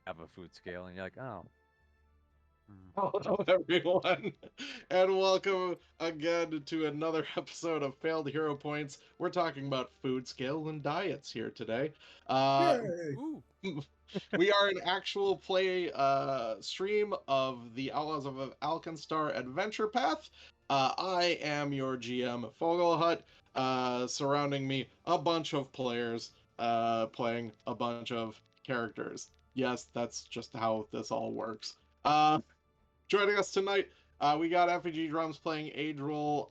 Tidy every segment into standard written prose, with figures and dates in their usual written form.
have a food scale, and you're like, oh. Hello, everyone, and welcome again to another episode of Failed Hero Points. We're talking about food scale and diets here today. Uh, Yay! Ooh. we are an actual play stream of the Outlaws of Alkenstar Adventure Path. I am your GM, Fogelhut. Surrounding me, a bunch of players playing a bunch of characters. Yes, that's just how this all works. Joining us tonight, we got Effigy Drums playing Adriel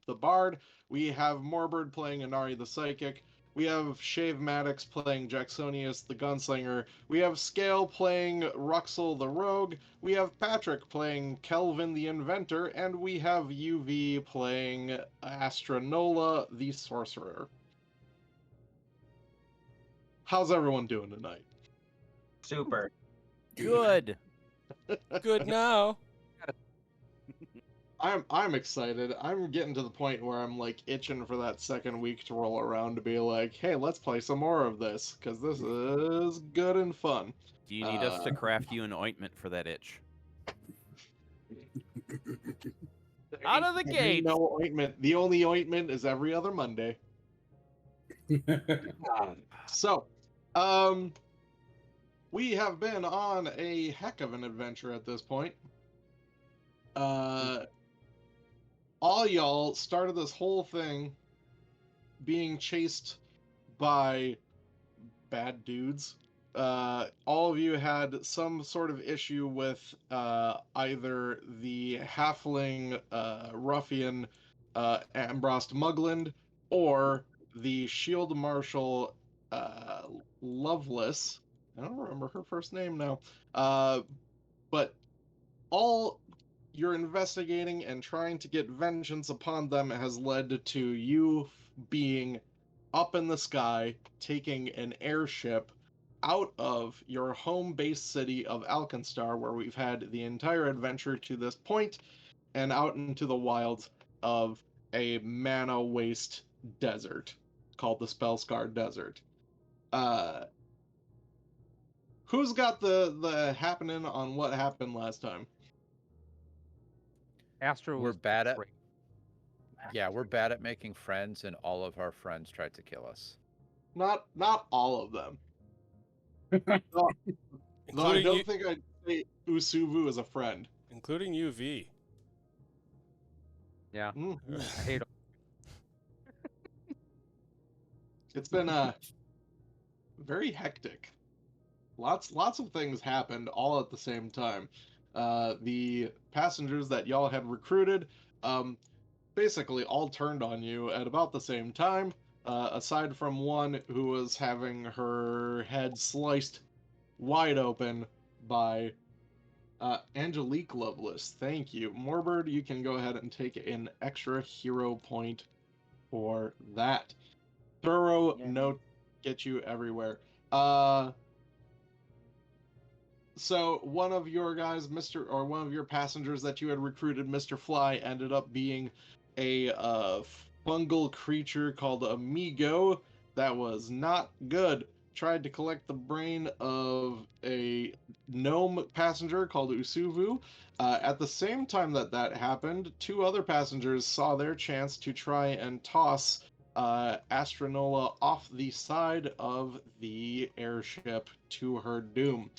the Bard. We have Morbird playing Inari the Psychic. We have Shave Maddox playing Jacksonius the Gunslinger. We have Scale playing Ruxel the Rogue. We have Patrick playing Kelvin the Inventor. And we have UV playing Astronola the Sorcerer. How's everyone doing tonight? Super. Good. Good now. I'm excited. I'm getting to the point where I'm like itching for that second week to roll around to be like, hey, let's play some more of this because this is good and fun. Do you need us to craft you an ointment for that itch? Out of the gate. No ointment. The only ointment is every other Monday. So, we have been on a heck of an adventure at this point. All y'all started this whole thing being chased by bad dudes. All of you had some sort of issue with either the halfling ruffian Ambrost Mugland or the shield marshal Loveless. I don't remember her first name now. But all you're investigating and trying to get vengeance upon them has led to you being up in the sky, taking an airship out of your home base city of Alkenstar, where we've had the entire adventure to this point, and out into the wilds of a mana waste desert called the Spellscar Desert. Who's got the happening on what happened last time? Astro We're was bad at- great. Yeah, we're bad at making friends, and all of our friends tried to kill us. Not all of them. Though I Including, don't think I'd say Usuvu is a friend. including UV. Yeah. Mm. I hate him. It's been very hectic. Lots of things happened all at the same time. The passengers that y'all had recruited basically all turned on you at about the same time, aside from one who was having her head sliced wide open by Angelique Lovelace. Thank you. Morbird, you can go ahead and take an extra hero point for that. Thorough note, get you everywhere. So one of your guys, one of your passengers that you had recruited, Mr. Fly, ended up being a fungal creature called Amigo. That was not good. Tried to collect the brain of a gnome passenger called Usuvu. At the same time that happened, two other passengers saw their chance to try and toss Astronola off the side of the airship to her doom.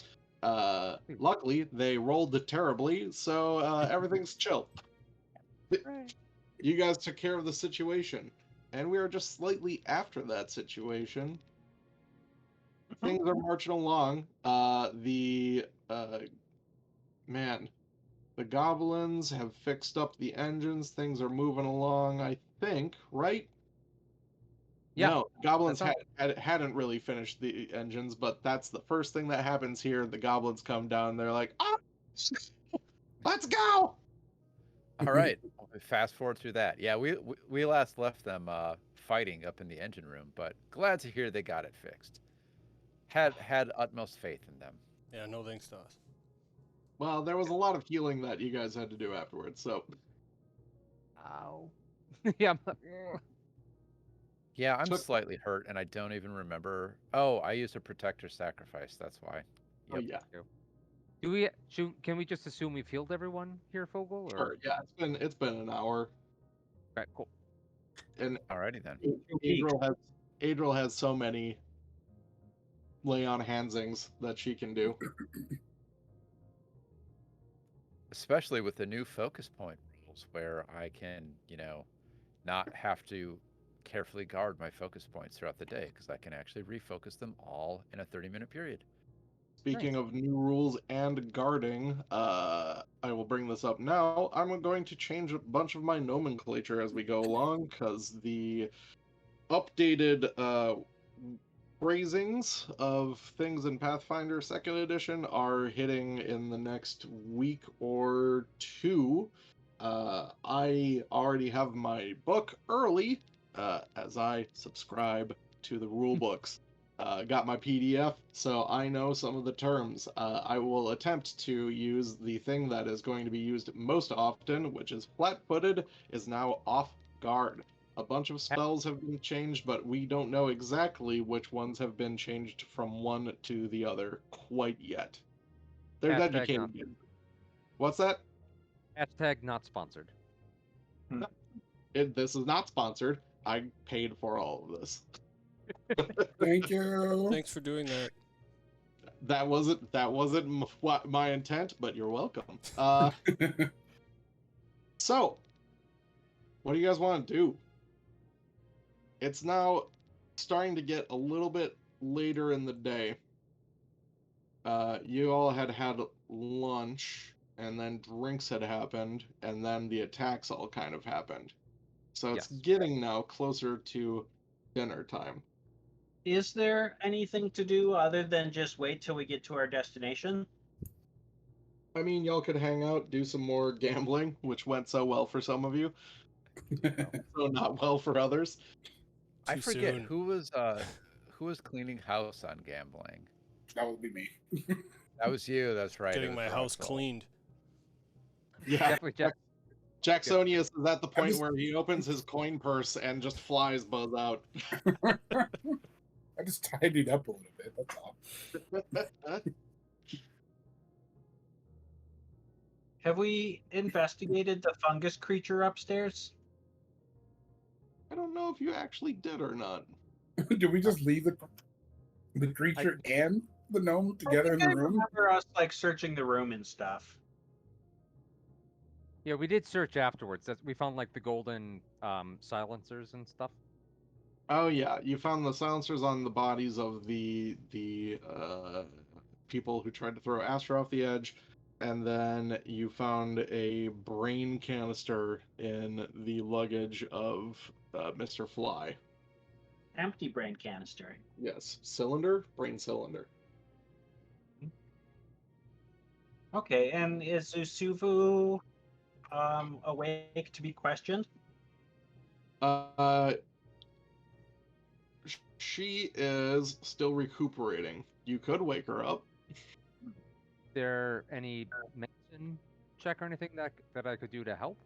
Luckily, they rolled terribly, so everything's chill. You guys took care of the situation, and we are just slightly after that situation. Things are marching along. The goblins have fixed up the engines. Things are moving along, I think, right? Yeah, no, goblins that's hadn't really finished the engines, but that's the first thing that happens here. The goblins come down. They're like, "Ah, let's go!" All right, fast forward through that. Yeah, we last left them fighting up in the engine room, but glad to hear they got it fixed. Had utmost faith in them. Yeah, no thanks to us. Well, there was a lot of healing that you guys had to do afterwards, so Ow. Yeah. Yeah, I'm Took- slightly hurt, and I don't even remember. Oh, I used a protector sacrifice. That's why. Oh yeah, Can we just assume we've healed everyone here, Fogel? Or sure. Yeah, it's been an hour, right, cool. and Alrighty then. Adriel has so many lay on handsings that she can do. Especially with the new focus point rules where I can, not have to carefully guard my focus points throughout the day because I can actually refocus them all in a 30-minute period. Speaking Nice. of new rules and guarding, I will bring this up now. I'm going to change a bunch of my nomenclature as we go along because the updated phrasings of things in Pathfinder 2nd Edition are hitting in the next week or two. I already have my book early, as I subscribe to the rule books. Got my PDF, so I know some of the terms. I will attempt to use the thing that is going to be used most often, which is flat-footed, is now off guard. A bunch of spells have been changed, but we don't know exactly which ones have been changed from one to the other quite yet. They're Hashtag educating not- you. What's that? Hashtag not sponsored. This is not sponsored. I paid for all of this. Thank you. Thanks for doing that. That wasn't my intent, but you're welcome. So, what do you guys want to do? It's now starting to get a little bit later in the day. You all had lunch, and then drinks had happened, and then the attacks all kind of happened. So it's Yes. getting now closer to dinner time. Is there anything to do other than just wait till we get to our destination? I mean, y'all could hang out, do some more gambling, which went so well for some of you, so not well for others. I Too forget soon. who was cleaning house on gambling. That would be me. That was you. That's right. it Getting was my house Rockville. cleaned. Yeah, Definitely check. Jacksonius is at the point just- where he opens his coin purse and just flies buzz out. I just tidied up a little bit. That's all. Have we investigated the fungus creature upstairs? I don't know if you actually did or not. Did we just leave the creature and the gnome together in the I room? remember us like searching the room and stuff. Yeah, we did search afterwards. We found like the golden silencers and stuff. Oh yeah, you found the silencers on the bodies of the people who tried to throw Astra off the edge, and then you found a brain canister in the luggage of Mr. Fly. Empty brain canister. Yes, brain cylinder. Okay, and is Usuvu awake to be questioned? She is still recuperating. You could wake her up. There any medicine check or anything that I could do to help?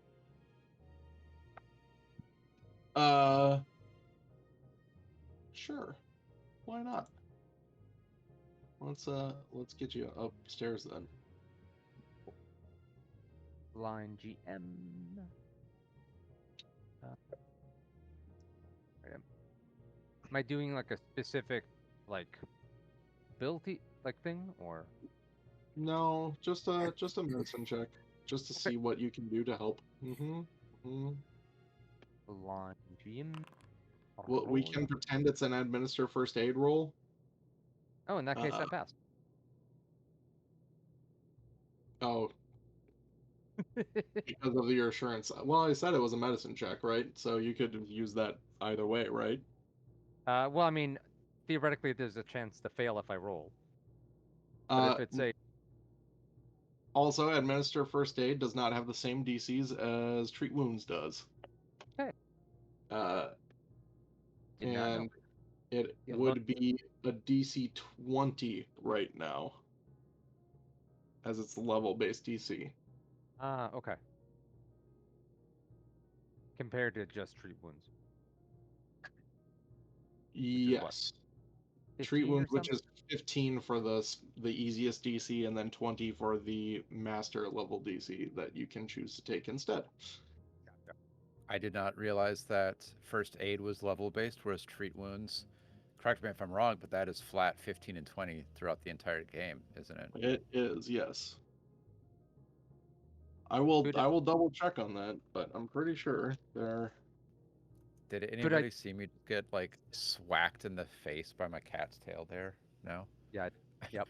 Sure. Why not? Let's get you upstairs then. Line GM. Right, am I doing like a specific like ability like thing or? No, just a medicine check, just to see what you can do to help. Line GM. Well, we roll. can pretend it's an administer first aid roll. Oh, in that case, I passed. Oh, because of your assurance. Well, I said it was a medicine check, right? So you could use that either way, right? Well, I mean, theoretically, there's a chance to fail if I roll. But if it's a Also, administer first aid does not have the same DCs as treat wounds does. Okay. Did not know. And it Yeah, would be a DC 20 right now, as it's level-based DC. Okay. Compared to just treat wounds. is what? Yes. treat 15 or wounds, which something? is 15 for the easiest DC, and then 20 for the master level DC that you can choose to take instead. I did not realize that first aid was level based, whereas treat wounds. Correct me if I'm wrong, but that is flat 15 and 20 throughout the entire game, isn't it? It is, yes. I will Could I will double check on that, but I'm pretty sure they're. Did I- anybody see me get like swacked in the face by my cat's tail there? No. Yeah. Yep.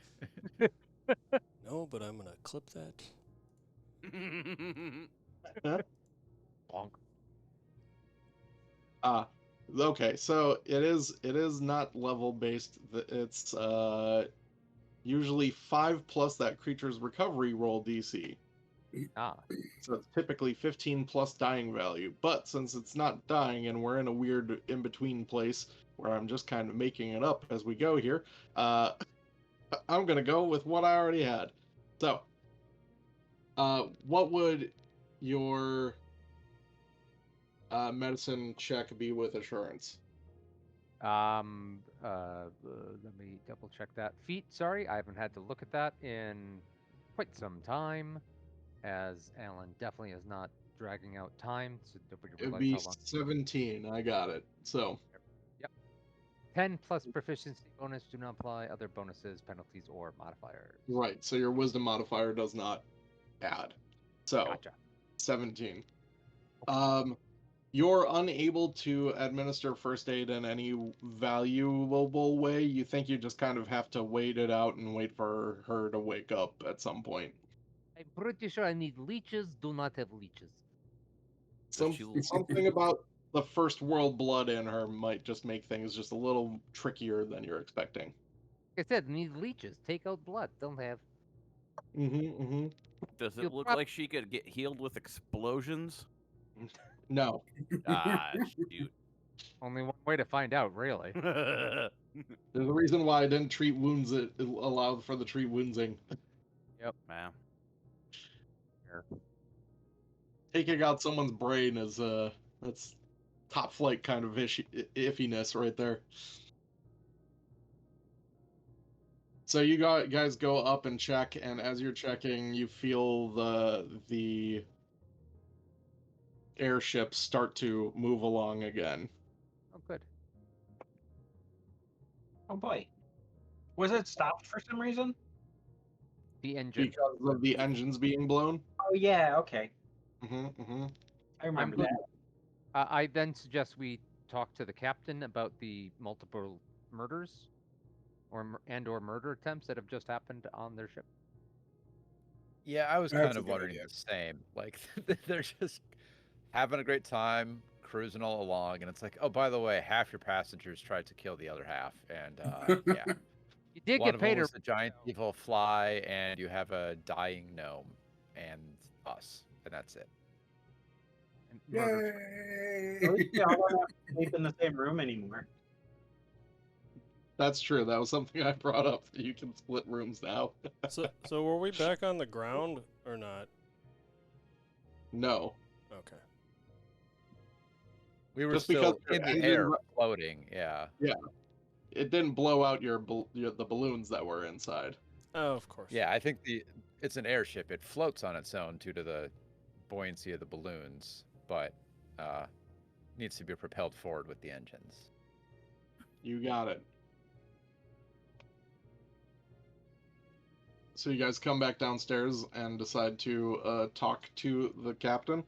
No, but I'm gonna clip that. Bonk. Okay, so it is not level based. It's usually 5 plus that creature's recovery roll DC. Ah. So it's typically 15 plus dying value. But since it's not dying and we're in a weird in between place where I'm just kind of making it up as we go here, I'm gonna go with what I already had. So, what would your medicine check be with assurance? Let me double check that. Feet, sorry, I haven't had to look at that in quite some time, as Alan definitely is not dragging out time, so nobody It'd realize be how long. 17. I got it. So, 10 plus proficiency bonus do not apply other bonuses, penalties, or modifiers. right. So your wisdom modifier does not add. So, Gotcha. 17. You're unable to administer first aid in any valuable way. You think you just kind of have to wait it out and wait for her to wake up at some point. I'm pretty sure I need leeches. Do not have leeches. Something about the first world blood in her might just make things just a little trickier than you're expecting. Like I said, need leeches. Take out blood. Don't have. Does You'll it look prob- like she could get healed with explosions? No. Ah, shoot. Only one way to find out, really. There's a reason why I didn't treat wounds. It allowed for the treat woundsing. Man. Taking out someone's brain is that's top flight kind of iffiness right there. So you guys go up and check, and as you're checking, you feel the airship start to move along again. Oh, good. Oh boy. Was it stopped for some reason? The engine. Because of the engines being blown. Oh yeah, okay. I I'm remember good. that. I then suggest we talk to the captain about the multiple murders or murder attempts that have just happened on their ship. Yeah, I was That's kind a of good wondering idea. the same. Like they're just having a great time, cruising all along, and it's like, oh, by the way, half your passengers tried to kill the other half, and yeah, You did one get of them paid. was a giant evil fly, and you have a dying gnome, and us, and that's it. Yay! At least we all don't have to sleep in the same room anymore. That's true. That was something I brought up. You can split rooms now. So were we back on the ground or not? No. Okay. We were Just still because in the engine air, ru- floating. Yeah. It didn't blow out the balloons that were inside. Oh, of course. Yeah, I think it's an airship. It floats on its own due to the buoyancy of the balloons, but needs to be propelled forward with the engines. You got it. So you guys come back downstairs and decide to talk to the captain.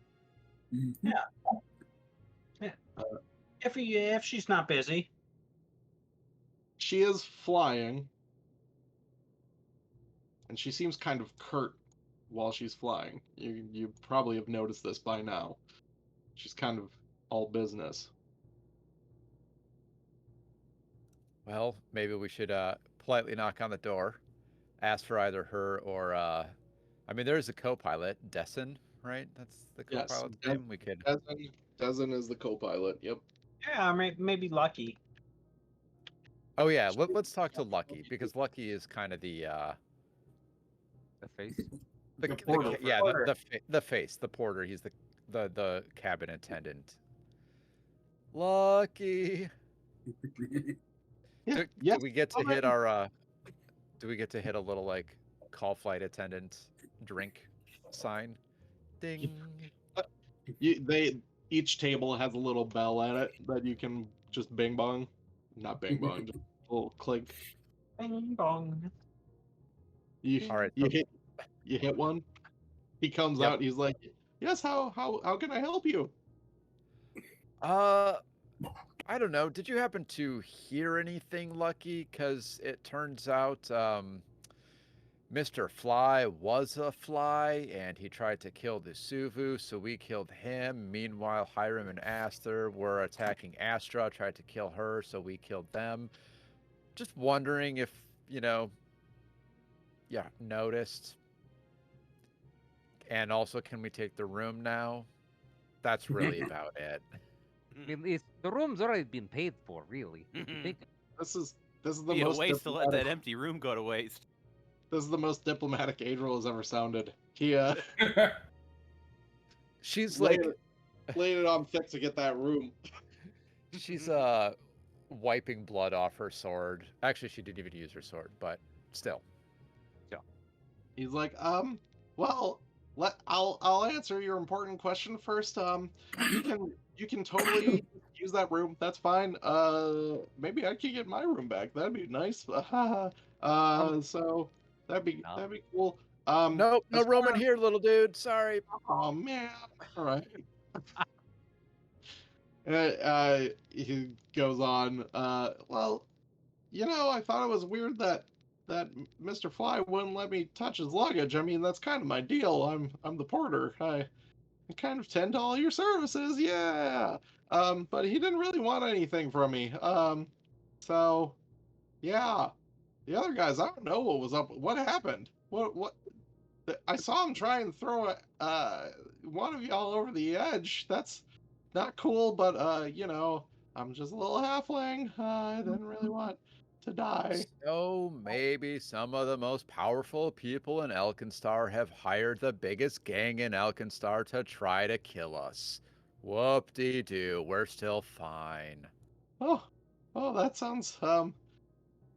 If she's not busy. She is flying, and she seems kind of curt while she's flying. You probably have noticed this by now. She's kind of all business. Well, maybe we should politely knock on the door, ask for either her or I mean, there's a co-pilot, Dessen, right? That's the Yes, co-pilot's Des- name. We could. Dezen is the co-pilot. Yep. Yeah, maybe Lucky. Oh yeah, let's talk to Lucky because Lucky is kind of the face. the porter. yeah Porter. the face, the porter. He's the cabin attendant. Lucky. Do, Yes, do we get to come hit in. our? Do we get to hit a little like call flight attendant drink sign? Ding. Each table has a little bell at it that you can just bing bong, not bing bong, just a little clink. Bing bong. You All right. you hit one. He comes Yep. out. He's like, "Yes, how can I help you?" I don't know. Did you happen to hear anything, Lucky? Because it turns out Mr. Fly was a fly, and he tried to kill the Suvu, so we killed him. Meanwhile, Hiram and Aster were attacking Astra, tried to kill her, so we killed them. Just wondering if, noticed. And also, can we take the room now? That's really about it. I mean, the room's already been paid for, really. If you think This is the Be a most waste to let that diplomatic. empty room go to waste. This is the most diplomatic Adriel has ever sounded. He She's laid like, laid it on thick to get that room. she's wiping blood off her sword. Actually, she didn't even use her sword, but still. He's like, well, I'll answer your important question first. You can totally use that room. That's fine. Maybe I could get my room back. That'd be nice. So that'd be cool. Nope, no as room far in here, little dude. Sorry. Oh man! All right. He goes on. Well, I thought it was weird that Mr. Fly wouldn't let me touch his luggage. I mean, that's kind of my deal. I'm the porter. I kind of tend to all your services. Yeah. But he didn't really want anything from me. So yeah. The other guys, I don't know what was up. What happened? What? I saw him try and throw one of y'all over the edge. That's not cool, but I'm just a little halfling. I didn't really want to die. So maybe some of the most powerful people in Elkinstar have hired the biggest gang in Elkinstar to try to kill us. Whoop-de-doo, we're still fine. Oh, that sounds well,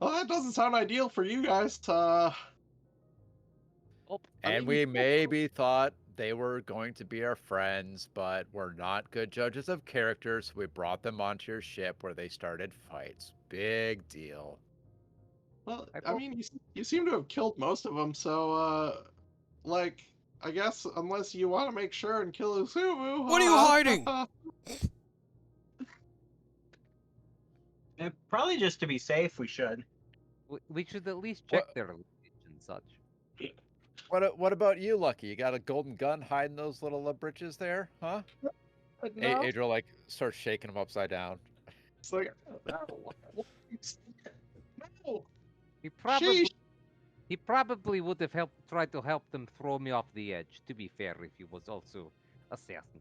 that doesn't sound ideal for you guys. And we maybe thought they were going to be our friends, but we're not good judges of character, so we brought them onto your ship where they started fights. Big deal. Well, I mean, you seem to have killed most of them, so I guess unless you want to make sure and kill Usumu. What are you hiding? Probably just to be safe, we should. we should at least check their lineage and such. What about you, Lucky? You got a golden gun hiding those little britches there, huh? No. Adriel starts shaking them upside down. It's like, no. He probably would have tried to help them throw me off the edge. To be fair, if he was also assassin.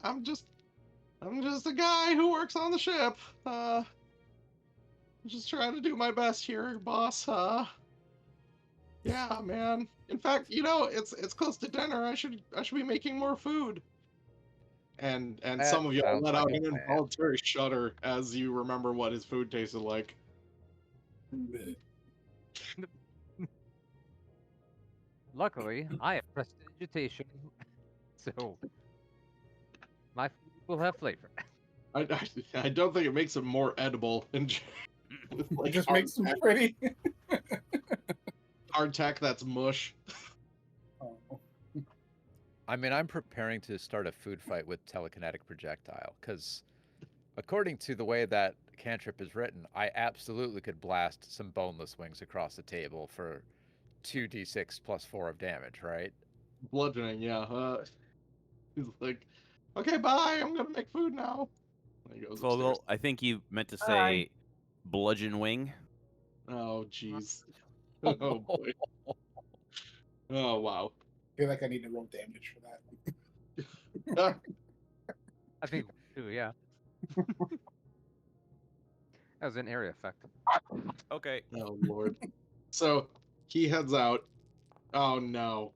I'm just a guy who works on the ship. I'm just trying to do my best here, boss. Yeah, man. In fact, it's close to dinner. I should be making more food. And some of you sounds let like out a an plan. involuntary shudder as you remember what his food tasted like. Luckily, I have prestidigitation, so my food will have flavor. I don't think it makes it more edible. And It just makes them pretty. hardtack that's mush. Oh. I mean, I'm preparing to start a food fight with telekinetic projectile, because according to the way that cantrip is written, I absolutely could blast some boneless wings across the table for 2d6 plus 4 of damage, right? Bludgeoning, yeah. He's like, okay, bye. I'm gonna make food now. And he goes Fogel, upstairs. I think you meant to Bye. say bludgeon wing. Oh, jeez. Oh boy. Oh wow. I feel like I need to roll damage for that. I think too, yeah. That was an area effect. Okay. Oh lord. So he heads out. Oh no.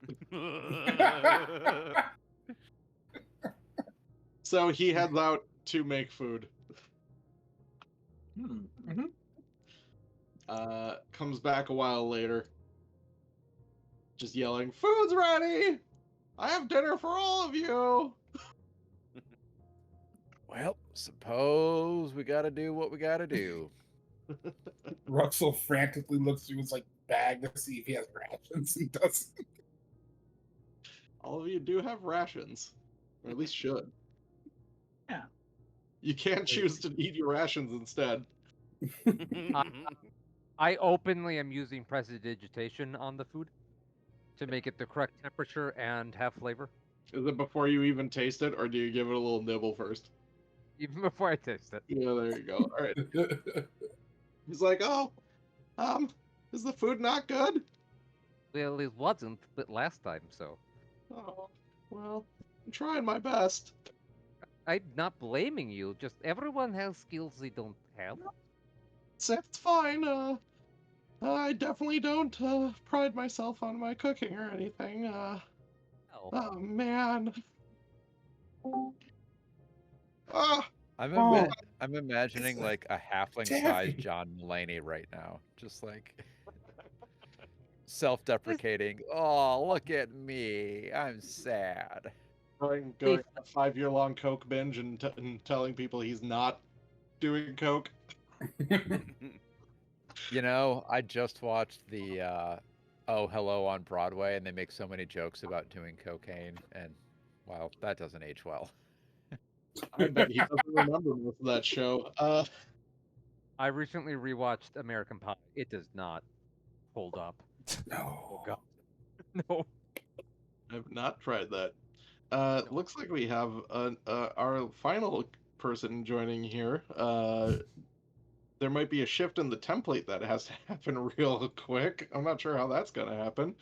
So he heads out to make food. Comes back a while later, just yelling, "Food's ready! I have dinner for all of you!" Well, suppose we gotta do what we gotta do. Ruxel frantically looks through his like bag to see if he has rations and doesn't. All of you do have rations, or at least should. Yeah. You can't choose to eat your rations instead. I openly am using prestidigitation on the food to make it the correct temperature and have flavor, Is it before you even taste it, or do you give it a little nibble first? even before I taste it. Yeah, there you go. All right. He's like, "Oh, is the food not good?" Well, it wasn't, but last time, so Oh, well, I'm trying my best. I'm not blaming you. Just everyone has skills they don't have. It's fine. I definitely don't pride myself on my cooking or anything. No. Oh man. Ah, I'm Oh. I'm imagining like a halfling-sized Daffy. John Mulaney right now, just like self-deprecating. Oh, look at me! I'm sad. going on a 5-year-long coke binge and telling people he's not doing coke. You know, I just watched the Oh Hello on Broadway, and they make so many jokes about doing cocaine, and well, that doesn't age well. I bet he doesn't remember most of that show. I recently rewatched American Pie. It does not hold up. No. God. No. I've not tried that. Looks like we have our final person joining here. There might be a shift in the template that has to happen real quick. I'm not sure how that's gonna happen,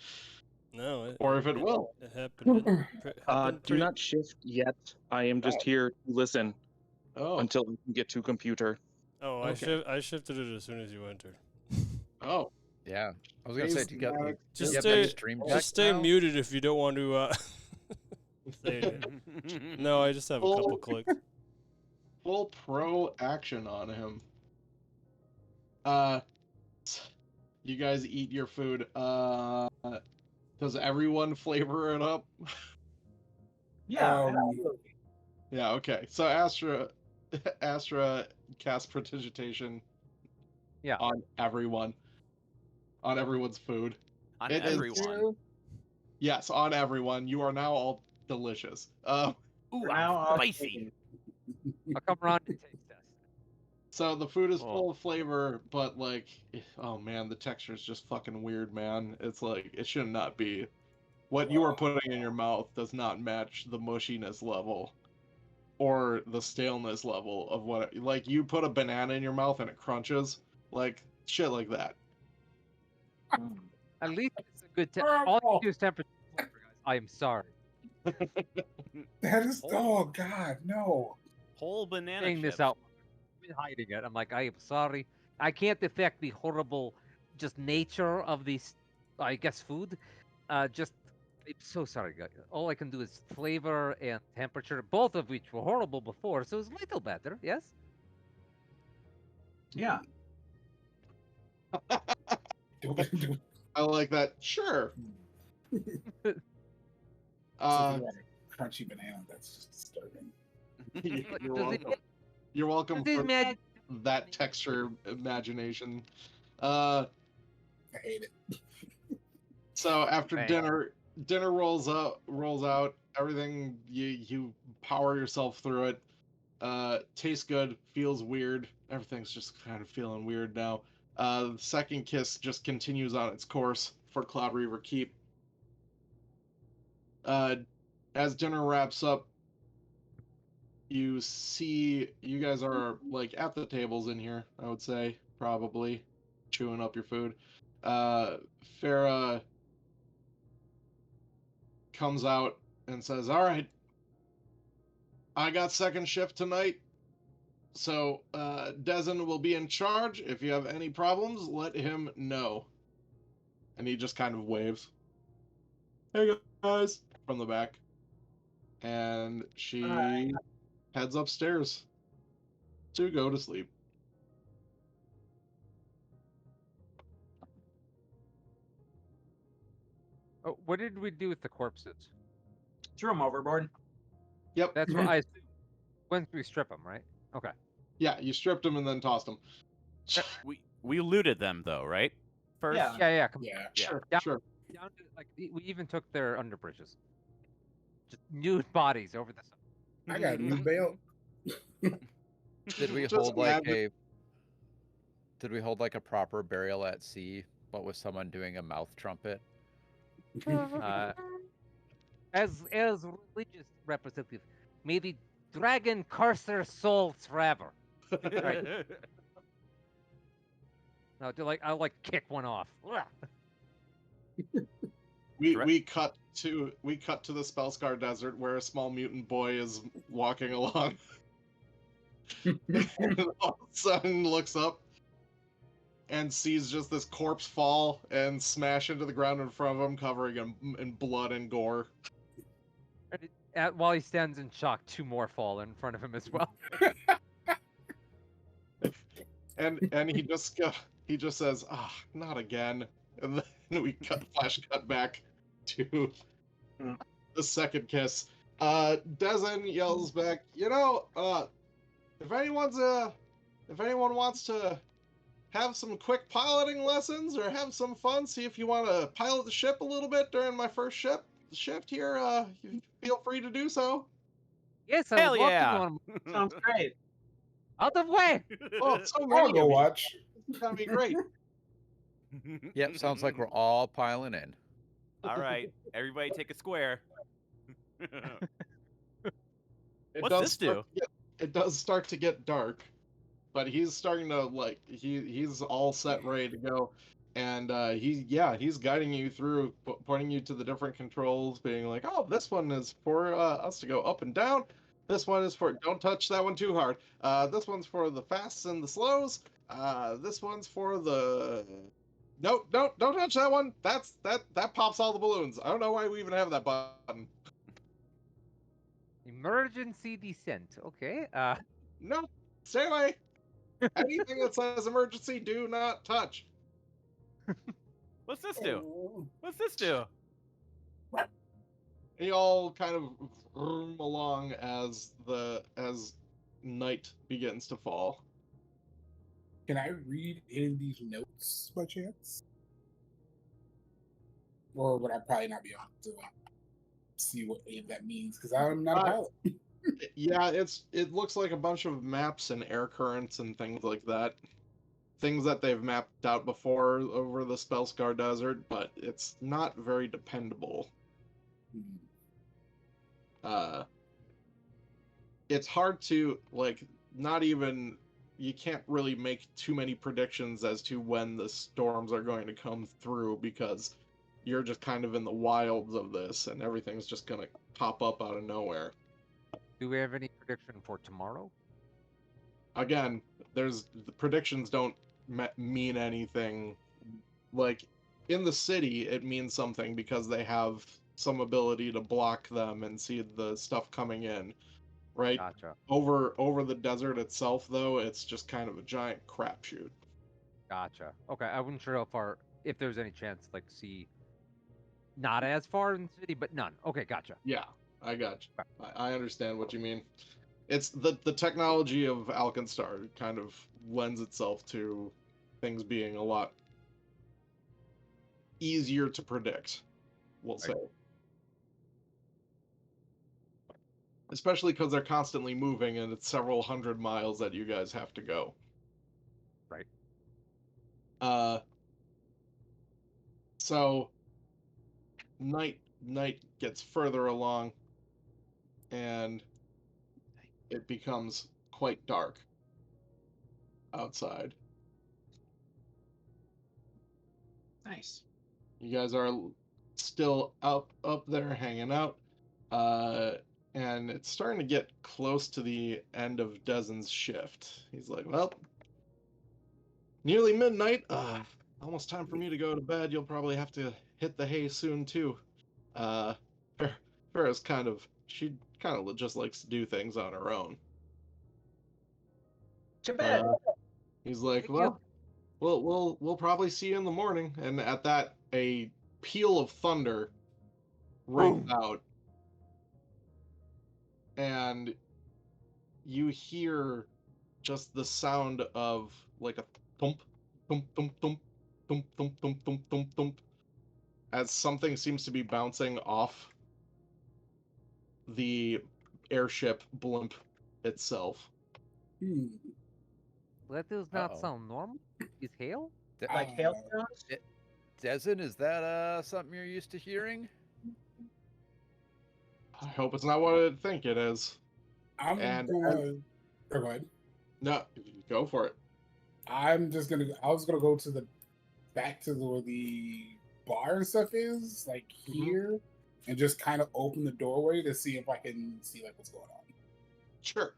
No. or if it will. It happened. Do not shift yet. I am just here to listen Oh, until I can get to computer. Oh, Okay. I shifted it as soon as you entered. oh, Yeah, I was gonna say, do you got Just Just you have stay, that stream deck just stay now? muted if you don't want to. Say it. No, I just have a couple Oh. clicks. full pro action on him. You guys eat your food. Does everyone flavor it up? Yeah. Yeah, okay. So Astra casts prestidigitation Yeah. on everyone. On everyone's food. On It is- everyone. Yes, on everyone. You are now all delicious. Ooh, Now I'm I'll spicy. I'll come around and taste test. So the food is Oh. full of flavor, but like, oh man, the texture is just fucking weird, man. It's like, it should not be. What you are putting in your mouth does not match the mushiness level or the staleness level of what, like, you put a banana in your mouth and it crunches, like, shit like that. At least it's a good all you do is temperature flavor, guys. I am sorry. That is. Oh God, no. Whole banana Saying this chips. out. I've been hiding it. I'm like, I am sorry. I can't affect the horrible just nature of these, I guess, food. Just, I'm so sorry, guys. All I can do is flavor and temperature, both of which were horrible before, so it's a little better, yes? Yeah. I like that. Sure. Crunchy banana. That's just disturbing. You're Does welcome. it- You're welcome does it for mag- that texture imagination. I hate it. So after Bang. dinner rolls out. Everything you power yourself through it. Tastes good, feels weird. Everything's just kind of feeling weird now. The second kiss just continues on its course for Cloud Reaver Keep. As dinner wraps up, you see you guys are like at the tables in here, I would say, probably chewing up your food. Farah comes out and says, "All right, I got second shift tonight, so Dezen will be in charge. If you have any problems, let him know." And he just kind of waves. "Hey guys," from the back. And she heads upstairs to go to sleep. Oh, what did we do with the corpses? Threw him overboard. Yep. That's what I assume. Once we strip them, right? Okay. Yeah, you stripped them and then tossed them. We looted them though, right? First. Yeah. Yeah. Yeah. Sure, Down- sure. Down to, like we even took their underbridges. Just nude bodies over the. I got a new bail. Did we Just hold like imagine- a? Did we hold like a proper burial at sea, but with someone doing a mouth trumpet? As religious representative, may the dragon curse their souls forever. Right. No, I'll like kick one off. We cut to the Spellscar Desert where a small mutant boy is walking along. And all of a sudden looks up and sees just this corpse fall and smash into the ground in front of him, covering him in blood and gore. While he stands in shock, two more fall in front of him as well. And he just says, "Ah, not again." And then we flash cut back to the second kiss. Dezen yells back, if anyone wants to have some quick piloting lessons or have some fun, see if you want to pilot the ship a little bit during my first shift here, you feel free to do so. Yes, I Hell would love yeah. to go on. Sounds great. Out of the way. Oh, so I'll many go of you. watch. It's gonna be great. Yep, sounds like we're all piling in. All right, everybody take a square. It What's does this start do? to get- It does start to get dark, but he's starting to he's all set, ready to go, and he's guiding you through, pointing you to the different controls, being like, oh, this one is for us to go up and down. This one is for don't touch that one too hard. This one's for the fasts and the slows. This one's for the no, don't touch that one. That pops all the balloons. I don't know why we even have that button. Emergency descent. Okay. No, stay away. Anything that says emergency, do not touch. What's this do? What's this do? You all kind of vroom along as night begins to fall. Can I read any of these notes by chance? Or would I probably not be able to see what any of that means? Because I'm not a pilot. Yeah, it looks like a bunch of maps and air currents and things like that. Things that they've mapped out before over the Spellscar Desert, but it's not very dependable. It's hard to you can't really make too many predictions as to when the storms are going to come through because you're just kind of in the wilds of this and everything's just going to pop up out of nowhere. Do we have any prediction for tomorrow? Again, the predictions don't mean anything. Like in the city, it means something because they have some ability to block them and see the stuff coming in, right? Gotcha. Over the desert itself, though, it's just kind of a giant crapshoot. Gotcha. Okay, I wasn't sure if there's any chance to see not as far in the city, but none. Okay, gotcha. Yeah, I got you. I understand what you mean. It's the technology of Alkenstar kind of lends itself to things being a lot easier to predict, we'll say. Especially because they're constantly moving and it's several hundred miles that you guys have to go. Right. So night gets further along and it becomes quite dark outside. Nice. You guys are still up there hanging out, and it's starting to get close to the end of Dezen's shift. He's like, well, nearly midnight, almost time for me to go to bed. You'll probably have to hit the hay soon too. Farrah's she kind of just likes to do things on her own. To bed. He's like, Thank you. well, we'll probably see you in the morning. And at that, a peal of thunder rings out, and you hear just the sound of like a thump, thump, thump, thump, thump, thump, thump, thump, thump, thump, as something seems to be bouncing off the airship blimp itself. That does not Uh-oh. sound normal. Is hail? Like hailstones? Dezen, is that something you're used to hearing? I hope it's not what I think it is. I'm And- gonna. Go ahead. No, go for it. I was gonna go to the back to where the bar and stuff is, like here, and just kind of open the doorway to see if I can see like what's going on. Sure.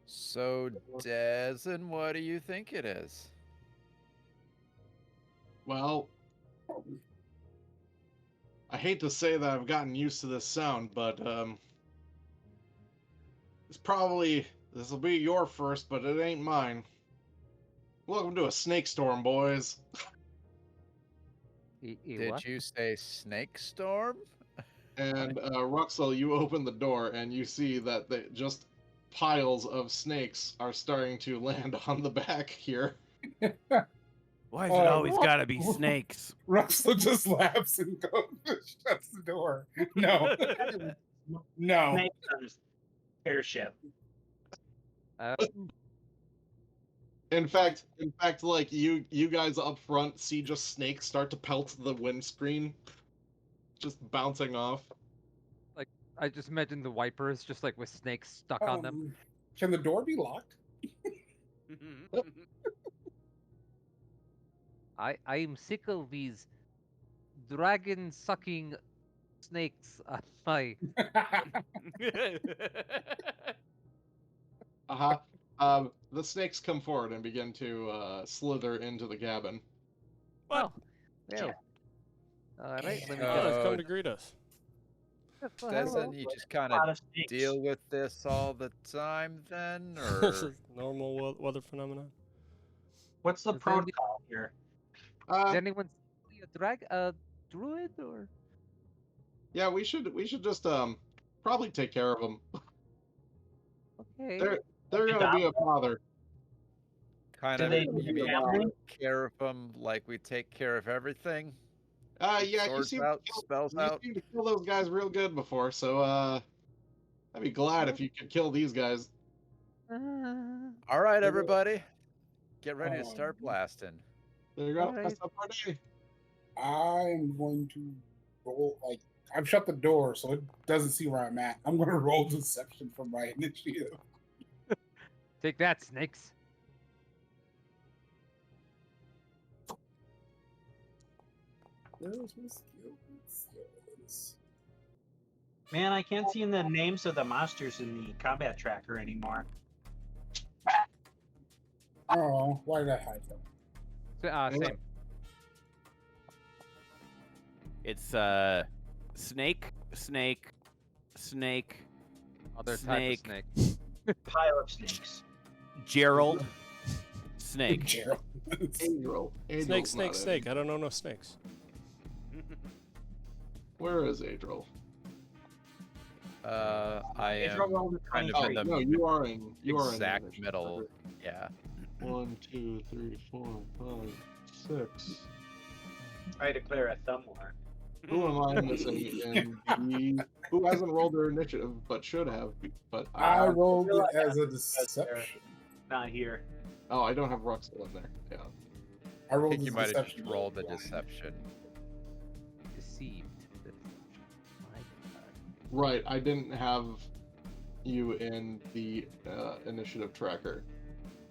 So, Dezen, what do you think it is? Well, I hate to say that I've gotten used to this sound, but this will be your first, but it ain't mine. Welcome to a snake storm, boys. Did What? you say snake storm? And Ruxel, you open the door and you see that just piles of snakes are starting to land on the back here. Why is it always what? gotta be snakes? Russell just laughs and goes, shuts the door. No, no. Snakes on his airship. In fact, like you guys up front see just snakes start to pelt the windscreen, just bouncing off. I just imagine the wipers just like with snakes stuck on them. Can the door be locked? I am sick of these dragon sucking snakes on my. The snakes come forward and begin to slither into the cabin. Oh, yeah. All right, let me Oh, get it's come to greet us. Dezen, you just kind A lot of of snakes. deal with this all the time then, This or is normal weather phenomenon. What's the Is there any- protocol here? Is anyone see a druid or? Yeah, we should just probably take care of them. Okay. They're gonna be a bother. kind Do of they you need mean family? take care of them like we take care of everything? Yeah, you Swords seem out, to kill, spells you out. seem to kill those guys real good before, so I'd be glad if you could kill these guys. All right, everybody, get ready to start blasting. There you go. Alright. That's up our day. I'm going to roll, like, I've shut the door so it doesn't see where I'm at. I'm going to roll deception for my initiative. Take that, snakes. Where's my skills? Man, I can't see the names of the monsters in the combat tracker anymore. Oh, why did I hide them? Same. It's snake, snake, snake, Other snake. type of snake. Pile of snakes. Gerald, snake. Gerald. Adriel. Snake, snake, snake. I don't know no snakes. Where is Adriel? I It's am rolled a kind of 23. in the No, you are in. You are in the exact initiative. middle. Yeah. 1, 2, 3, 4, 5, 6. I declare a thumb war. Who am I missing? Who hasn't rolled their initiative but should have? But I rolled feel it like as a because they're- deception. Not here. oh, I don't have Ruxel in there. Yeah. I I rolled think as you might have just deception. rolled the deception. Deceived. My God. Right. I didn't have you in the initiative tracker.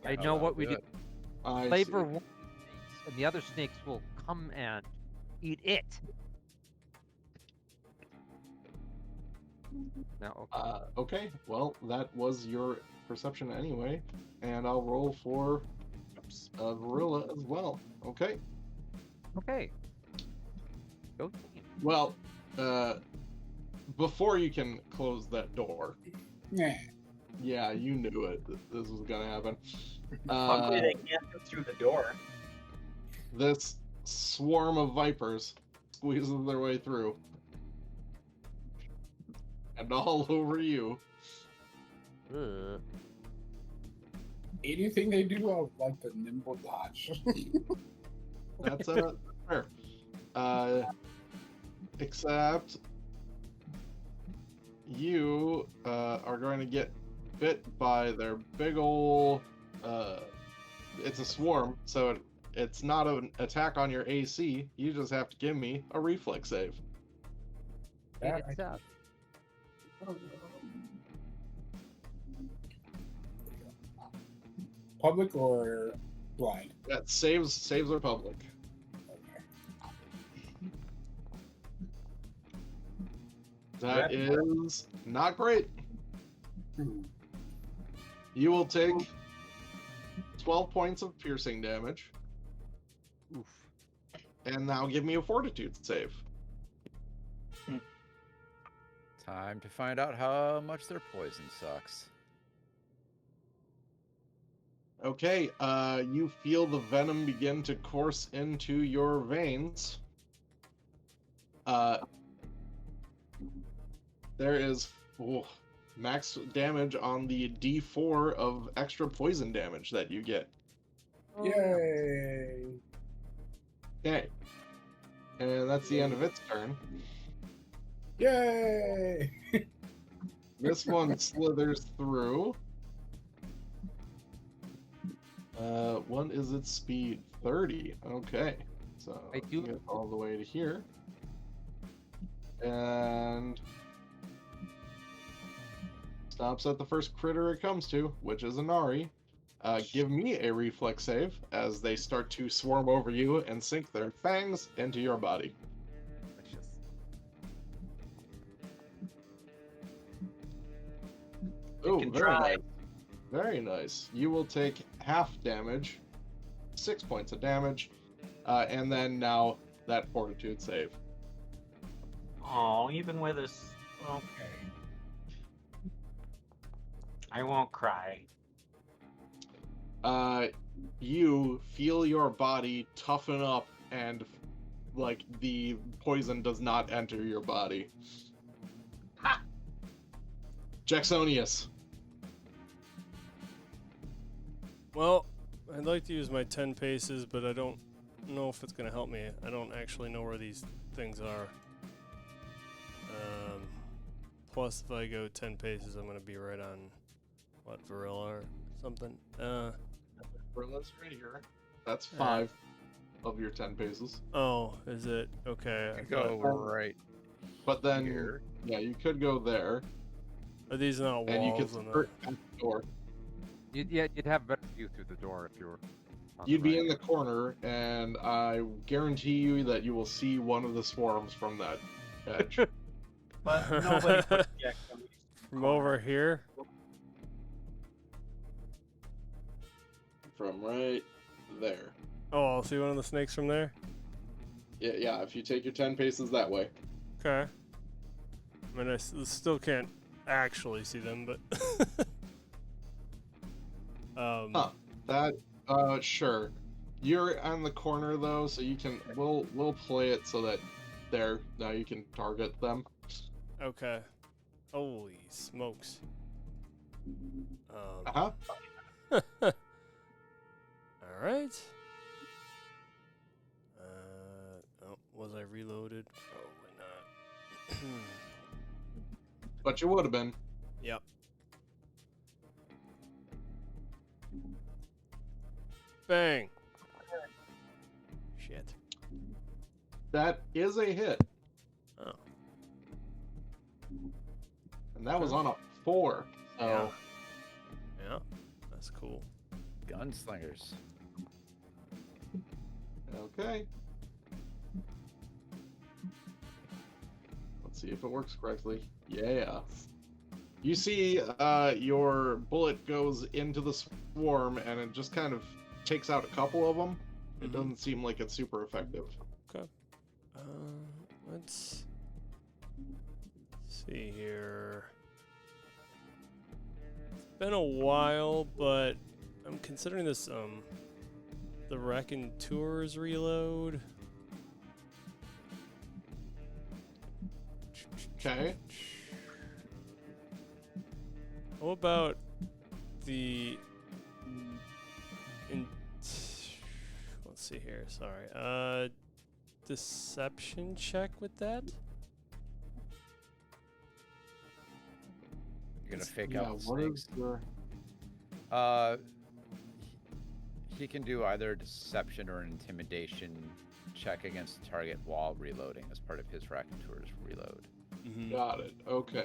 I know what we good. did. I Flavor see. one snakes, and the other snakes will come and eat it. No, okay. Okay. Well, that was your perception anyway, and I'll roll for Gorilla as well. Okay. Okay. Go team. Well, before you can close that door, Nah. yeah, you knew it. This was gonna happen. Hopefully they can't go through the door. This swarm of vipers squeezes their way through. and all over you. Ugh. Anything they do, I would like the nimble dodge. That's fair. Except you are going to get bit by their big ol'. It's a swarm, so it's not an attack on your AC. You just have to give me a reflex save. That It's up. Public or blind? That saves are public. That is not great. You will take 12 points of piercing damage. Oof. And now give me a fortitude save. Time to find out how much their poison sucks. Okay, you feel the venom begin to course into your veins. There is max damage on the D4 of extra poison damage that you get. Yay! Okay. And that's the end of its turn. Yay! This one slithers through. What is its speed? 30. Okay. So I do- get all the way to here. And stops at the first critter it comes to, which is Inari. Give me a reflex save as they start to swarm over you and sink their fangs into your body. Oh, can very try. nice. Very nice. You will take half damage, 6 points of damage, and then now that fortitude save. Oh, even with us. Okay. I won't cry. You feel your body toughen up and like the poison does not enter your body. Ha! Jacksonius. Well, I'd like to use my 10 paces, but I don't know if it's going to help me. I don't actually know where these things are. Plus, if I go 10 paces, I'm going to be right on, what, Varilla or something? Brilla's right here. That's 5 of your 10 paces. Oh, is it? Okay. I Go thought- right But then, here. yeah, you could go there, Are these not and you could walls? start at the door. You'd have a better view through the door if you were. on You'd be right. in the corner, and I guarantee you that you will see one of the swarms from that edge. But nobody put Jack on me. From over here? From right there. Oh, I'll see one of the snakes from there? Yeah, if you take your 10 paces that way. Okay. I mean, I still can't actually see them, but... Huh. That, sure. You're on the corner, though, so you can... We'll play it so that there, now you can target them. Okay. Holy smokes. Uh-huh. Alright. Oh, was I reloaded? Probably not. But you would have been. Yep. Bang! Shit. That is a hit. Oh. And that was on a 4. So, Yeah. Yeah. That's cool. Gunslingers. okay. Let's see if it works correctly. Yeah. You see, your bullet goes into the swarm, and it just kind of takes out a couple of them. It Mhm. doesn't seem like it's super effective. Let's see here. It's been a while, but I'm considering this the Raconteurs reload. Okay. How about the let's see here. Sorry. Deception check with that? You're gonna fake Yeah, out the what is snakes. your... He can do either deception or an intimidation check against the target while reloading as part of his Raconteur's reload. Mm-hmm. Got it. Okay.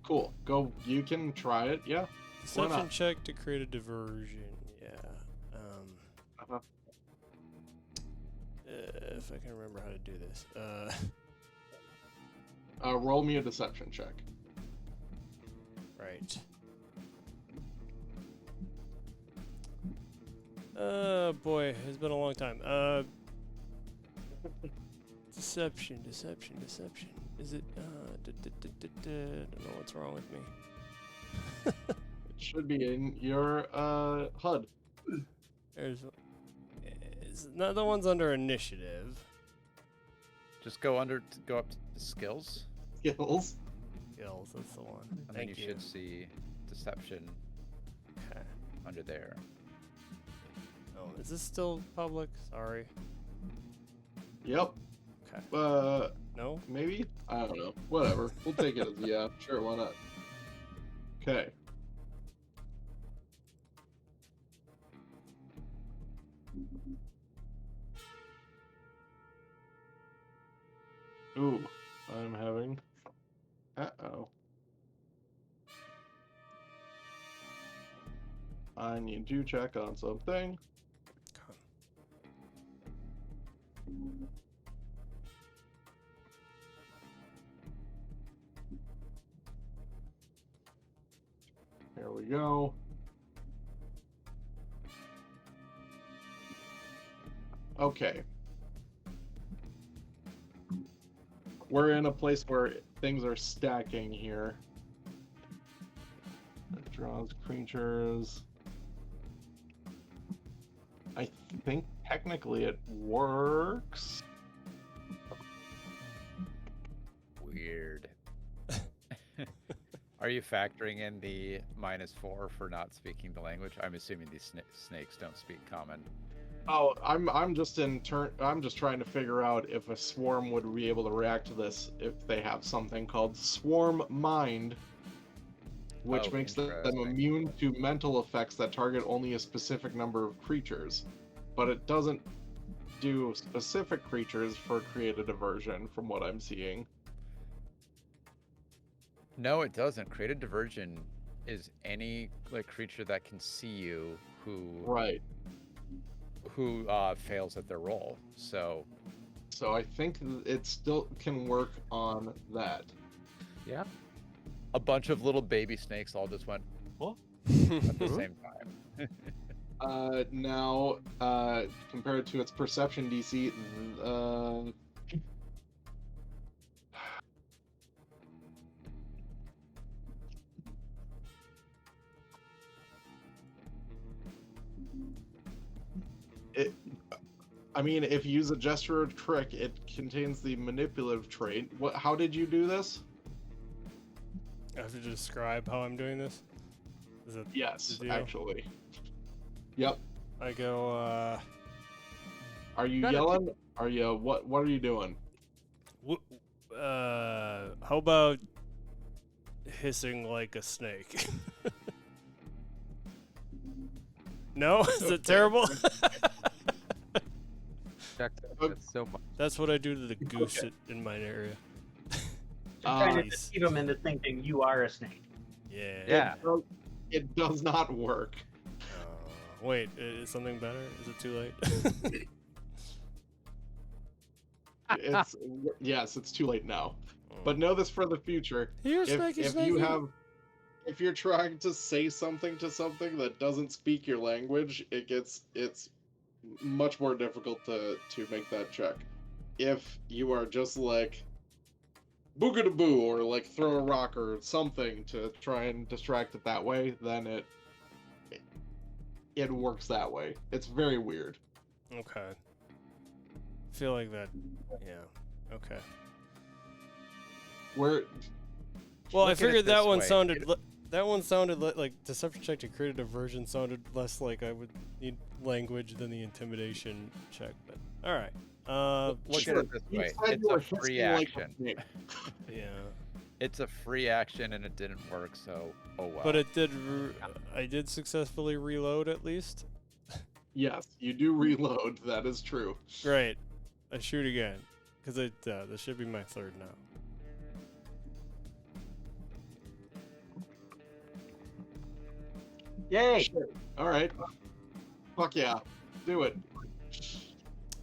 Cool. Go. You can try it. Yeah. Deception not? check to create a diversion. Yeah. Uh-huh. If I can remember how to do this. Roll me a deception check. Right. Boy, it's been a long time. Deception. Is it? Don't know what's wrong with me. It should be in your HUD. There's. It's not the one's under initiative. Just go up to the skills, Skills. Skills, that's the one. and then Thank you you. should see deception Okay. under there. Oh, is this still public? Sorry. Yep. Okay. No? Maybe? I don't know. Whatever. We'll take it as yeah. Sure, why not? Okay. Ooh, I'm having... Uh-oh. I need to check on something. Here we go. Okay. We're in a place where things are stacking here. It draws creatures. I think technically it works. Weird. Are you factoring in the -4 for not speaking the language? I'm assuming these snakes don't speak common. Oh, I'm just I'm just trying to figure out if a swarm would be able to react to this if they have something called Swarm Mind, which Oh, makes them interesting. immune to mental effects that target only a specific number of creatures. But it doesn't do specific creatures for create a diversion, from what I'm seeing. No, it doesn't. Creative diversion is any creature that can see you who fails at their roll. So I think it still can work on that. Yeah. a bunch of little baby snakes all just went What? at the same time. Now, compared to its perception DC, I mean, if you use a gesture or trick, it contains the manipulative trait. How did you do this? I have to describe how I'm doing this? Is it Yes, the deal? actually. Yep. I go, Are you Gotta yelling? Are you what are you doing? how about hissing like a snake? No? Is it terrible? Check Okay. that's so much. That's what I do to the goose in my area. Trying to Nice. deceive them into thinking you are a snake. Yeah. Yeah. It does not work. Wait, is something better? Is it too late? It's yes, it's too late now. But know this for the future. Here, If you're trying to say something to something that doesn't speak your language, it's much more difficult to make that check. If you are just like boogadaboo or like throw a rock or something to try and distract it that way, then it works that way. It's very weird. Okay. I feel like that. Yeah. Okay. Well, I look at it figured that this one way. sounded that one sounded like deception check to create a diversion sounded less like I would need language than the intimidation check. But all right. Look Sure. at it this You way. said It's you a were free hissing like a action. snake. Yeah. It's a free action and it didn't work, so oh well. But it did. I did successfully reload at least. Yes, you do reload. That is true. Great. I shoot again because this should be my third now. Yay! Sure. All right. Fuck yeah. Do it.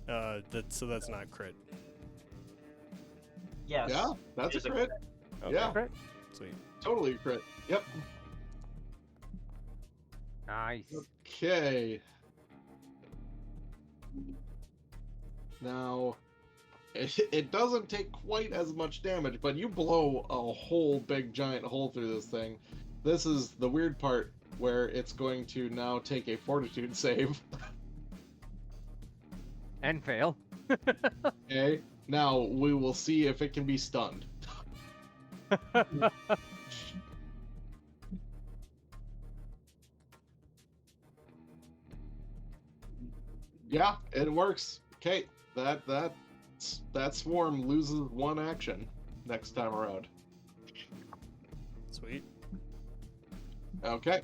That's not crit. Yes. Yeah, that's Is a a crit. Okay. Yeah, Crit. Sweet. totally a crit. Yep. Nice. Okay. Now, it doesn't take quite as much damage, but you blow a whole big giant hole through this thing. This is the weird part where it's going to now take a fortitude save. And fail. Okay. Now we will see if it can be stunned. Yeah, it works. Okay, that swarm loses one action next time around. Sweet. Okay.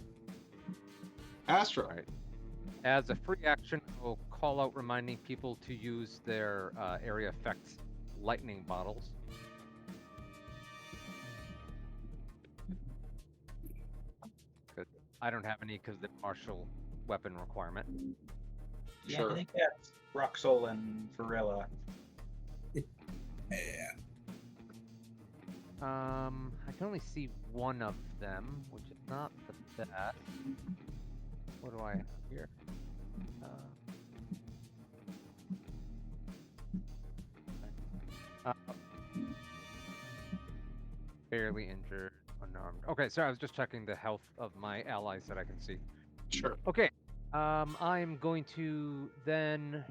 Astra. Right. As a free action, I will call out reminding people to use their area effects lightning bottles. I don't have any because the martial weapon requirement. Yeah, Sure. I think that's Roxol and Varilla. Yeah. I can only see one of them, which is not the best. What do I have here? Uh, barely injured, unarmed. Okay, sorry, I was just checking the health of my allies that I can see. Sure. Okay, I'm going to then.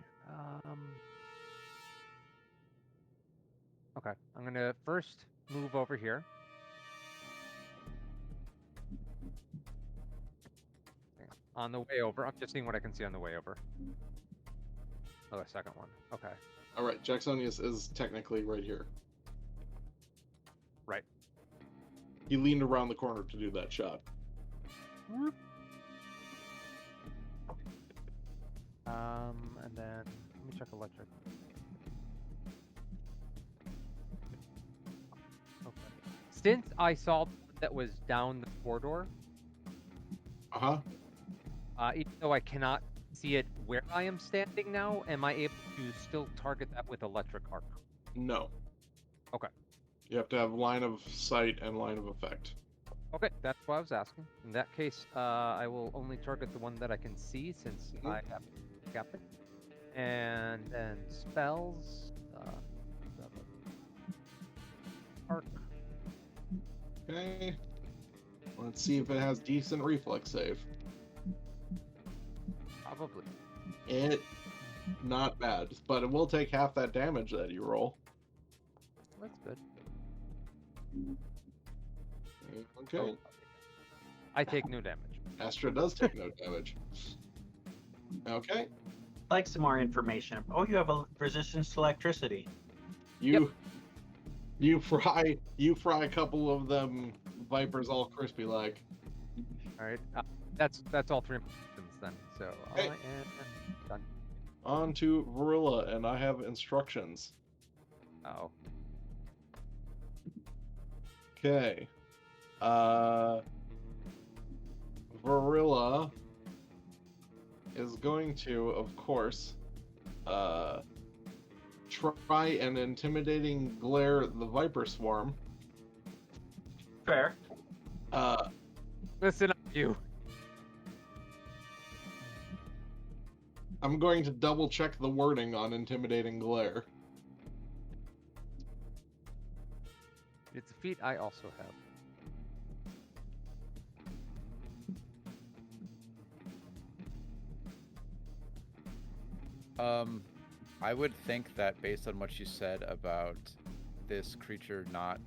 Okay, I'm gonna first move over here. On the way over, I'm just seeing what I can see on the way over. Oh, the second one. Okay. All right. Jacksonius is technically right here. Right. He leaned around the corner to do that shot. And then let me check electric. Okay. Since I saw that was down the corridor, Uh huh. even though I cannot see it where I am standing now, am I able to still target that with electric arc? No. Okay. You have to have line of sight and line of effect. Okay, that's what I was asking. In that case, I will only target the one that I can see since I have got it. And then spells. Arc. Okay. Let's see if it has decent reflex save. Probably. It not bad, but it will take half that damage that you roll. That's good. Okay. Oh, I take no damage. Astra does take no damage. Okay. Like some more information. Oh, you have a resistance to electricity. You fry a couple of them vipers all crispy like. All right. That's all three options then. So Okay. I am done. On to Varilla, and I have instructions. Oh. Okay. Varilla is going to, of course, try an intimidating glare at the Viper Swarm. Fair. Listen up, you. I'm going to double check the wording on intimidating glare. It's a feat I also have. I would think that based on what you said about this creature not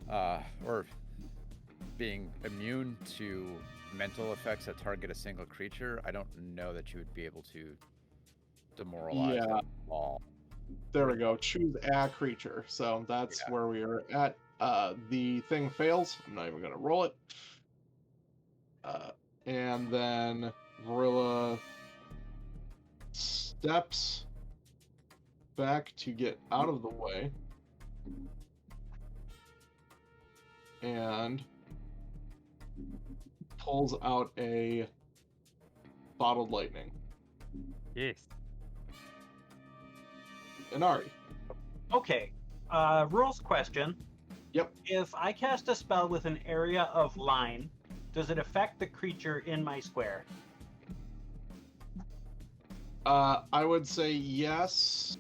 or being immune to mental effects that target a single creature, I don't know that you would be able to demoralize Yeah. them at all. There we go. Choose a creature. So that's Yeah. where we are at. The thing fails. I'm not even going to roll it. And then Varilla steps back to get out of the way. And pulls out a bottled lightning. Yes. Inari. Okay. Rules question. Yep. If I cast a spell with an area of line, does it affect the creature in my square? I would say yes.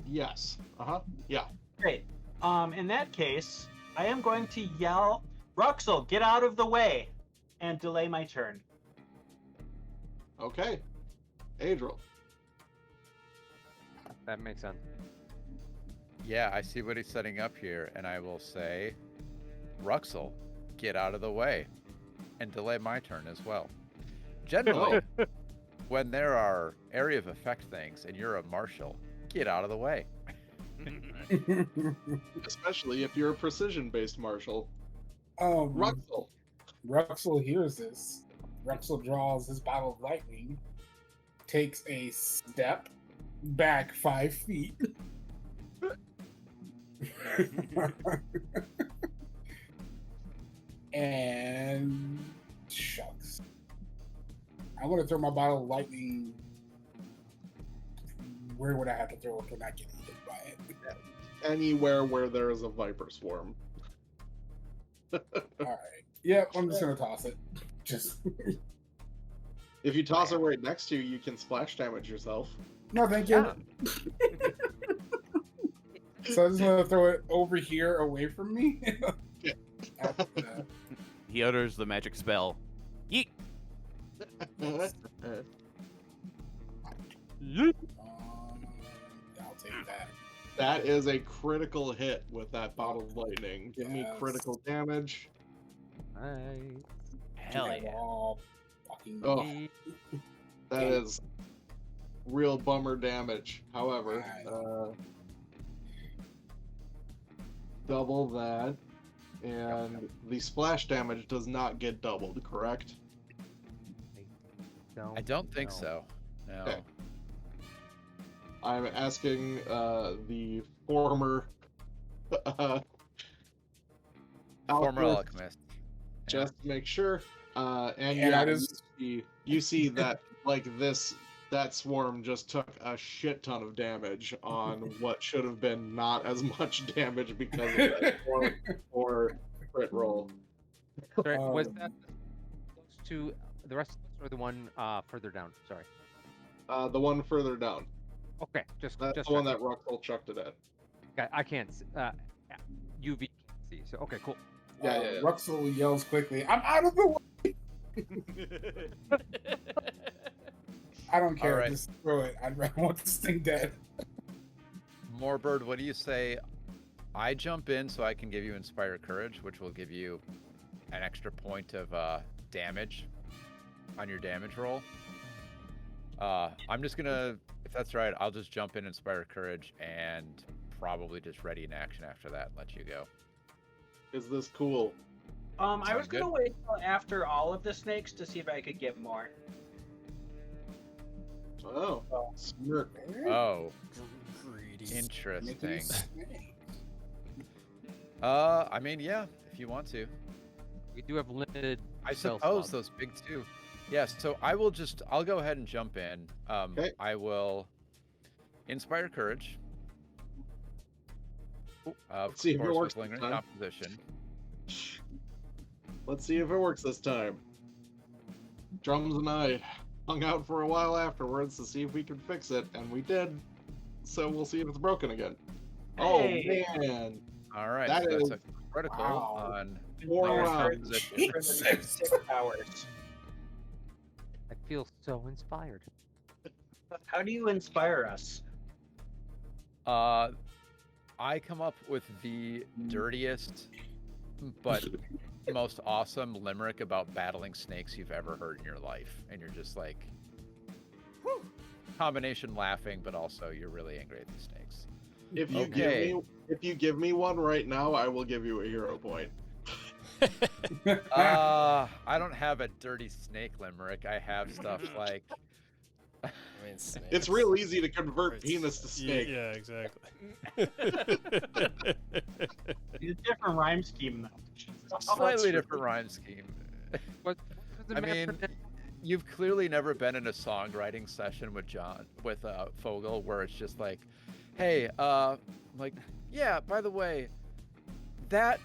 Yes. Yeah. Great. In that case, I am going to yell, Ruxel, get out of the way, and delay my turn. Okay. Adriel. That makes sense. Yeah, I see what he's setting up here, and I will say, Ruxel, get out of the way, and delay my turn as well. Generally, when there are area of effect things and you're a marshal, get out of the way. Especially if you're a precision-based marshal. Ruxel. Ruxel. Ruxel hears this. Ruxel draws his bottle of lightning, takes a step back 5 feet. And shucks. I'm gonna throw my bottle of lightning. Where would I have to throw it to not get hit by it? Anywhere where there is a viper swarm. Alright. Yep, I'm just gonna toss it. Just If you toss it right next to you, you can splash damage yourself. no, thank you. So I'm just gonna throw it over here, away from me. Yeah. After that. He utters the magic spell. Yeet. I'll take that. That is a critical hit with that bottle of lightning. Give me Yes. critical damage. Nice. Hell Have yeah. all fucking Oh, that is real bummer damage. However, Right. double that, and the splash damage does not get doubled, correct? I don't think know. so. No. Okay. I'm asking the former Former alchemist alchemist. just to make sure. And Yeah, yeah, it is- you see that like that swarm just took a shit ton of damage on what should have been not as much damage because of that swarm or crit roll. Sorry, was Um, that close to the rest or the one further down? Sorry. The one further down. Okay, just That's the one that Ruxel chucked it at. I can't. UV can't see. So okay, cool. Yeah. Ruxel yells quickly, "I'm out of the way!" I don't care. Alright. Just throw it. I'd rather want this thing dead. Moorbird, what do you say? I jump in so I can give you Inspire Courage, which will give you an extra point of damage on your damage roll. I'm just gonna, if that's right, I'll just jump in Inspire Courage and probably just ready in action after that and let you go. Is this cool? I was Sounds gonna wait till after all of the snakes to see if I could get more. Oh, smirk. Oh, Greedy. Making interesting. snake. I mean, yeah, if you want to. We do have limited. I spell suppose slots. those big two. Yes, so I'll go ahead and jump in. Okay. I will Inspire Courage. Of Let's see if it course, works with this lingering time. opposition. Let's see if it works this time. Drums and I hung out for a while afterwards to see if we could fix it, and we did. So we'll see if it's broken again. Hey. Oh man, All right, That so that's is- a critical Wow. on Four lingering rounds. opposition. For the next 6 hours. I feel so inspired. How do you inspire us? I come up with the dirtiest but most awesome limerick about battling snakes you've ever heard in your life, and you're just like, whew, combination laughing, but also you're really angry at these snakes. If you Okay. give me one right now, I will give you a hero point. I don't have a dirty snake limerick. I have stuff like, I mean, snakes. It's real easy to convert It's- penis to snake. Yeah, exactly. It's a different rhyme scheme, though. slightly different rhyme scheme. What I mean, you've clearly never been in a songwriting session with Fogel where it's just like, hey, like, yeah, by the way, that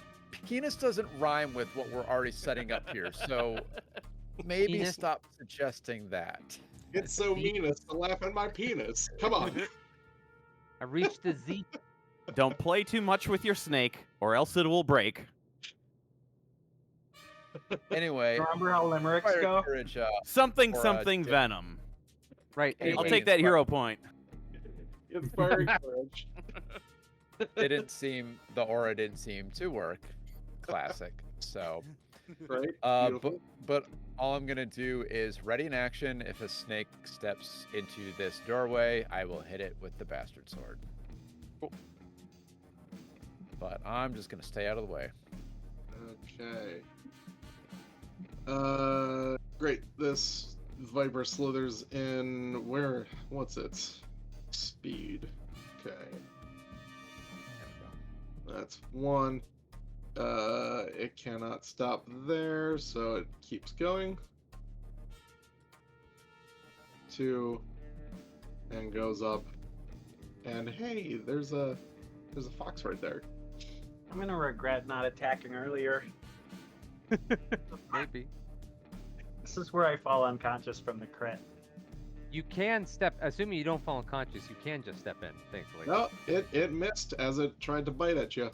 penis doesn't rhyme with what we're already setting up here, so maybe Penis? stop suggesting that. It's so meanest to laugh at my penis. Come on. I reached the Z. Don't play too much with your snake, or else it will break. Anyway, Remember how limericks fire go? courage, Something Or, something Dick. venom. Right. Anyway, I'll anyway, take that it's hero point. Inspiring courage. the aura didn't seem to work. Classic. So, Right? but Beautiful. but all I'm gonna do is ready in action. If a snake steps into this doorway, I will hit it with the bastard sword. But I'm just gonna stay out of the way. Okay. Great. This Viper slithers in where? What's its speed? Okay. That's 1. It cannot stop there, so it keeps going. 2, and goes up. And hey, there's a fox right there. I'm gonna regret not attacking earlier. maybe. This is where I fall unconscious from the crit. You can step, assuming you don't fall unconscious, you can just step in, thankfully. No, it missed as it tried to bite at you.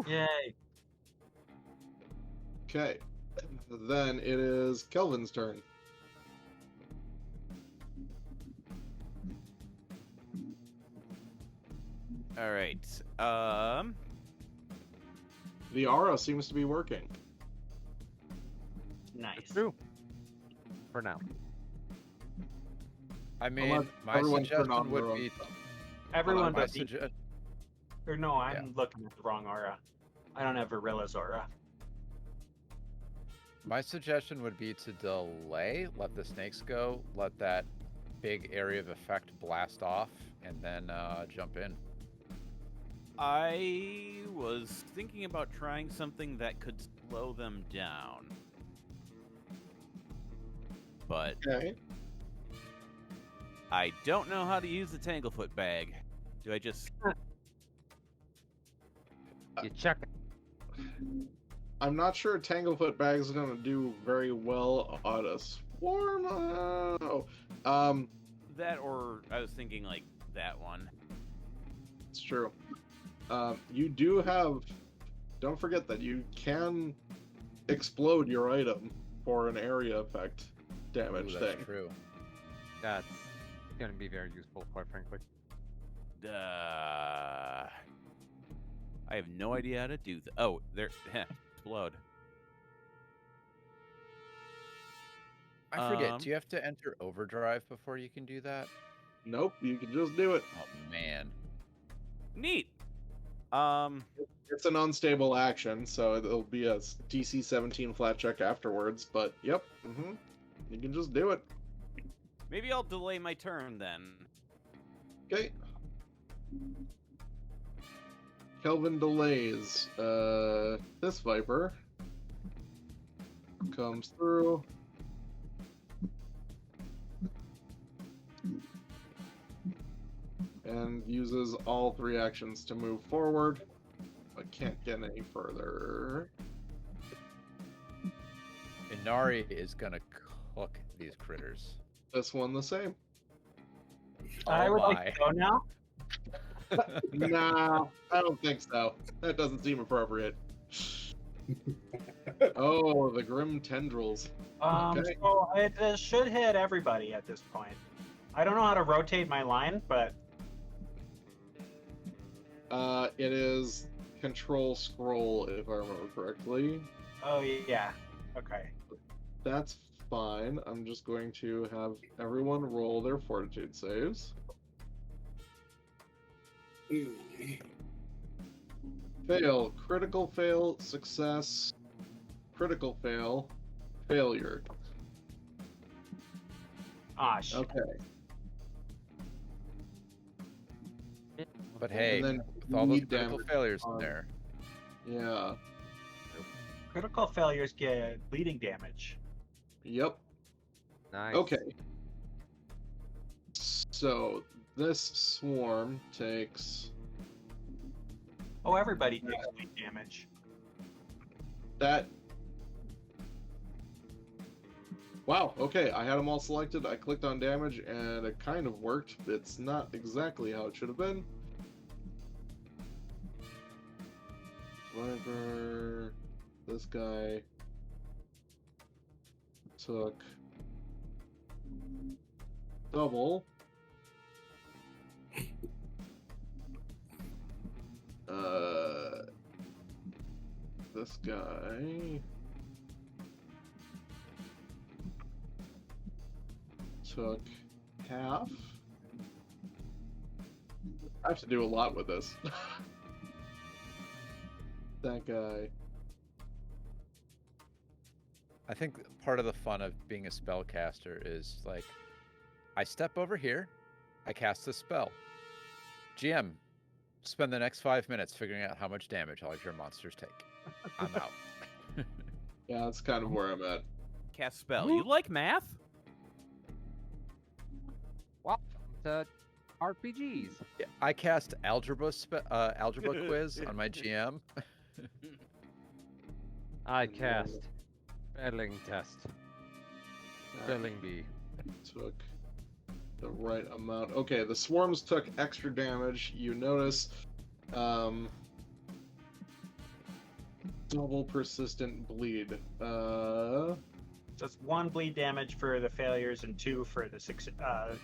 Yay! Okay. Then it is Kelvin's turn. All right. The aura seems to be working. Nice. It's true. For now. I mean, Unless my everyone's turned suggestion on their would own be stuff. Everyone my but me. sugge- Or no, I'm looking at the wrong aura. I don't have Verilla's aura. My suggestion would be to delay, let the snakes go, let that big area of effect blast off, and then jump in. I was thinking about trying something that could slow them down. But Okay. I don't know how to use the Tanglefoot bag. Do I just... You check it. I'm not sure Tanglefoot Bag is going to do very well on a swarm. That, or I was thinking like that one. It's true. You do have. Don't forget that you can explode your item for an area effect damage Ooh, that's thing. true. That's going to be very useful, quite frankly. I have no idea how to do that. Oh, there. Explode. I forget. Um, Do you have to enter overdrive before you can do that? Nope, you can just do it. Oh man. Neat. It's an unstable action, so it'll be a DC 17 flat check afterwards. But yep, you can just do it. Maybe I'll delay my turn then. Okay. Kelvin delays. This Viper comes through. And uses all 3 actions to move forward, but can't get any further. Inari is gonna cook these critters. This one the same. I Oh would my. like to go now. Nah, I don't think so. That doesn't seem appropriate. Oh, the grim tendrils. Okay. So it should hit everybody at this point. I don't know how to rotate my line, but It is control scroll, if I remember correctly. Oh yeah. Okay. That's fine. I'm just going to have everyone roll their fortitude saves. Fail, critical fail, success, critical fail, failure. Ah, shit. Okay. But hey, then with all those need critical damage failures in on- there, Yeah. Critical failures get bleeding damage. Yep. Nice. Okay. So this swarm takes Oh, everybody takes bleed damage. that. Wow, okay, I had them all selected. I clicked on damage and it kind of worked. It's not exactly how it should have been. Whatever. This guy took double. This guy took half. I have to do a lot with this. That guy. I think part of the fun of being a spellcaster is like, I step over here, I cast a spell. GM, spend the next 5 minutes figuring out how much damage all of your monsters take. I'm out. Yeah, that's kind of where I'm at. Cast spell. You like math? Welcome to RPGs. Yeah, I cast algebra quiz on my GM. I cast spelling test. Spelling bee. Took the right amount. Okay, the swarms took extra damage. You notice double persistent bleed. So it's 1 bleed damage for the failures and 2 for the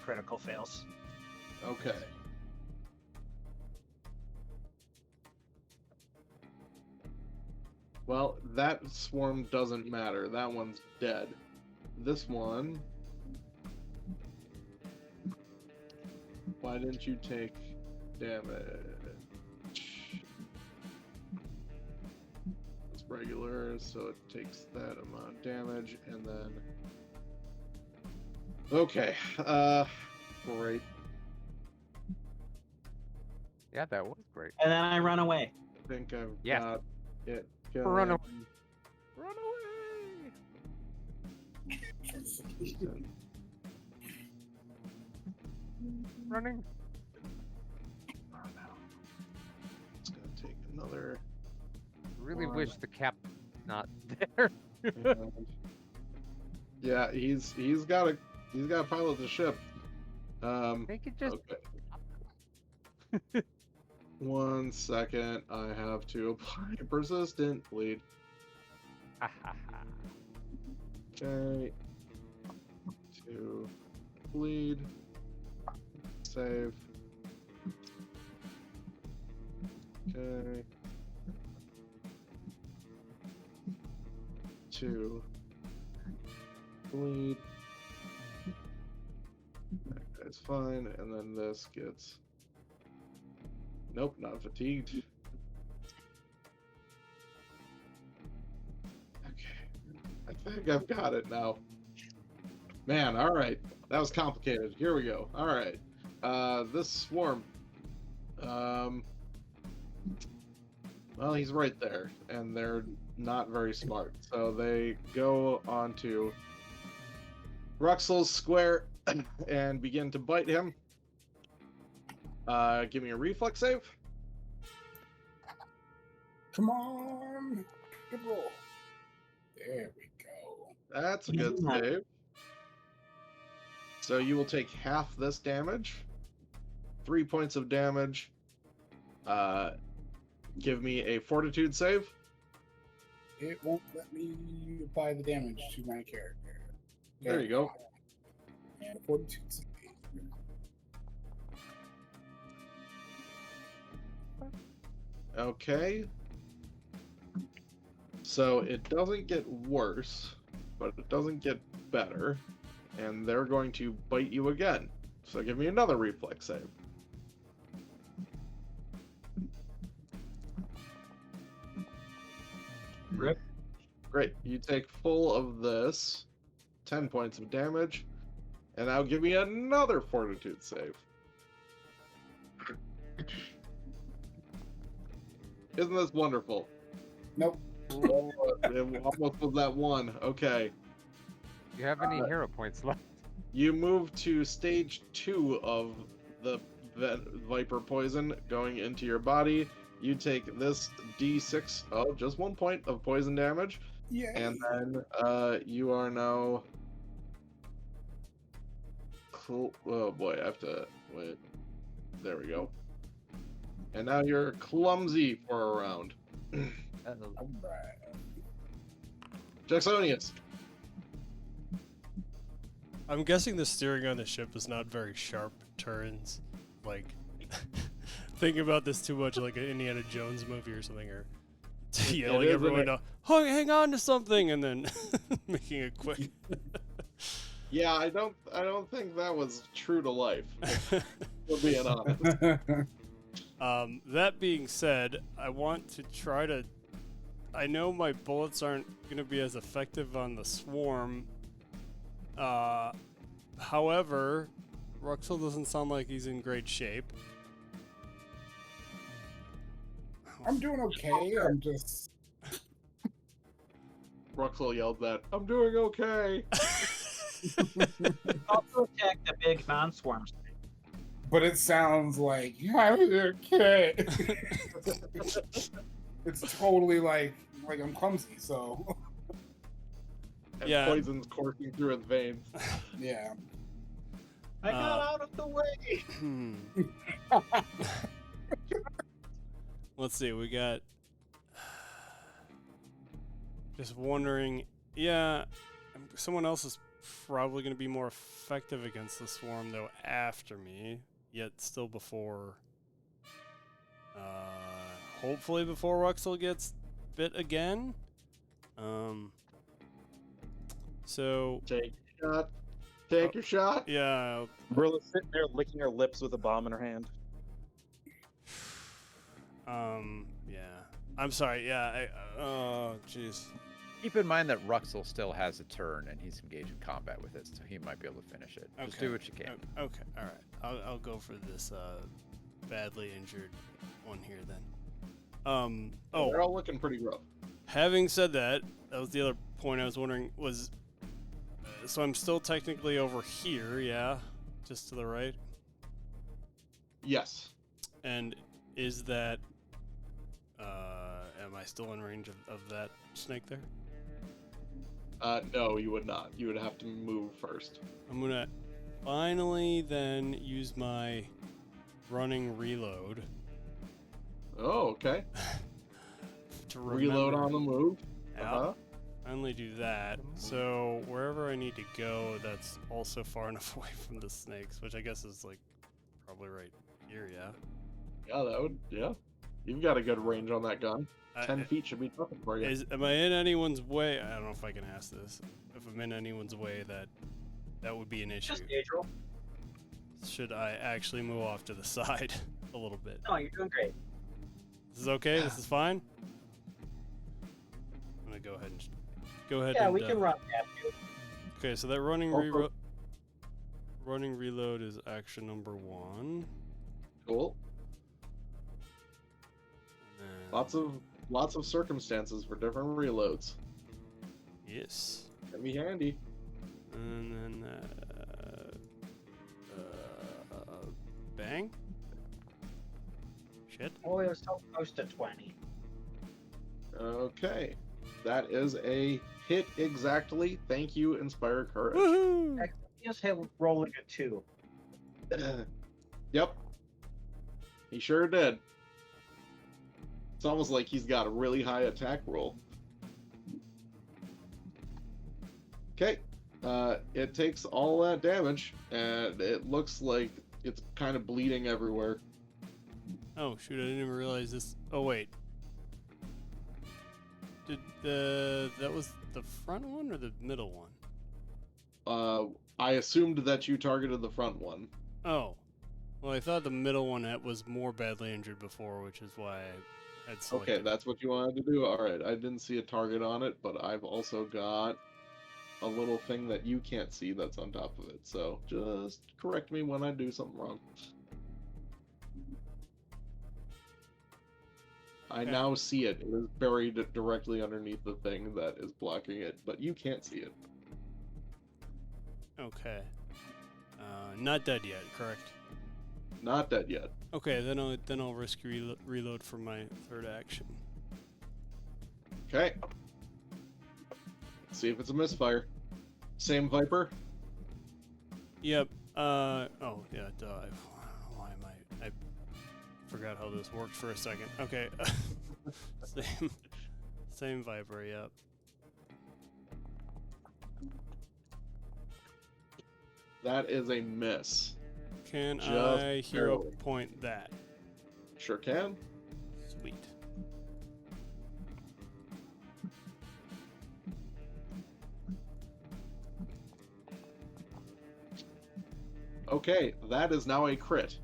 critical fails. Okay. Well, that swarm doesn't matter. That one's dead. This one. Why didn't you take damage? It's regular, so it takes that amount of damage, and then. Okay. Great. Yeah, that was great. And then I run away. I think I've Yes. got it. Run away. going. Run away! Running. It's gonna take another. Really One. wish the cap not there. and- yeah, he's got to pilot the ship. They could just Okay. 1 second. I have to apply persistent bleed. Okay. 2 bleed. Save. Okay. 2 bleed. That's fine, and then this gets. Nope, not fatigued. Okay. I think I've got it now. Man, alright. That was complicated. Here we go. Alright. This swarm. Well, he's right there, and they're not very smart. So they go onto Ruxel's square and begin to bite him. Give me a reflex save. Come on. Good roll. There we go. That's a good Yeah. save. So you will take half this damage. 3 points of damage. Give me a fortitude save. It won't let me apply the damage to my character. There you go. And 42 save. Okay. So it doesn't get worse, but it doesn't get better. And they're going to bite you again. So give me another reflex save. Rip. Great. You take full of this, 10 points of damage, and now give me another fortitude save. Isn't this wonderful? Nope. Oh, it almost was that one. Okay. Do you have any hero points left? You move to stage 2 of the Viper poison going into your body. You take this d6 of just 1 point of poison damage. Yeah. And then you are now. Oh boy, I have to wait. There we go. And now you're clumsy for a round. Alright. Jacksonius. I'm guessing the steering on the ship is not very sharp turns. Like, thinking about this too much like an Indiana Jones movie or something, or yelling is, everyone isn't to hang on to something and then making it quick. Yeah, I don't think that was true to life. For being honest. That being said, I want to try to. I know my bullets aren't going to be as effective on the swarm. However, Ruxel doesn't sound like he's in great shape. I'm doing okay. I'm just. Ruxel yelled that, "I'm doing okay." Also attack the big non-swarm snake. But it sounds like I'm okay. It's totally like I'm clumsy. So And Yeah. poison's coursing through his veins. yeah. I got out of the way. Let's see, we got. Just wondering, yeah, someone else is probably going to be more effective against the swarm, though, after me, yet still before. Hopefully before Ruxel gets bit again. So, Take your shot. Take your shot. yeah, Brilla's sitting there licking her lips with a bomb in her hand. yeah. I'm sorry, yeah, oh, jeez. Keep in mind that Ruxel still has a turn and he's engaged in combat with it, so he might be able to finish it. Just Okay. do what you can. Okay, all right. I'll go for this badly injured one here then. They're all looking pretty rough. Having said that, that was the other point I was wondering was. So I'm still technically over here, yeah, just to the right. Yes. And is that? Am I still in range of that snake there? No, you would not. You would have to move first. I'm gonna finally then use my running reload Oh, okay. to Reload remember- on the move. Yeah, Uh-huh. finally do that. So wherever I need to go, that's also far enough away from the snakes, which I guess is like probably right here. Yeah. Yeah, that would. Yeah. You've got a good range on that gun. 10 I- feet should be nothing for you. am I in anyone's way? I don't know if I can ask this. If I'm in anyone's way, that would be an issue. Just stage roll. Should I actually move off to the side a little bit? No, you're doing great. This is okay. This is fine. I'm gonna go ahead and Yeah, we can run past you. Okay, so that running Also- reload is action number 1. Cool. And then- Lots of circumstances for different reloads. Yes. Can be handy. And then bang. Shit. Oh, it was so close to 20. Okay. That is a hit exactly. Thank you, Inspire Courage. Woohoo! Just hit rolling a 2. Yep. He sure did. It's almost like he's got a really high attack roll. Okay. It takes all that damage, and it looks like it's kind of bleeding everywhere. Oh shoot! I didn't even realize this. Oh wait. Did that was the front one or the middle one? I assumed that you targeted the front one. Oh. Well, I thought the middle one was more badly injured before, which is why I had selected. Okay, that's what you wanted to do? Alright, I didn't see a target on it, but I've also got a little thing that you can't see that's on top of it, so just correct me when I do something wrong. I Okay. now see it. It is buried directly underneath the thing that is blocking it, but you can't see it. Okay. Not dead yet, correct? Not dead yet. Okay, then I'll risk reload for my third action. Okay. Let's see if it's a misfire. Same Viper? Yep. Oh yeah. Duh. Why am I forgot how this worked for a second. Okay. Same Viper. Yep. That is a miss. Can Just I hero barely. point that? Sure can. Sweet. Okay, that is now a crit.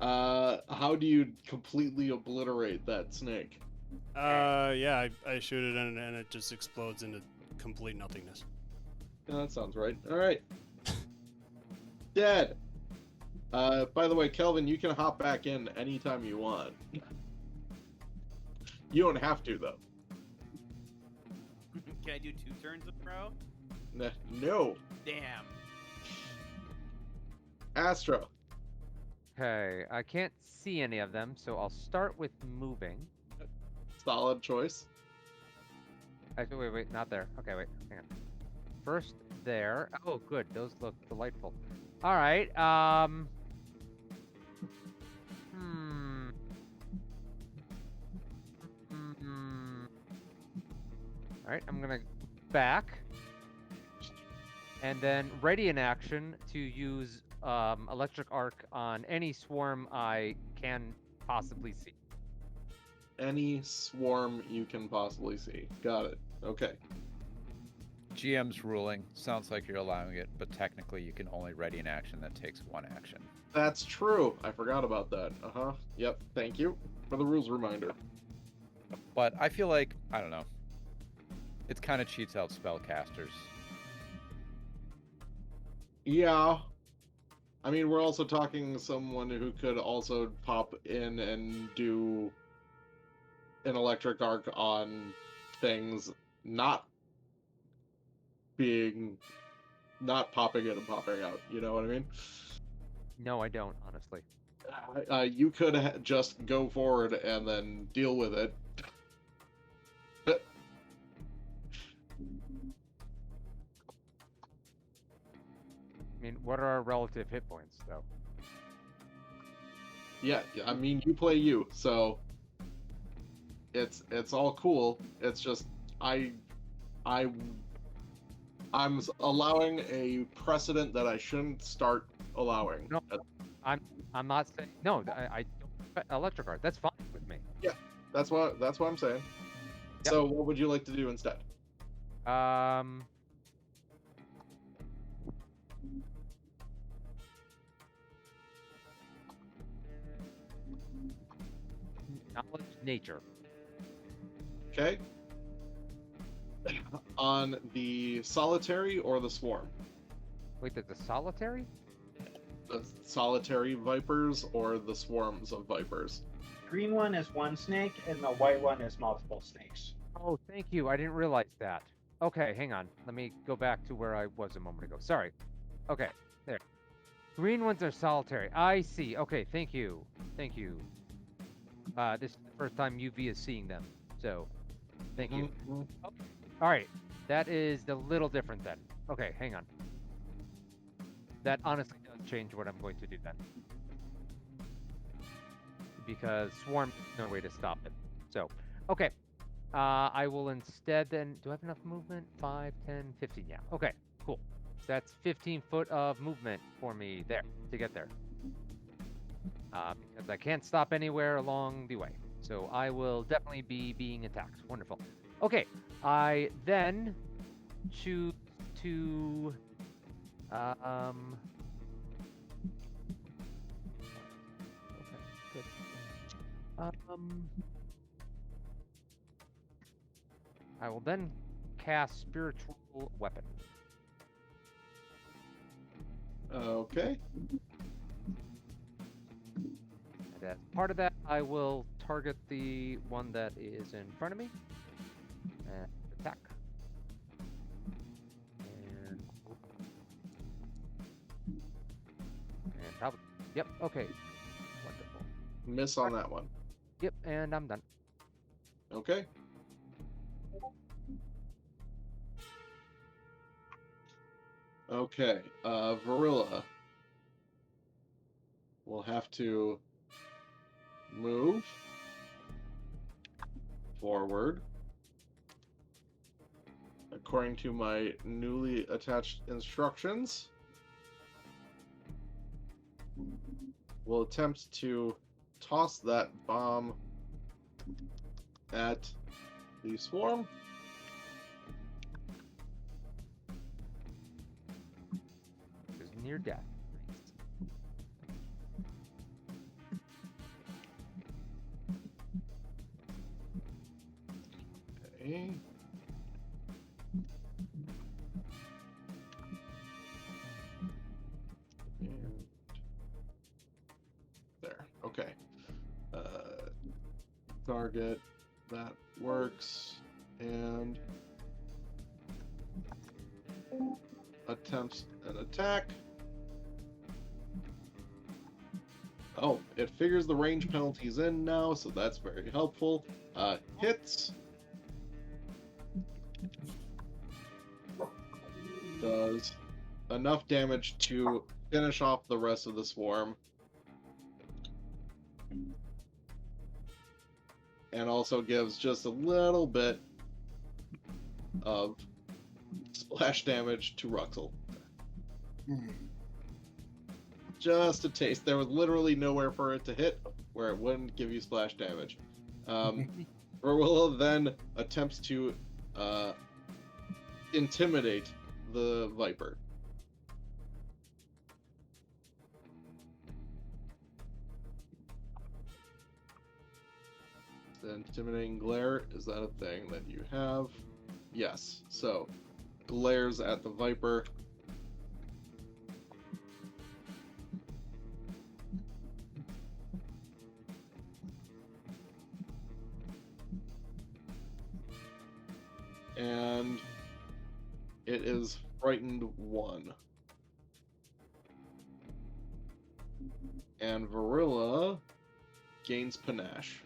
How do you completely obliterate that snake? Yeah, I shoot it and it just explodes into complete nothingness. Yeah, that sounds right. Alright. Dead. By the way, Kelvin, you can hop back in anytime you want. You don't have to, though. Can I do 2 turns in a row? No. Damn. Astro. Okay, I can't see any of them, so I'll start with moving. Solid choice. Actually, wait, not there. Okay, wait, hang on. First there. Oh, good. Those look delightful. All right. All right, I'm gonna back, and then ready in action to use electric arc on any swarm I can possibly see. Any swarm you can possibly see. Got it. Okay. GM's ruling sounds like you're allowing it, but technically you can only ready an action that takes 1 action. That's true. I forgot about that. Uh-huh. Yep. Thank you for the rules reminder. But I feel like, I don't know, it kind of cheats out spellcasters. Yeah. I mean, we're also talking someone who could also pop in and do an electric arc on things not popping in and popping out. You know what I mean? No, I don't, honestly. You could just go forward and then deal with it. I mean, what are our relative hit points, though? Yeah, I mean, you play you, so it's all cool. It's just I'm allowing a precedent that I shouldn't start allowing. No, I'm not saying no. I don't electric art. That's fine with me. Yeah, that's what I'm saying. Yep. So, what would you like to do instead? Knowledge nature. Okay. On the solitary or the swarm? Wait, there's a solitary? The solitary vipers or the swarms of vipers? Green one is one snake, and the white one is multiple snakes. Oh, thank you. I didn't realize that. Okay, hang on. Let me go back to where I was a moment ago. Sorry. Okay, there. Green ones are solitary. I see. Okay, thank you. Thank you. This is the first time UV is seeing them, so thank you. Mhm. All right, that is a little different then. Okay, hang on. That honestly does change what I'm going to do then. Because swarm, no way to stop it. So, okay. I will instead then, do I have enough movement? 5, 10, 15, yeah. Okay, cool. That's 15 foot of movement for me there to get there. Because I can't stop anywhere along the way. So I will definitely be being attacked. Wonderful. Okay, I then choose to okay, good. I will then cast Spiritual Weapon. Okay. And as part of that, I will target the one that is in front of me and attack. And probably, yep, okay. Wonderful. Miss on that one. Yep, and I'm done. Okay. Okay, Varilla will have to move forward according to my newly attached instructions. Will attempt to toss that bomb at the swarm. Is near death. Okay. And there. Okay. Target. That works. And attempts an attack. Oh, it figures the range penalties in now, so that's very helpful. Hits. Does enough damage to finish off the rest of the swarm. And also gives just a little bit of splash damage to Ruxel. Just a taste. There was literally nowhere for it to hit where it wouldn't give you splash damage. Verwilla then attempts to intimidate the Viper. The intimidating glare, is that a thing that you have? Yes. So, glares at the Viper. And it is frightened 1. And Varilla gains panache.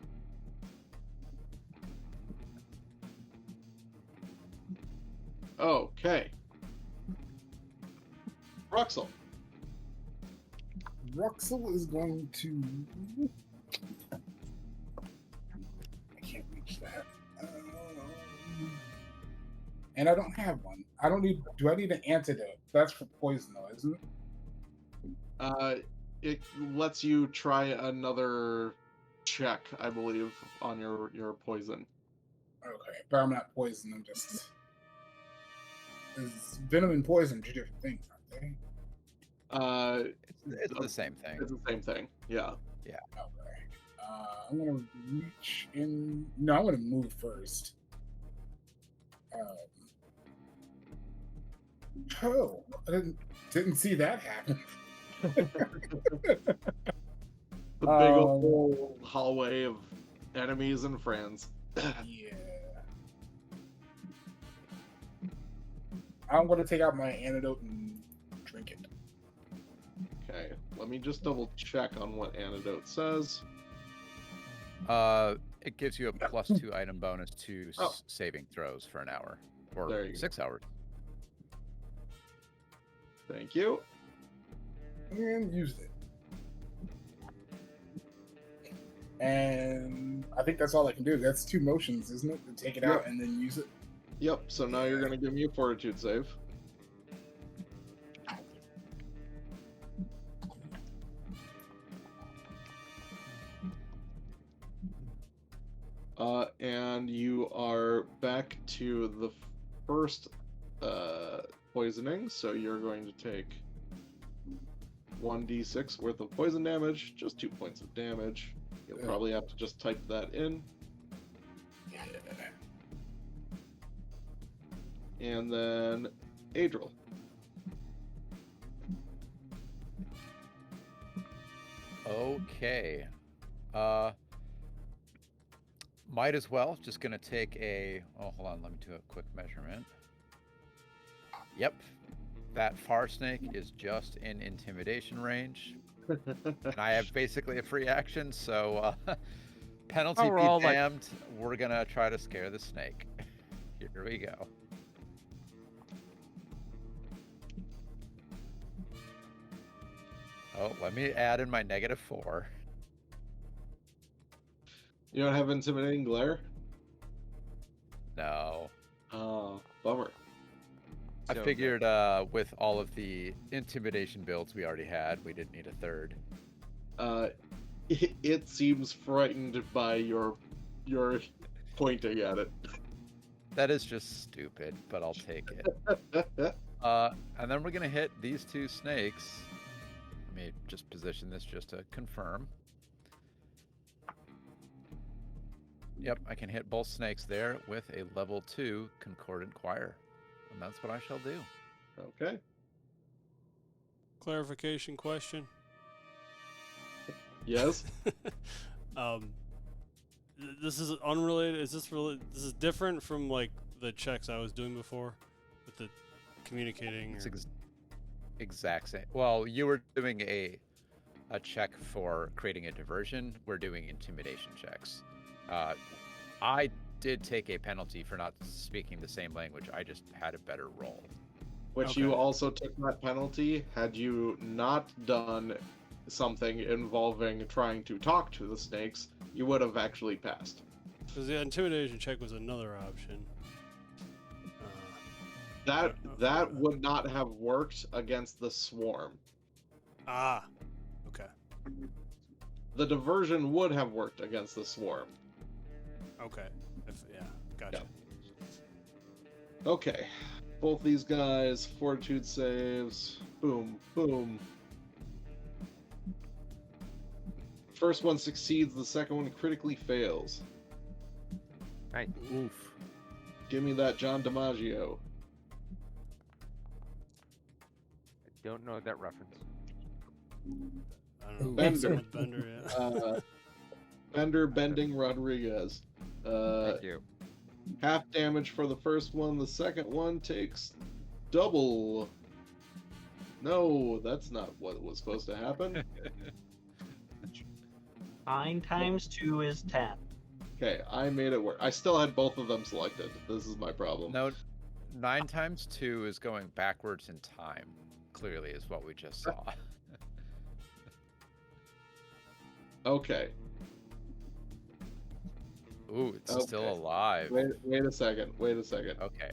Okay. Ruxel. Ruxel is going to. I can't reach that. And I don't have one. I don't need. Do I need an antidote? That's for poison, though, isn't it? It lets you try another check, I believe, on your poison. Okay, but I'm not poisoned. I'm just. Is venom and poison two different things, aren't they? It's the same thing. It's the same thing. Yeah. Okay. I'm gonna reach in. No, I'm gonna move first. Oh, I didn't see that happen. The big old hallway of enemies and friends. Yeah. I'm gonna take out my antidote and drink it. Okay, let me just double check on what antidote says. It gives you a +2 item bonus to saving throws for an hour or There you go. 6 hours. Thank you. And used it. And I think that's all I can do. That's 2 motions, isn't it? To take it out and then use it. Yep, so now you're going to give me a fortitude save. And you are back to the first poisoning, so you're going to take 1d6 worth of poison damage, just 2 points of damage. You'll probably have to just type that in. And then Adriel. Okay. Might as well. Just gonna take a. Oh, hold on. Let me do a quick measurement. Yep. That far snake is just in intimidation range. And I have basically a free action, so penalty Oh, we're be all like- damned. We're gonna try to scare the snake. Here we go. Oh, let me add in my -4. You don't have intimidating glare? No. Oh, bummer. I So- figured with all of the intimidation builds we already had, we didn't need a third. It seems frightened by your pointing at it. That is just stupid, but I'll take it. And then we're gonna hit these two snakes. Let me just position this just to confirm. Yep, I can hit both snakes there with a level 2 Concordant Choir. And that's what I shall do. Okay. Clarification question. Yes. This is unrelated. Is this really? This is different from like the checks I was doing before, with the communicating. It's Or... exact same. Well, you were doing a check for creating a diversion. We're doing intimidation checks. I did take a penalty for not speaking the same language. I just had a better roll. Which you Okay. also took that penalty had you not done something involving trying to talk to the snakes, you would have actually passed. Because the intimidation check was another option. That would not have worked against the swarm. Okay. The diversion would have worked against the swarm. Okay. Gotcha. Okay. Both these guys, fortitude saves. Boom, boom. First one succeeds, the second one critically fails. Right. Oof. Give me that John DiMaggio. I don't know that reference. I don't know. Bender. Someone with Bender, yeah. Bender Bending Rodriguez. Thank you. Half damage for the first one, the second one takes double. No, that's not what was supposed to happen. 9 times 2 is 10. Okay, I made it work. I still had both of them selected. This is my problem. No, 9 times 2 is going backwards in time. Clearly, is what we just saw. Okay. Ooh, it's still Okay. alive. Wait a second. Wait a second. Okay.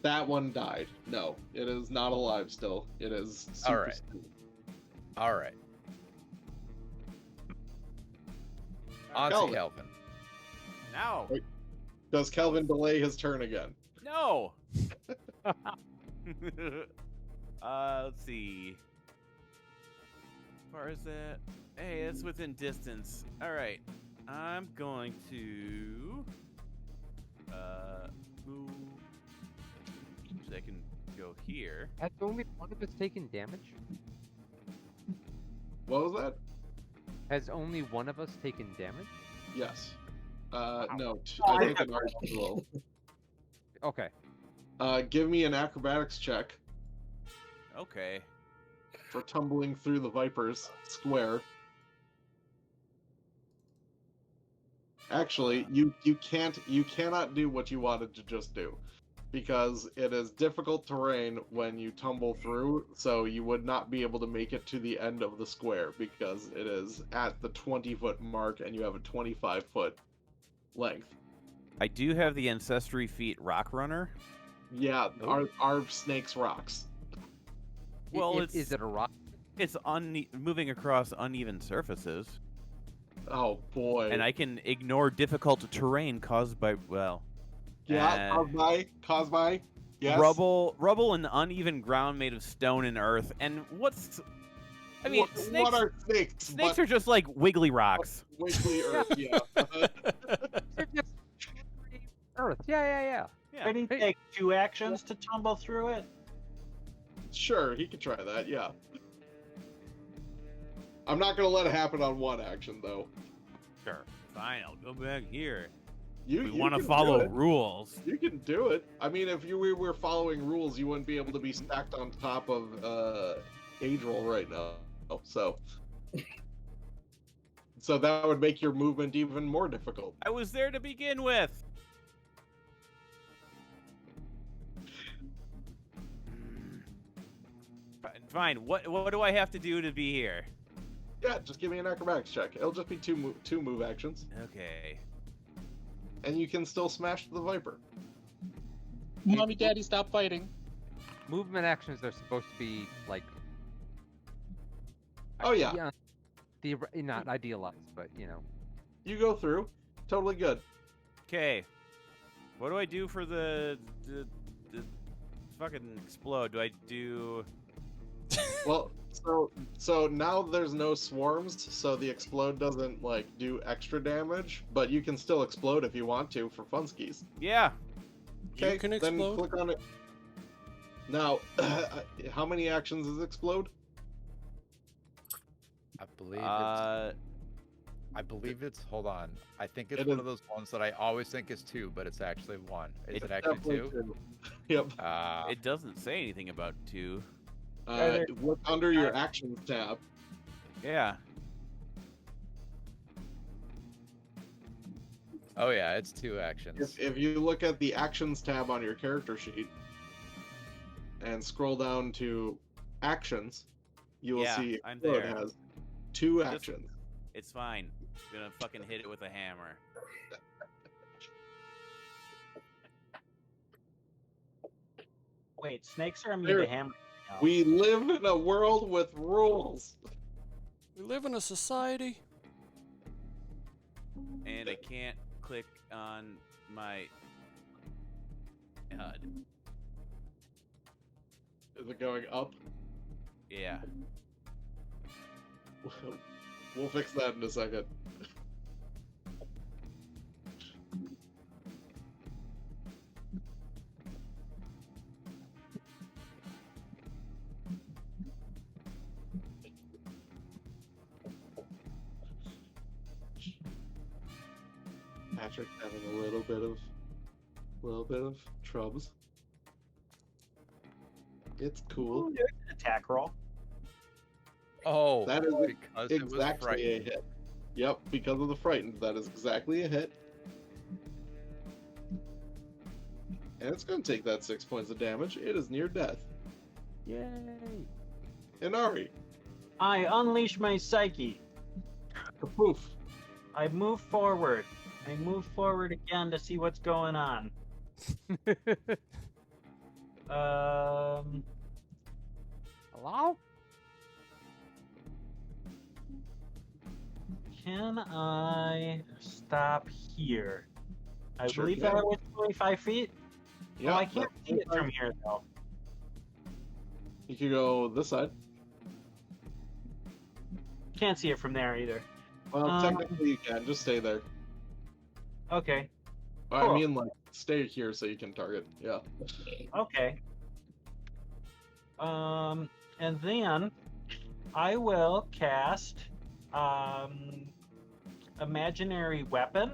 That one died. No, it is not alive still. It is super Alright. stupid. All right. On to Kelvin. Kelvin. Now. Does Kelvin delay his turn again? No. Let's see. As far as that, hey, it's within distance. All right, I'm going to move. So I can go here. Has only one of us taken damage? What was that? Has only one of us taken damage? Yes. No. I think an arch roll. Okay. Give me an acrobatics check Okay. for tumbling through the Viper's square. Actually, you cannot do what you wanted to just do, because it is difficult terrain when you tumble through, so you would not be able to make it to the end of the square because it is at the 20-foot mark and you have a 25-foot length. I do have the ancestry feat Rock Runner. Yeah, our snakes rocks. Well, Is it a rock? It's moving across uneven surfaces. Oh boy. And I can ignore difficult terrain caused by caused by. Yes. rubble and uneven ground made of stone and earth. And I mean, what are snakes? snakes are just like wiggly rocks. Wiggly earth. Yeah. They're just Earth. Yeah. Yeah. Could he take 2 actions to tumble through it? Sure, he could try that. Yeah. I'm not gonna let it happen on 1 action though. Sure. Fine, I'll go back here. You We want to can do follow it. rules. You can do it. I mean, if you were following rules, you wouldn't be able to be stacked on top of Adriel right now. So that would make your movement even more difficult. I was there to begin with. Fine. What do I have to do to be here? Yeah, just give me an acrobatics check. It'll just be two move actions, Okay. and you can still smash the Viper. Mommy, Daddy, stop fighting. Movement actions are supposed to be like. Oh yeah, Not idealized, but you know. you go through. Totally good. Okay. What do I do for the fucking explode? Do I do? Well, so now there's no swarms, so the explode doesn't like do extra damage, but you can still explode if you want to for funskis. Yeah. Okay, You can then explode? click on it. Now, how many actions is explode? I believe Uh, it's. Hold on. I think it's It one is- of those ones that I always think is 2, but it's actually 1. Is It's it actually Definitely 2? Yep. it doesn't say anything about 2. Look under your actions tab. Yeah. Oh yeah, it's 2 actions. If you look at the actions tab on your character sheet and scroll down to actions, you will Yeah, see I'm explode there. has 2 Just- actions. It's fine. I'm gonna fucking hit it with a hammer. Wait, snakes are immune There- to hammer. now. We live in a world with rules. We live in a society. And I can't click on my HUD. Is it going up? Yeah. We'll fix that in a second. Patrick having a little bit of trubs. It's cool. Ooh, there's an attack roll. Oh, That is because it was exactly a frightened. hit. Yep, because of the frightened, that is exactly a hit. And it's going to take that 6 points of damage. It is near death. Yay! Inari, I unleash my psyche. poof. I move forward. I move forward again to see what's going on. Hello? Can I stop here? I Sure believe can. that was 25 feet. Yeah, Oh, I can't that's see it fine. from here though. You could go this side. Can't see it from there either. Well, technically you can. Just stay there. Okay. I Cool. mean, like, stay here so you can target. Yeah. Okay. And then I will cast imaginary weapon,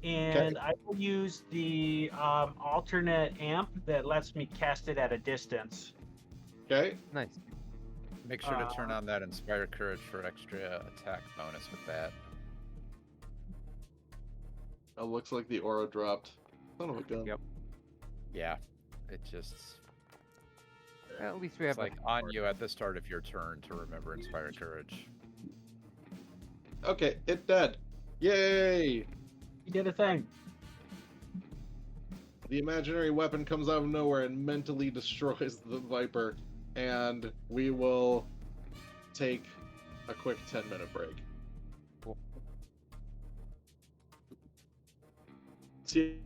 and I will use the alternate amp that lets me cast it at a distance. Okay. Nice. Make sure to turn on that Inspire Courage for extra attack bonus with that. It looks like the aura dropped. Son of a gun. Yep. Yeah, it just At least we have it's like on you at the start of your turn to remember Inspire Courage. Okay, it dead. Yay! You did a thing. The imaginary weapon comes out of nowhere and mentally destroys the Viper, and we will take a quick 10-minute break. See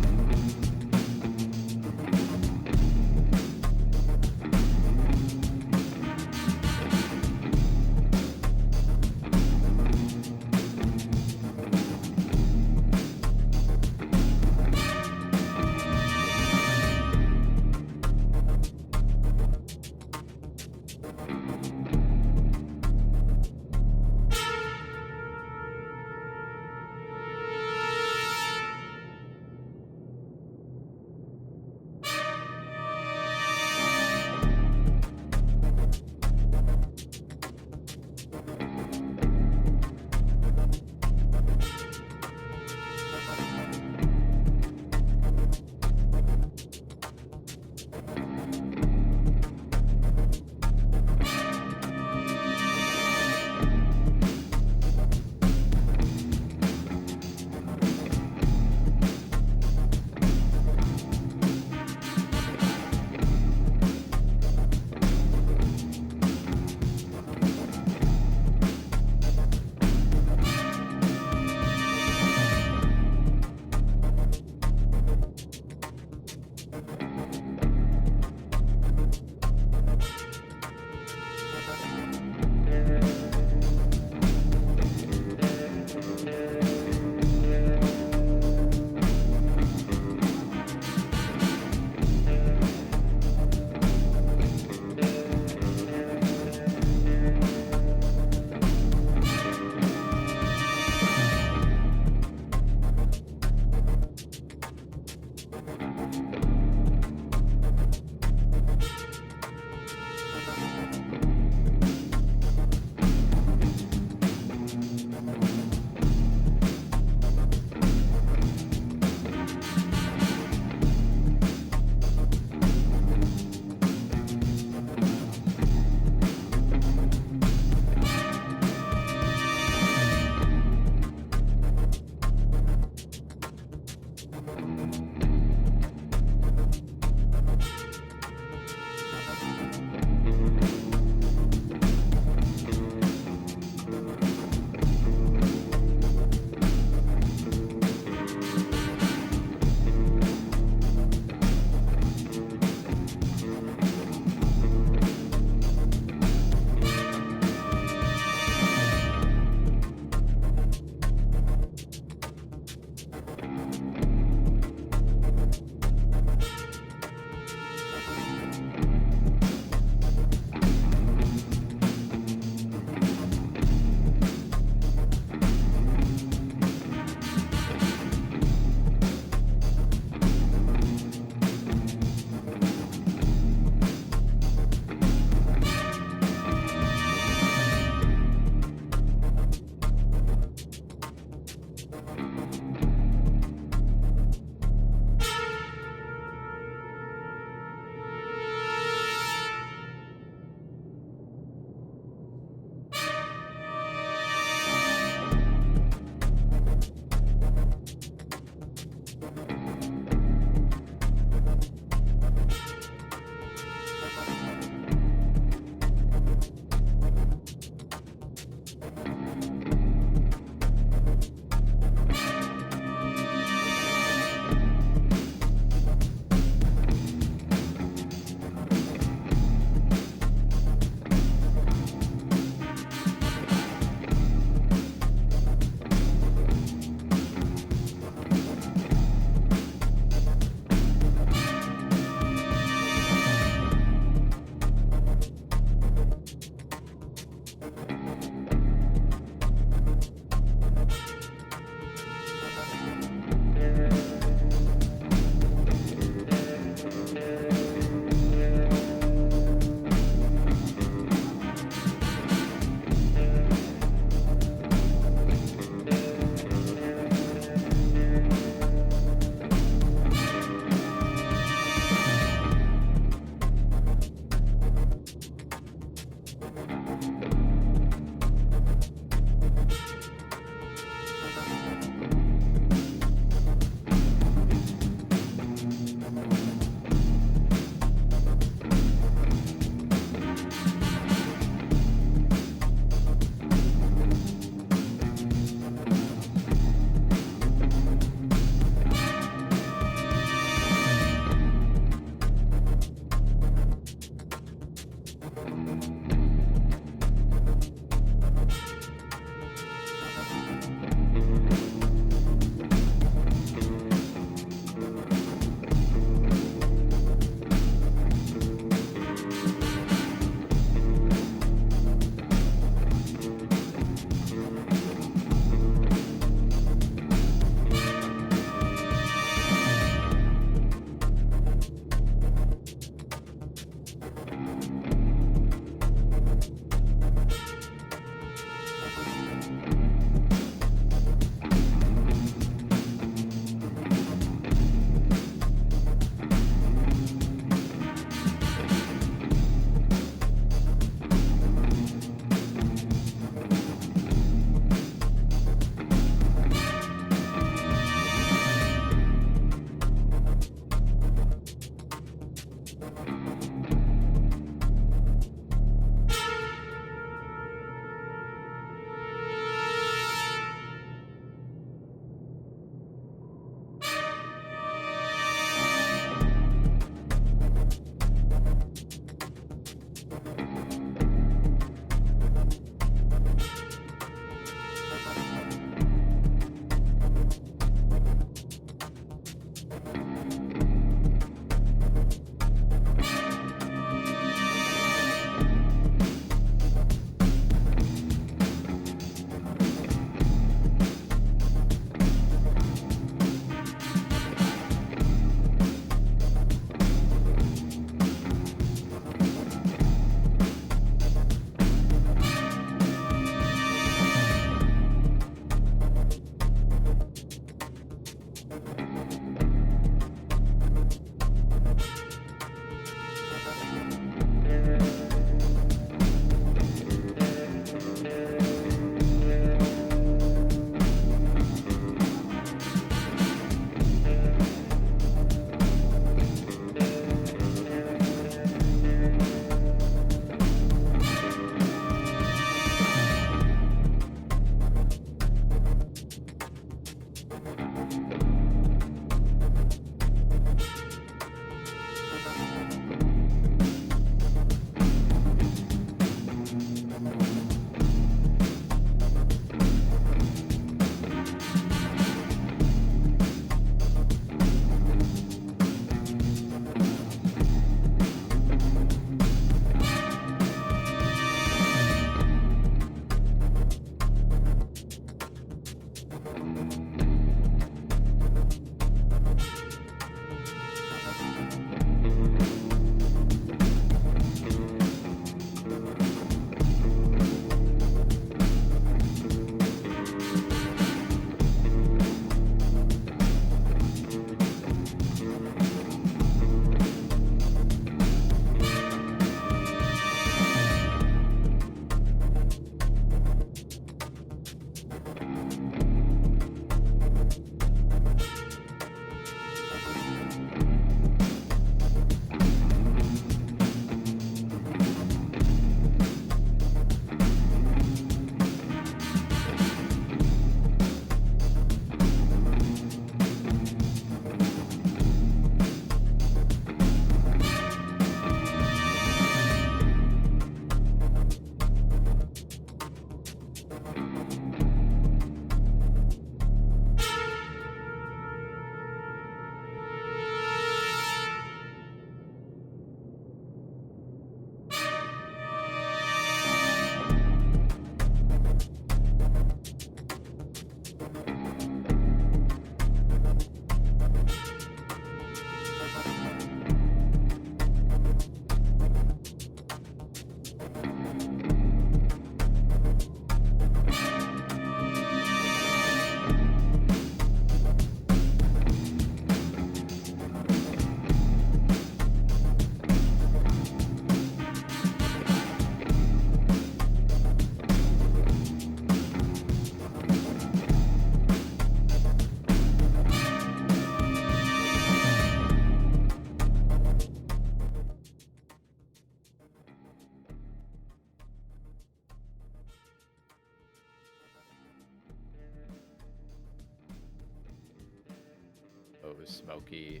It was smoky,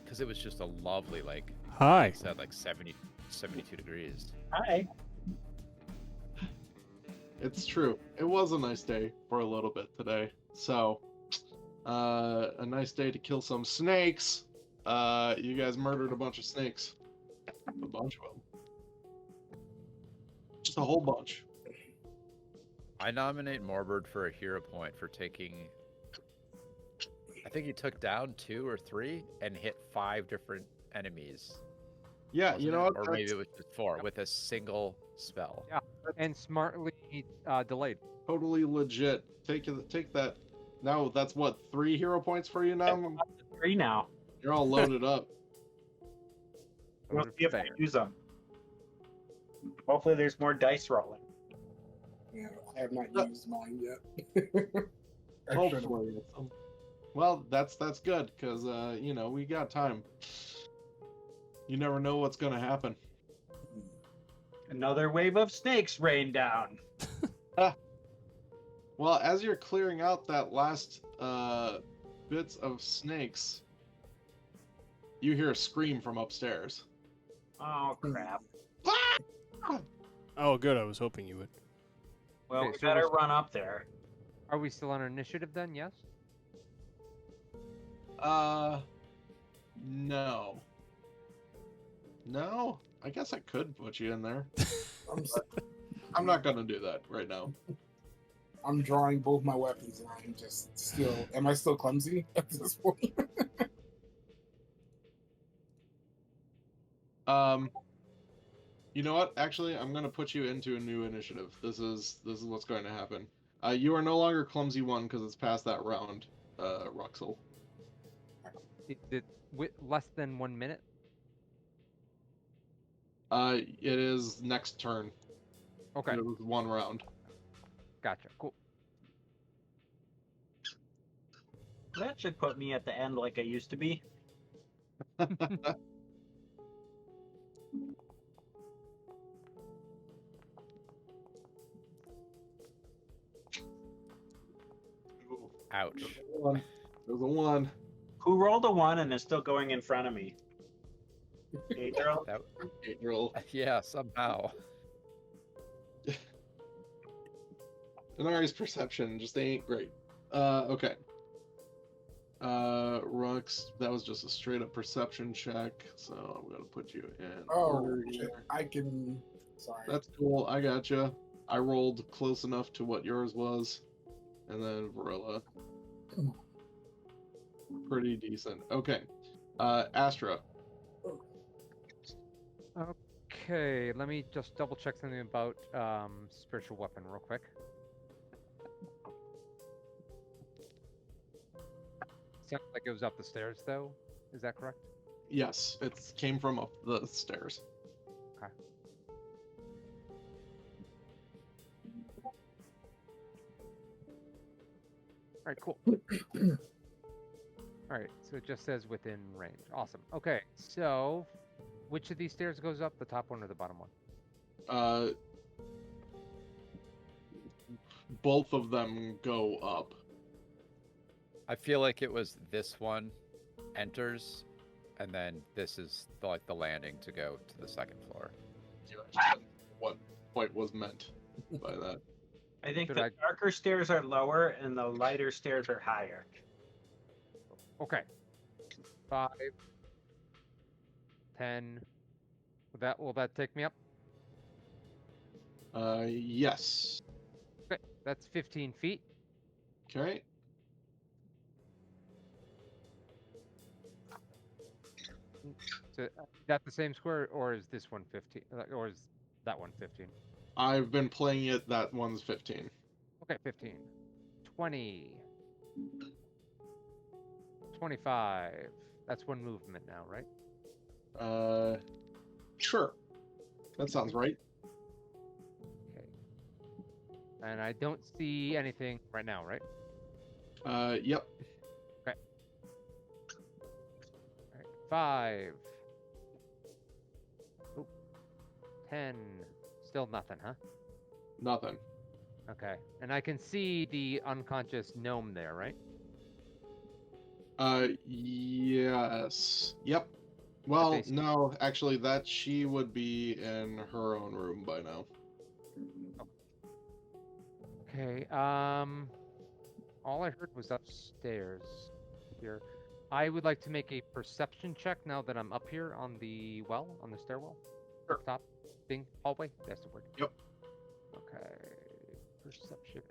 because it was just a lovely, like, Hi. it said like 72 degrees. Hi. It's true. It was a nice day for a little bit today. So, a nice day to kill some snakes. You guys murdered a bunch of snakes. A bunch of them. Just a whole bunch. I nominate Morbid for a hero point for taking. I think he took down 2 or 3 and hit 5 different enemies. Yeah, wasn't you know it? what? Or maybe it was just 4 with a single spell. Yeah. And smartly delayed. Totally legit. Take that. Now that's what, 3 hero points for you now? 3 now. You're all loaded up. We'll see if I use them. Hopefully, there's more dice rolling. Yeah, I have not used mine yet. I should've. Hopefully. Well, that's good because you know, we got time. You never know what's gonna happen. Another wave of snakes rain down. Well, as you're clearing out that last bits of snakes, you hear a scream from upstairs. Oh crap! Oh, good. I was hoping you would. Well, Okay, we so better we're- run up there. Are we still on initiative then? Yes. No. No? I guess I could put you in there. I'm not gonna do that right now. I'm drawing both my weapons and I'm just still. Am I still clumsy at this point? You know what? Actually, I'm gonna put you into a new initiative. This is what's going to happen. You are no longer clumsy 1 because it's past that round, Ruxel. Is it less than 1 minute? It is next turn. Okay, It was one round. gotcha. Cool. That should put me at the end like I used to be. Ouch. One. There's a 1. Who rolled a 1 and is still going in front of me? Adriel? That, 8-year-old. yeah, somehow. Denari's perception just ain't great. Okay. Rux, that was just a straight up perception check, so I'm gonna put you in order shit. here. I can. Sorry. That's cool. I gotcha. I rolled close enough to what yours was, and then Varela. Pretty decent. Okay. Astra. Okay, let me just double check something about spiritual weapon real quick. Sounds like it was up the stairs, though. Is that correct? Yes, it came from up the stairs. Okay. All right, cool. All right, so it just says within range. Awesome. Okay, so which of these stairs goes up, the top one or the bottom one? Both of them go up. I feel like it was this one enters, and then this is like the landing to go to the second floor. What point was meant by that? I think Should the I- darker stairs are lower and the lighter stairs are higher. Okay. 5, 10. Will that take me up? Yes. Okay, that's 15 feet. Okay. So that the same square, or is this one 15? Or is that one 15? I've been playing it. That one's 15. Okay, 15. 20. 25. That's one movement now, right? Sure. That sounds right. Okay. And I don't see anything right now, right? Yep. All right, 5. Oop. 10. Still nothing, huh? Nothing. Okay. And I can see the unconscious gnome there, right? Yes. Yep. Well, they- no, actually, that she would be in her own room by now. Okay. All I heard was upstairs here. I would like to make a perception check now that I'm up here on the on the stairwell. Sure. Top thing, hallway. That's the word. Yep. Okay. Perception.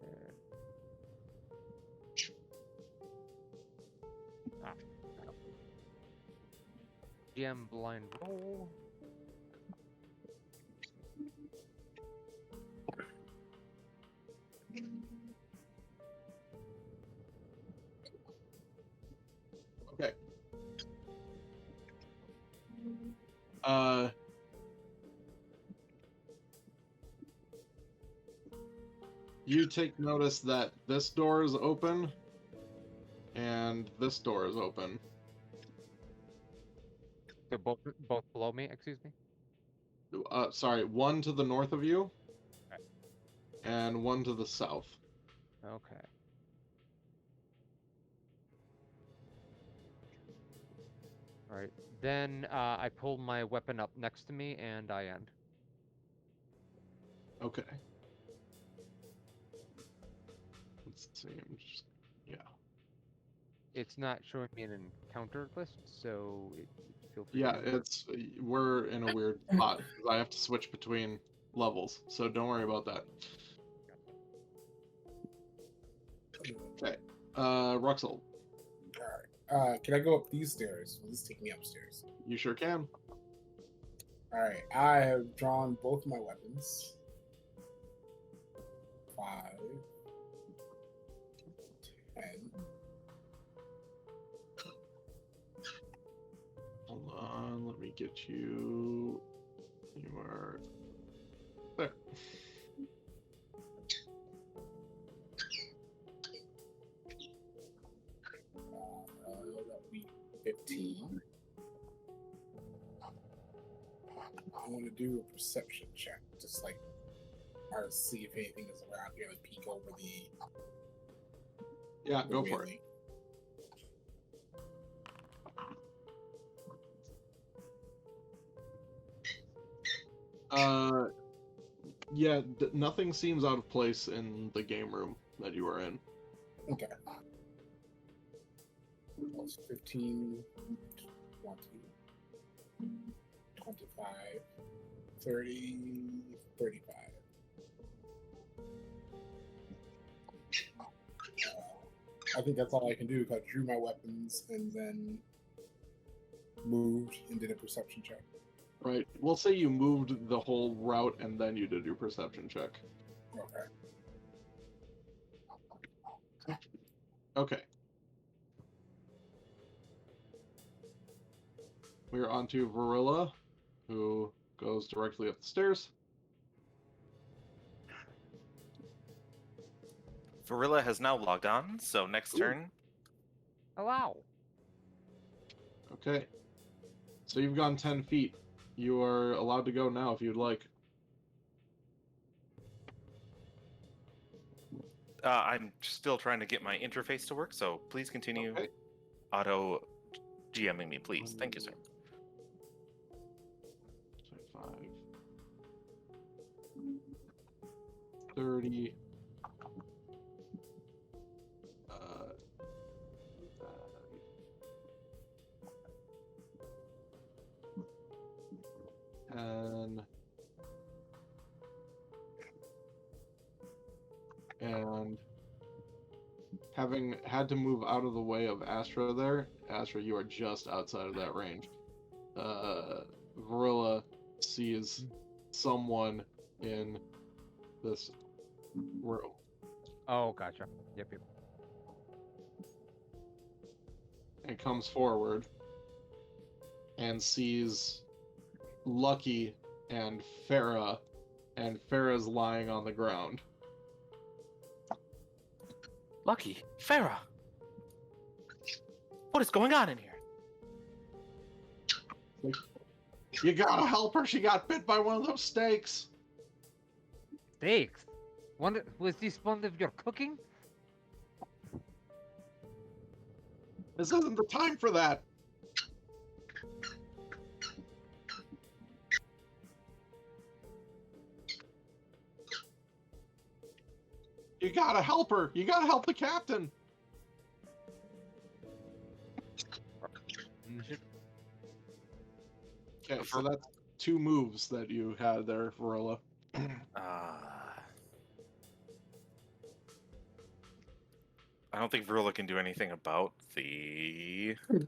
Ah. GM blind roll. Okay. You take notice that this door is open and this door is open. So both below me, excuse me. Sorry, one to the north of you Okay. and one to the south. Okay. All right. Then I pull my weapon up next to me and I end. Okay. Let's see. I'm just, yeah. It's not showing me an encounter list, so feel free. Yeah, to- we're in a weird spot 'cause I have to switch between levels, so don't worry about that. Okay. Ruxel, Alright. Can I go up these stairs? Will this take me upstairs? you sure can. Alright. I have drawn both my weapons. 5, 10, get you. You are there. That'll be 15. I want to do a perception check, just like try to see if anything is around here, like peek over the. Yeah, go for it. railing. Yeah, nothing seems out of place in the game room that you are in. Okay. Plus 15, 20, 25, 30, 35. I think that's all I can do because I drew my weapons and then moved and did a perception check. Right. We'll say you moved the whole route and then you did your perception check. Okay. Okay. We're on to Varilla, who goes directly up the stairs. Varilla has now logged on, so next turn. Oh, wow. Okay. So you've gone 10 feet. You are allowed to go now if you'd like. I'm still trying to get my interface to work, so please continue auto GMing me, please. Thank you, sir. 5, 30. And having had to move out of the way of Astra there, Astra, you are just outside of that range. Varilla sees someone in this room. Oh, gotcha. Yep. And comes forward and sees Lucky and Farah, and Farah's lying on the ground. Lucky, Farah, what is going on in here? You gotta help her. She got bit by one of those snakes. Steaks? Was this one of your cooking? This isn't the time for that. You gotta help her. You gotta help the captain. Okay, so that's 2 moves that you had there, Varilla. I don't think Varilla can do anything about the... Do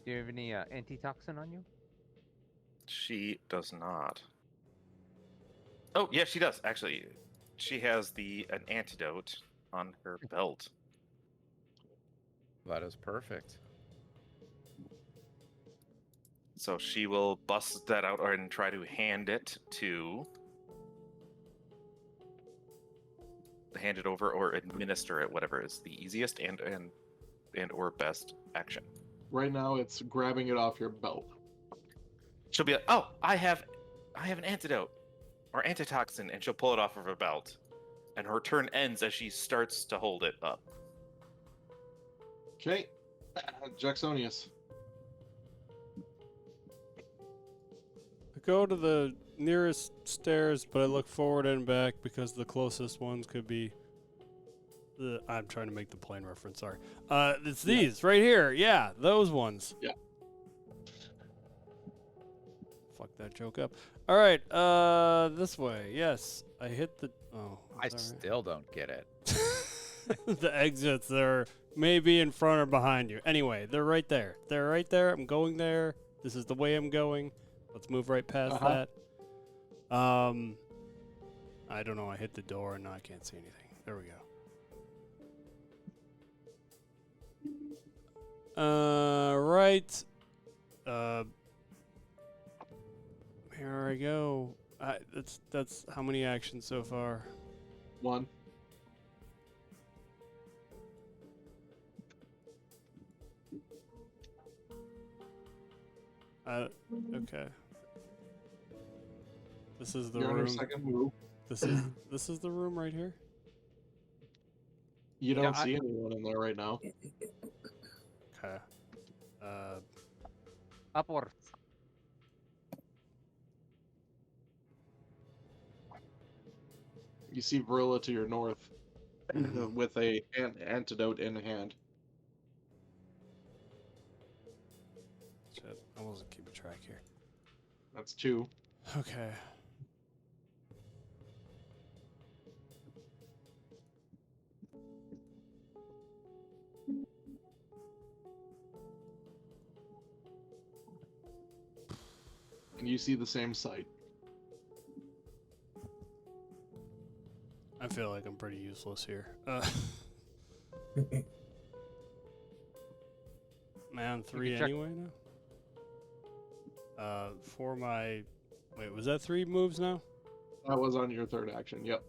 you have any antitoxin on you? She does not. Oh, yeah, she does, actually. She has an antidote on her belt. That is perfect. So she will bust that out and try to hand it over or administer it, whatever is the easiest and or best action. Right now, it's grabbing it off your belt. She'll be like, "Oh, I have an antidote or antitoxin," and she'll pull it off of her belt. And her turn ends as she starts to hold it up. Okay, Jacksonius. I go to the nearest stairs, but I look forward and back because the closest ones could be. I'm trying to make the plane reference. Sorry. It's these right here. Yeah, those ones. Yeah. Fuck that joke up. All right. This way. Yes, I hit the. Oh. I still don't get it. The exits are maybe in front or behind you. Anyway, they're right there. They're right there. I'm going there. This is the way I'm going. Let's move right past that. I don't know. I hit the door and now I can't see anything. There we go. Right right. Here I go. That's how many actions so far? 1. Okay. This is the You're on your room. second move. This is the room right here. You don't I- see anyone in there right now. Okay. Upwards. You see Vrilla to your north with a antidote in hand. Shit, I wasn't keeping track here. That's 2. Okay. And you see the same sight. I feel like I'm pretty useless here. Man, 3 check- anyway now? For my... Wait, was that 3 moves now? That was on your third action. Yep.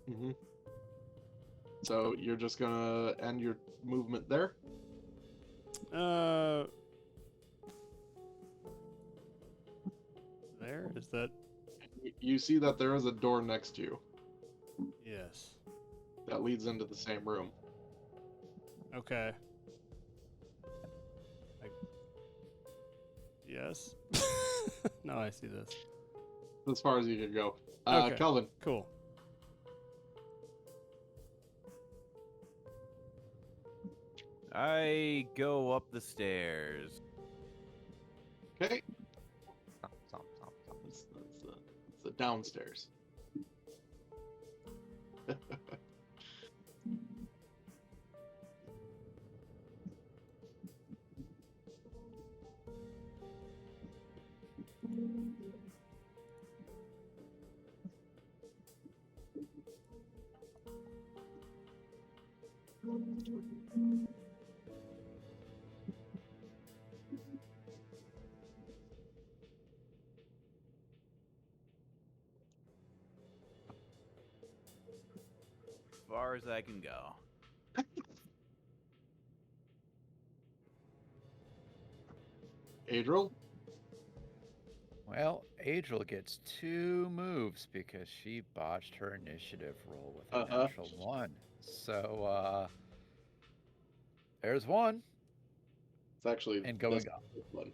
So you're just gonna end your movement there. There? Is that... You see that there is a door next to you Yes. that leads into the same room. Okay. Yes? No, I see this. As far as you can go. Okay. Kelvin. Cool. I go up the stairs. Okay. Stop. It's the downstairs. Far as I can go. Adriel? Well, Adriel gets 2 moves because she botched her initiative roll with a natural 1. So, there's 1. It's actually And going this one.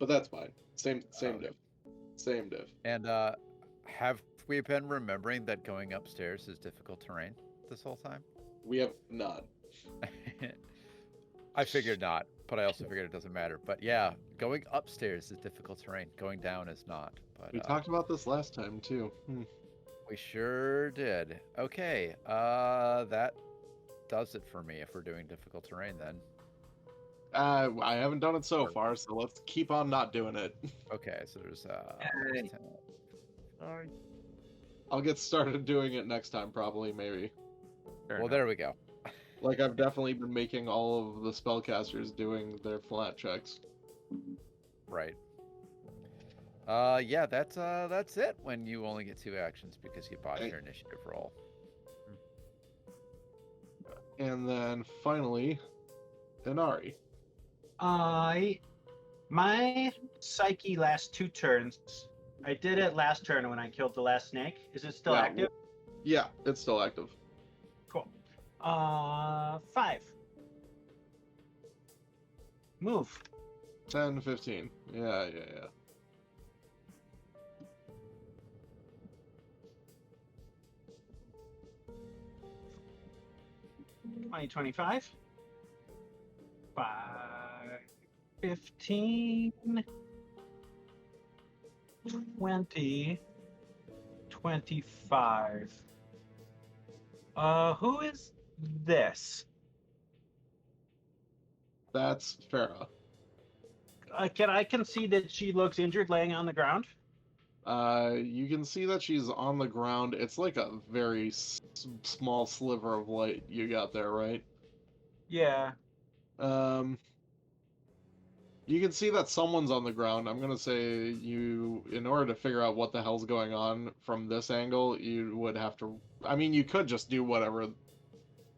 But that's fine. Same Okay. diff. Same diff. And have we been remembering that going upstairs is difficult terrain this whole time? We have not. I figured not, but I also figured it doesn't matter. But yeah, going upstairs is difficult terrain. Going down is not. But We talked about this last time too. we sure did. Okay, that does it for me if we're doing difficult terrain then. I haven't done it so far, so let's keep on not doing it. Okay, so there's 10. Sorry. I'll get started doing it next time, probably, maybe. Well, there we go. Like, I've definitely been making all of the spellcasters doing their flat checks. Right. Yeah, that's it when you only get 2 actions because you botched your initiative roll. And then finally, Inari. My psyche lasts 2 turns. I did it last turn when I killed the last snake. Is it still Yeah, active? Yeah, it's still active. Cool. 5. Move. 10, 15. Yeah. 2025. 5, 15, 20, 25. Who is this? That's Farah. I can see that she looks injured laying on the ground. You can see that she's on the ground. It's like a very small sliver of light you got there, right? Yeah. You can see that someone's on the ground. I'm gonna say you, in order to figure out what the hell's going on from this angle, you would have to. I mean, you could just do whatever,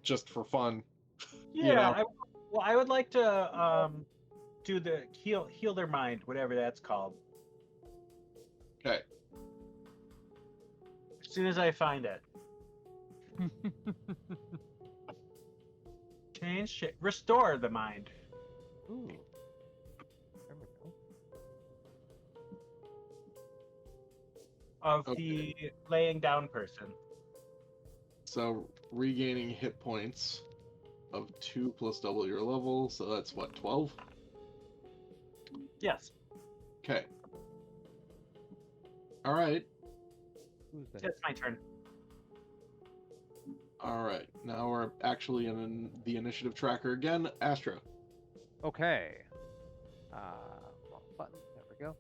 just for fun. Yeah, You know? I would like to do the heal their mind, whatever that's called. Okay. As soon as I find it. Restore the mind. Ooh. There we go. Of Okay. the laying down person. So regaining hit points of 2 plus double your level. So that's what, 12? Yes, Okay. All right. Who's that? it's my turn. All right. Now we're actually in the initiative tracker again. Astra. Okay. Wrong button. There we go.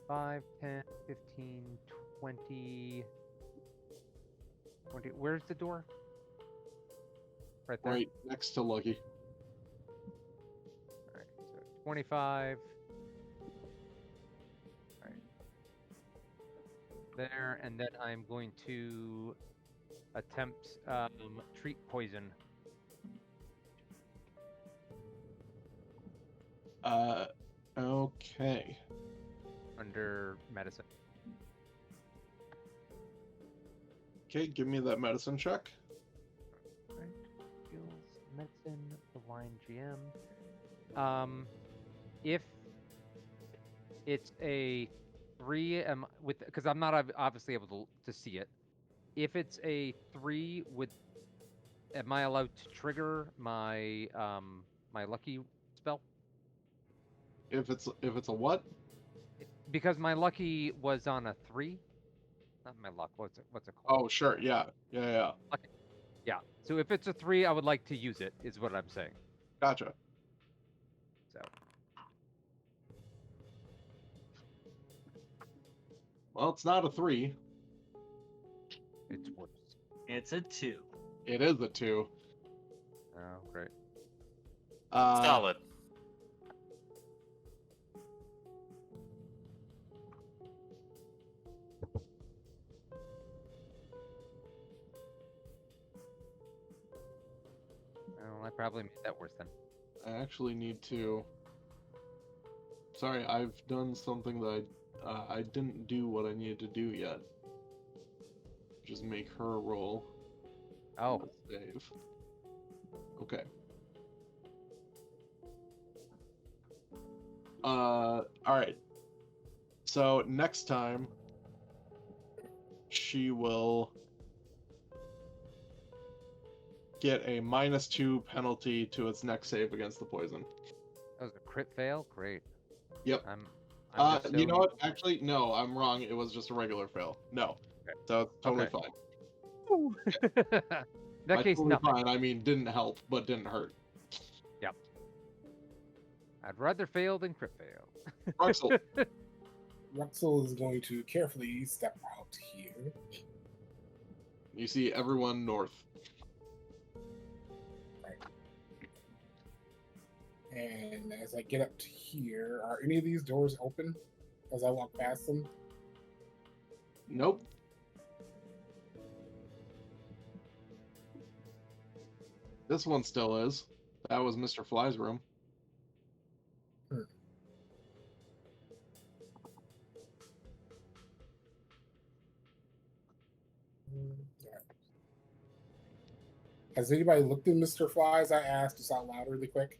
5, 10, 15, 20. Where's the door? Right there. Right next to Lucky. All right. So 25. All right. There, and then I'm going to attempt treat poison. Okay. Under medicine. Okay, give me that medicine check. Right. Skills, medicine, blind GM. If it's a 3, because I'm not obviously able to see it. If it's a 3, am I allowed to trigger my my lucky spell? If it's a what? Because my lucky was on a 3. Not my luck. What's it called? Oh, sure. Yeah. Yeah. Yeah. So if it's a 3, I would like to use it. Is what I'm saying. Gotcha. So Well, it's not a 3. it's worse. It's a 2. It is a 2. Oh, great. Solid. Well, I probably made that worse then. I actually need to. Sorry, I've done something that I didn't do what I needed to do yet. Just make her roll. Oh, a save. Okay. All right. So next time, she will get a -2 penalty to its next save against the poison. that was a crit fail. Great. Yep. I'm just You know so- what? Actually, no, I'm wrong. It was just a regular fail. No. Okay. So it's totally Okay. fine. In that By case, totally nothing. fine, I mean, didn't help, but didn't hurt. I'd rather fail than crit fail. Ruxel. Ruxel is going to carefully step out here. You see everyone north. And as I get up to here, are any of these doors open as I walk past them? Nope. This one still is. That was Mr. Fly's room. Has anybody looked at Mr. Flies? I asked just out loud really quick.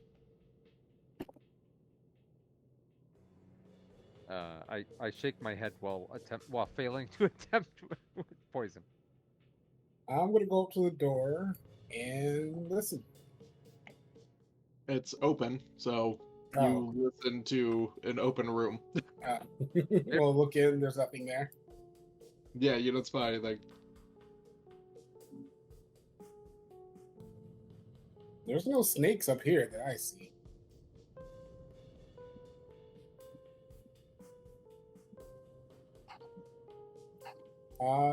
I shake my head while failing to attempt with poison. I'm going to go up to the door and listen. It's open, so Oh. you listen to an open room. Well, look in. There's nothing there. Yeah, you don't spot anything. There's no snakes up here that I see.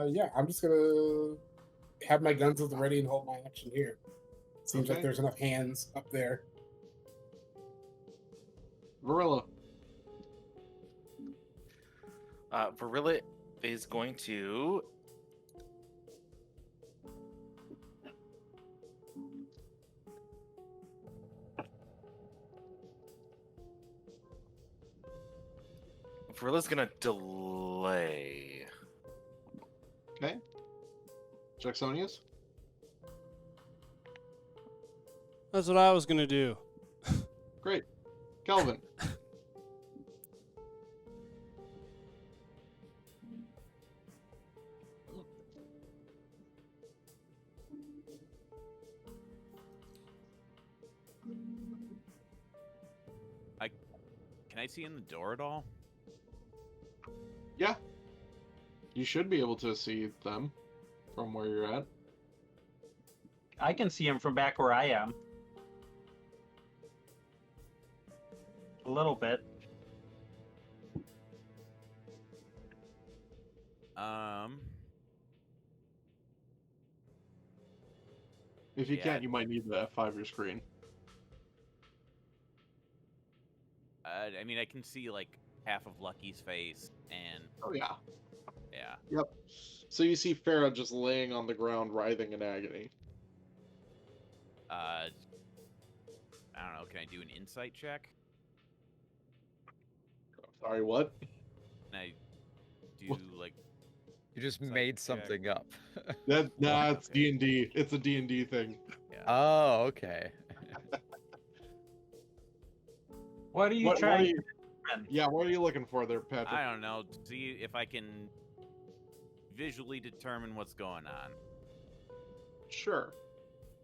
Yeah, I'm just gonna have my guns at the ready and hold my action here. Seems like Okay. there's enough hands up there. Varilla. Varilla is going to. Varilla's gonna delay. Okay. Jacksonius? That's what I was gonna do. Great. Kelvin? Can I see in the door at all? Yeah. You should be able to see them from where you're at. I can see him from back where I am. A little bit. If you Yeah. can't, you might need the F5 of your screen. I mean, I can see like half of Lucky's face, and Oh, yeah. yeah. Yep. So you see Farah just laying on the ground, writhing in agony. I don't know. Can I do an insight check? Sorry, what? Can I do like? You just Insight made check. something up. That's Okay. D&D. It's a D&D thing. Oh, okay. What are you What are trying you- to determine? Yeah, what are you looking for there, Patrick? I don't know. See if I can visually determine what's going on. Sure.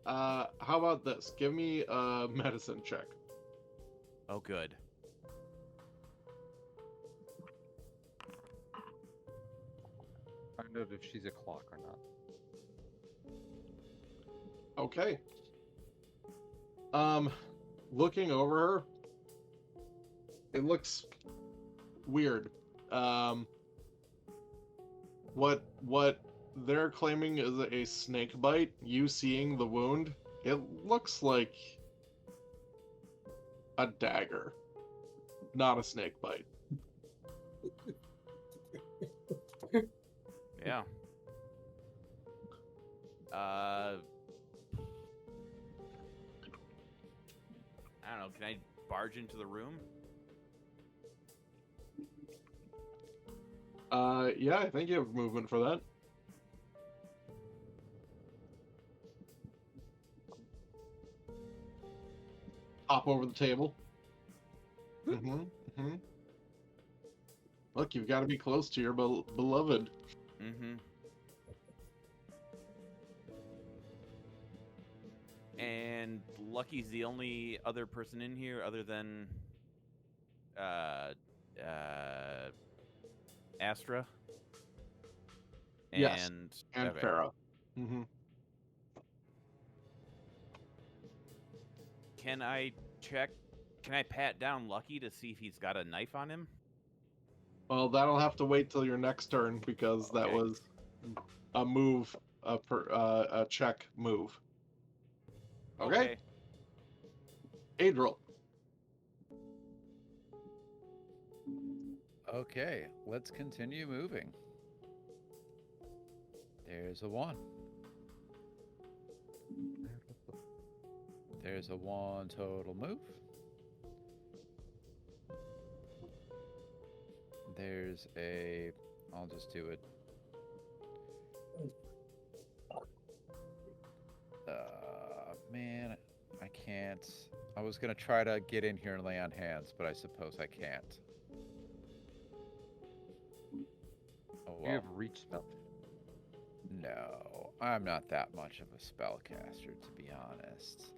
How about this? Give me a medicine check. Oh, good. Find out if she's a clock or not. Okay. Looking over her, it looks weird. What they're claiming is a snake bite. You seeing the wound, it looks like a dagger, not a snake bite. Yeah. I don't know. Can I barge into the room? Yeah, I think you have movement for that. Hop over the table. Look, you've got to be close to your beloved. Mm-hmm. And Lucky's the only other person in here other than Astra. Yes, And And Farah. Mm-hmm. Can I check? Can I pat down Lucky to see if he's got a knife on him? Well, that'll have to wait till your next turn because that Okay. was a move, a check move. Okay, Adriel. Okay, let's continue moving. There's a 1. There's a 1 total move. There's a... I'll just do it. Man, I can't. I was going to try to get in here and lay on hands, but I suppose I can't. Oh, You have well. reach spell. No, I'm not that much of a spellcaster, to be honest.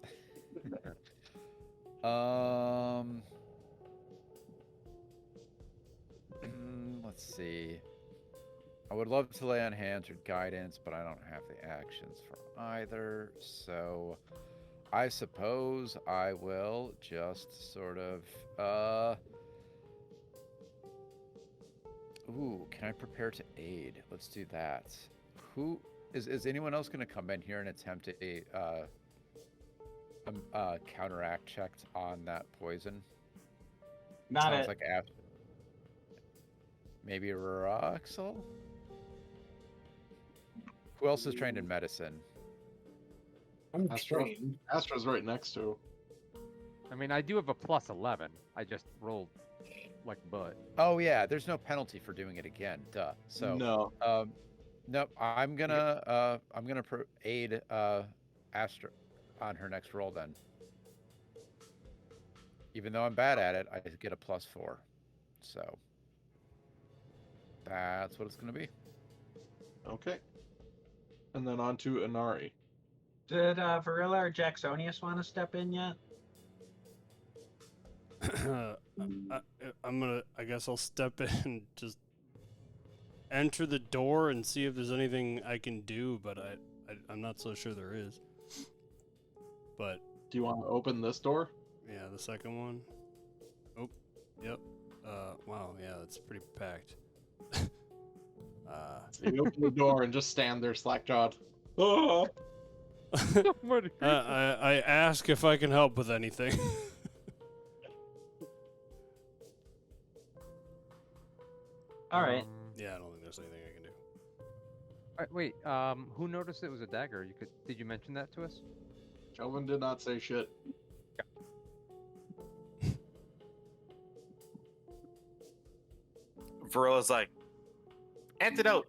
Let's see. I would love to lay on hands or guidance, but I don't have the actions for either. So I suppose I will just sort of ooh, can I prepare to aid? Let's do that. Who is anyone else going to come in here and attempt a counteract checked on that poison? Not Sounds it. like Maybe Roxel? Who else is trained in medicine? I'm Astro. trained. Astra's right next to. I mean, I do have a plus 11. I just rolled like butt. Oh yeah, there's no penalty for doing it again. Duh. So No. nope. I'm gonna aid Astra on her next roll then. Even though I'm bad at it, I get a +4. So that's what it's gonna be. Okay. And then on to Inari. Did Varilla or Jacksonius want to step in yet? I guess I'll step in and just enter the door and see if there's anything I can do, but I'm not so sure there is. But Do you want to open this door? yeah, the second one. Oh, yep. Wow, yeah, that's pretty packed. So you open the door and just stand there slack-jawed. Oh! I ask if I can help with anything. All right. Yeah, I don't think there's anything I can do. Wait, who noticed it was a dagger? Did you mention that to us? Kelvin did not say shit. Varilla's like, antidote.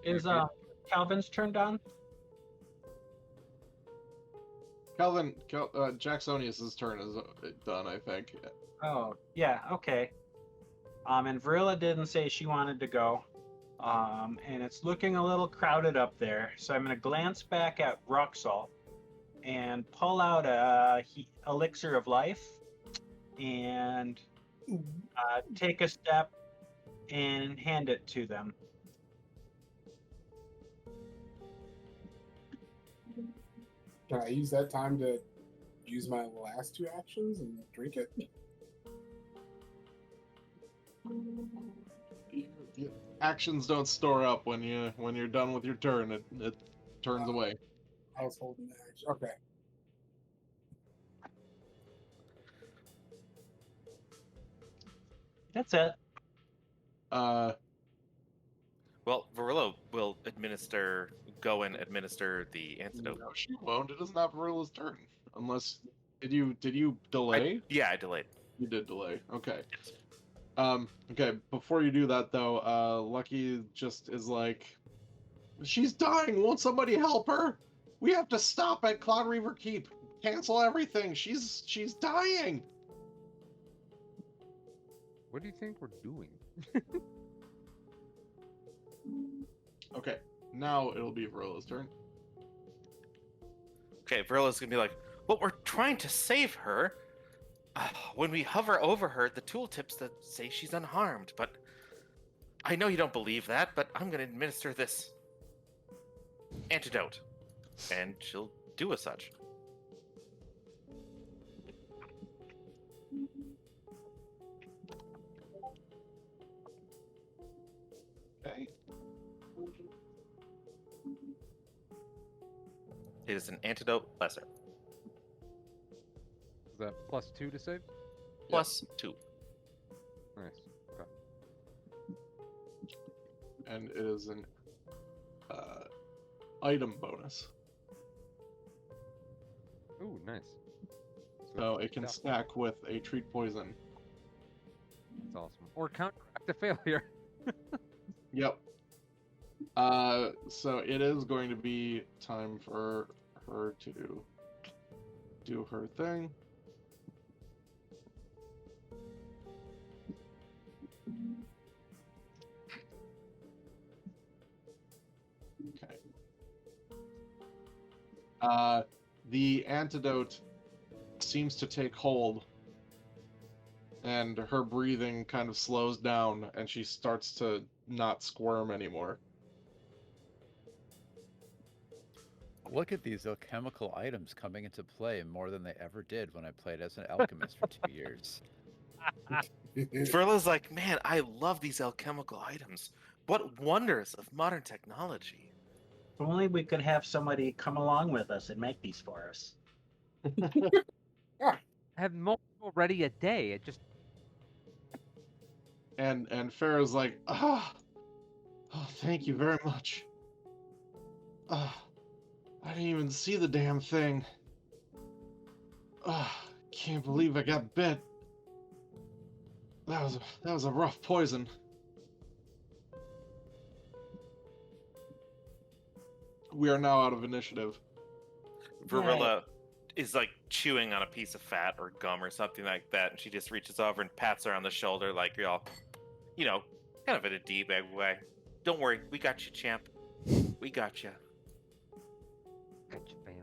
Is Calvin's turned on? Jacksonius's turn is done, I think. Oh, yeah, okay. And Varilla didn't say she wanted to go. And it's looking a little crowded up there. So I'm going to glance back at Roxol and pull out a elixir of life and take a step and hand it to them. Can I use that time to use my last 2 actions and drink it? Actions don't store up when you're done with your turn. It turns away. I was holding the action. Okay. That's it. Well, Varilla will go and administer the antidote. No, she won't. It is not Varilla's turn. Unless did you delay? Yeah, I delayed. You did delay. Okay. Okay, before you do that though, Lucky just is like, she's dying. Won't somebody help her? We have to stop at Cloud Reaver Keep. Cancel everything. She's dying. What do you think we're doing? Okay, now it'll be Varilla's turn. Okay, Varilla's gonna be like, well, we're trying to save her. When we hover over her, the tooltips that say she's unharmed, but I know you don't believe that, but I'm gonna administer this antidote, and she'll do as such. Okay. It is an antidote lesser. Is that +2 to save? +2. Nice. Okay. And it is an item bonus. Ooh, nice. So it can Yeah, stack with a treat poison. That's awesome. Or counteract the failure. Yep. So it is going to be time for her to do her thing. Okay. The antidote seems to take hold, and her breathing kind of slows down, and she starts to not squirm anymore. Look at these alchemical items coming into play more than they ever did when I played as an alchemist for 2 years. Varilla's like, man, I love these alchemical items. What wonders of modern technology. If only we could have somebody come along with us and make these for us. have multiple ready a day. It just And Pharaoh's like, oh, thank you very much. I didn't even see the damn thing. Can't believe I got bit. That was a rough poison. We are now out of initiative. Varilla is like chewing on a piece of fat or gum or something like that, and she just reaches over and pats her on the shoulder like you're all, kind of in a D-bag way. Don't worry, we got you, champ. We got you. gotcha, fam.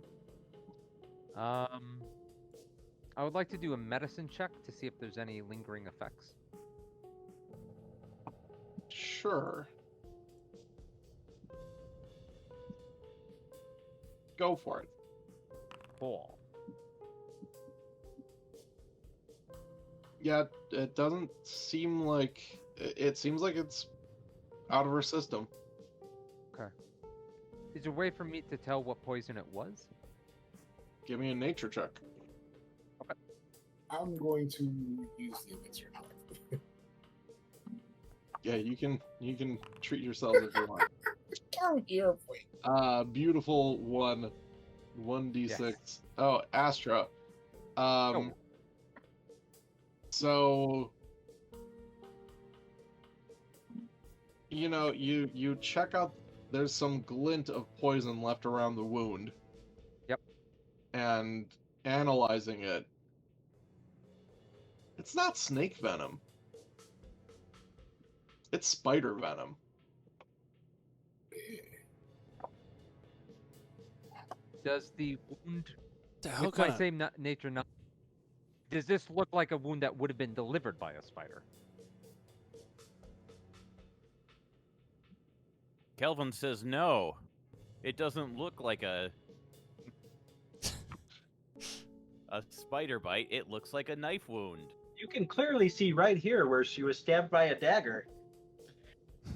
I would like to do a medicine check to see if there's any lingering effects. Sure. Go for it. Cool. Yeah, it doesn't seem like... It seems like it's out of her system. Is there a way for me to tell what poison it was? Give me a nature check. I'm going to use the elixir now. Yeah, you can treat yourself if you want. Come here, wait. Beautiful 1d6. Yes. Oh, Astra. Oh. So you check out. There's some glint of poison left around the wound. Yep. And analyzing it, it's not snake venom. It's spider venom. Does the wound, The hell with my kind of- same nature, not? Does this look like a wound that would have been delivered by a spider? Kelvin says no. It doesn't look like a spider bite. It looks like a knife wound. You can clearly see right here where she was stabbed by a dagger. I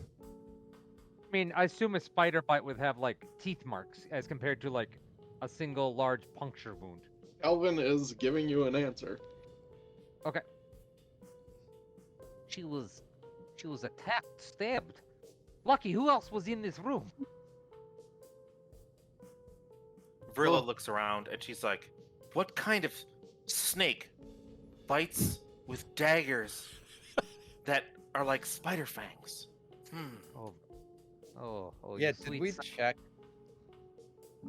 mean, I assume a spider bite would have like teeth marks as compared to like a single large puncture wound. Elvin is giving you an answer. She was attacked, stabbed. Lucky, who else was in this room? Vrilla looks around and she's like, what kind of snake bites with daggers that are like spider fangs? Oh, Yeah, you did sweet we son- check?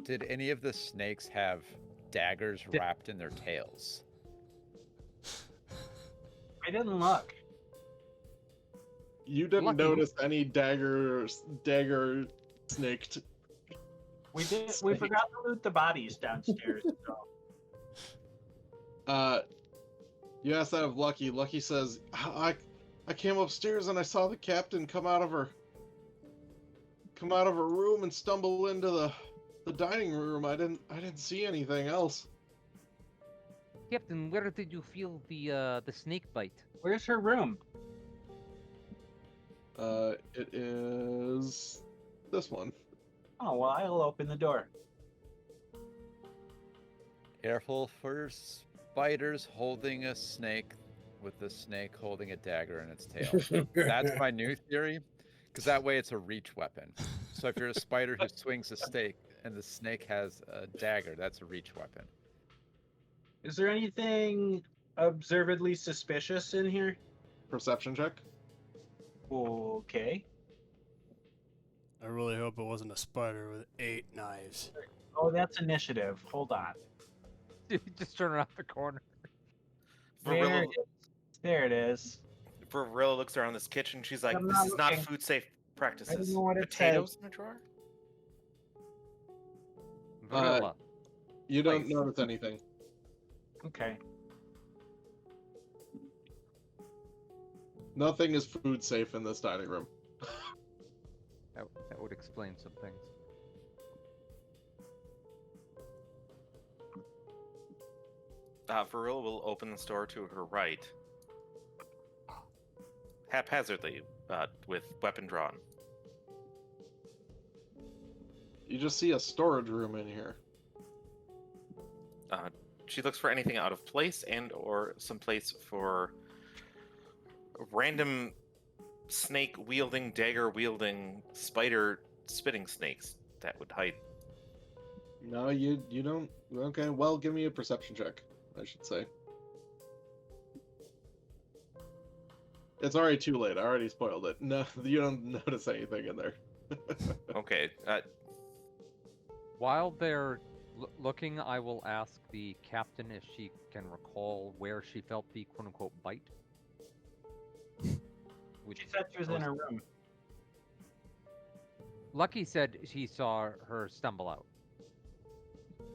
Did any of the snakes have daggers wrapped in their tails? I didn't look. You didn't Lucky. notice any dagger snaked. We did. We Snake. forgot to loot the bodies downstairs. So. You asked that of Lucky. Lucky says, I came upstairs and I saw the captain come out of her room and stumble into the dining room. I didn't see anything else. Captain, where did you feel the snake bite? Where's her room? It is this one. Oh well, I'll open the door. Careful for spiders holding a snake with the snake holding a dagger in its tail. That's my new theory, because that way it's a reach weapon. So if you're a spider who swings a stake and the snake has a dagger, that's a reach weapon. Is there anything observedly suspicious in here? Perception check. Okay. I really hope it wasn't a spider with 8 knives. Oh, that's initiative. Hold on. Just turn around the corner. There Varilla, it is. There it is. Varilla looks around this kitchen. She's like, I'm this not is not looking. food safe practices. I don't know what it Potatoes in a drawer? Varilla. You don't Nice. notice anything. Okay. Nothing is food safe in this dining room. That would explain some things. Varilla will open the store to her right, haphazardly, with weapon drawn. You just see a storage room in here. she looks for anything out of place and or some place for random snake wielding, dagger wielding, spider spitting snakes that would hide. No, you don't. Okay, well, give me a perception check, I should say. It's already too late. I already spoiled it. No, you don't notice anything in there. Okay. While they're looking, I will ask the captain if she can recall where she felt the quote-unquote bite. She said she was in her room. Lucky said he saw her stumble out.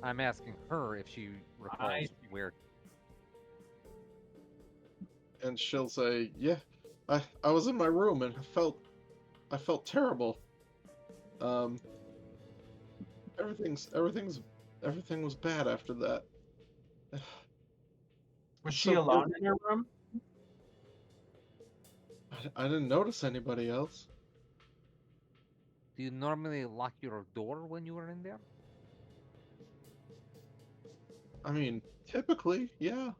I'm asking her if she recalls where. And she'll say, "Yeah, I was in my room and I felt terrible. Everything was bad after that." Was she alone in her room? I didn't notice anybody else. Do you normally lock your door when you are in there? I mean, typically, yeah.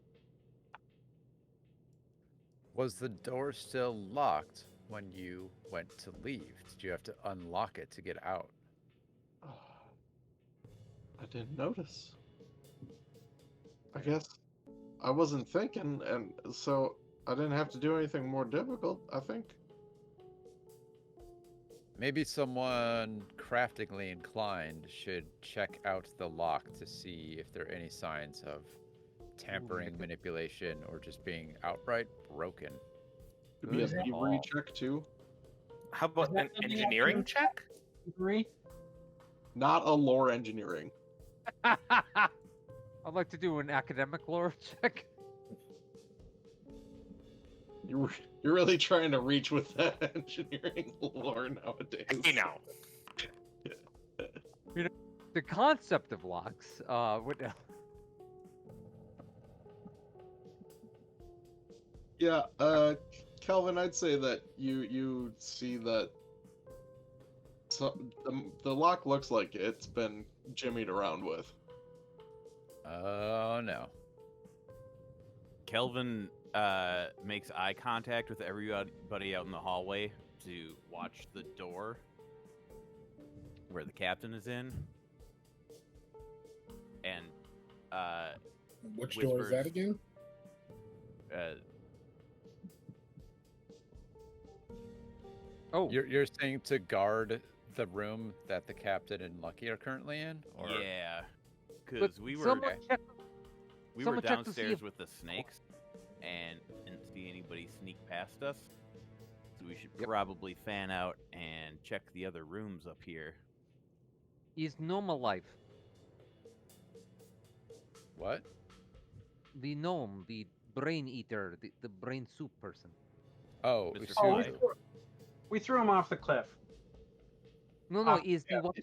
Was the door still locked when you went to leave? Did you have to unlock it to get out? I didn't notice. I guess I wasn't thinking, and so I didn't have to do anything more difficult, I think. Maybe someone craftingly inclined should check out the lock to see if there are any signs of tampering, manipulation, or just being outright broken. Could be a thievery check, too. How about an engineering check? Not a lore engineering. I'd like to do an academic lore check. You're really trying to reach with that engineering lore nowadays. Hey, now. You know, the concept of locks would. Yeah, Calvin, I'd say that you see that the lock looks like it's been jimmied around with. Oh no. Kelvin makes eye contact with everybody out in the hallway to watch the door where the captain is in. And which door is that again? Oh, You're saying to guard the room that the captain and Lucky are currently in? Or... Yeah, because but we were someone check to see downstairs if- with the snakes and didn't see anybody sneak past us. So we should probably fan out and check the other rooms up here. is normal life. What? The gnome, the brain eater, the brain soup person. Oh, Mr. Oh, Usuzu. we threw him off the cliff. No, is the one.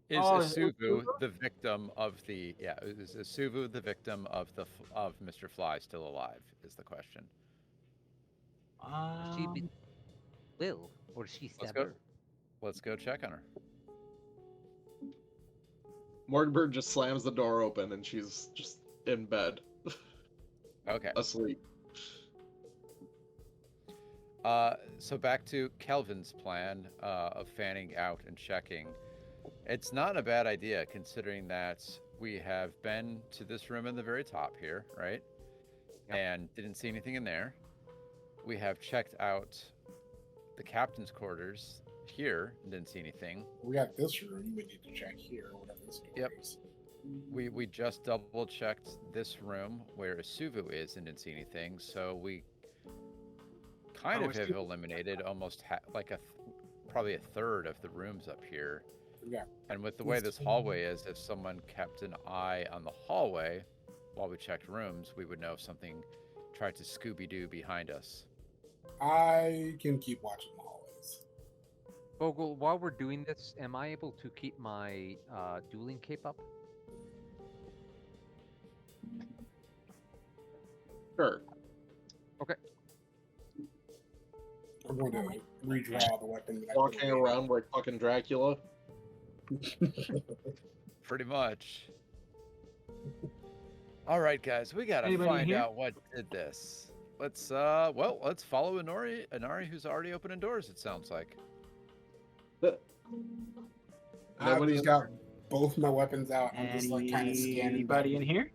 Is Isuvu Isuvu? the victim of the? Yeah, is Isuvu the victim of of Mr. Fly still alive? Is the question. She be Will or she Let's stabbed go. her? Let's go check on her. Morgenberg just slams the door open and she's just in bed, Okay. asleep. So back to Kelvin's plan of fanning out and checking. It's not a bad idea considering that we have been to this room in the very top here, right? Yep. And didn't see anything in there. We have checked out the captain's quarters here and didn't see anything. We got this room. We need to check here, whatever this door Yep. is. We just double checked this room where Isuvu is and didn't see anything. So we kind of have Isuvu- eliminated almost probably a third of the rooms up here. Yeah. And with the way this hallway is, if someone kept an eye on the hallway while we checked rooms, we would know if something tried to Scooby-Doo behind us. I can keep watching the hallways. Bogle, while we're doing this, am I able to keep my dueling cape up? Sure. I'm going to redraw the weapon. that I Walking put away. around like fucking Dracula. Pretty much. All right, guys, we gotta Anybody in find here? out what did this. Let's let's follow Inari, who's already opening doors. It sounds like. I've Nobody just in got both my weapons out. I'm just like kind of scanning. Anybody in here?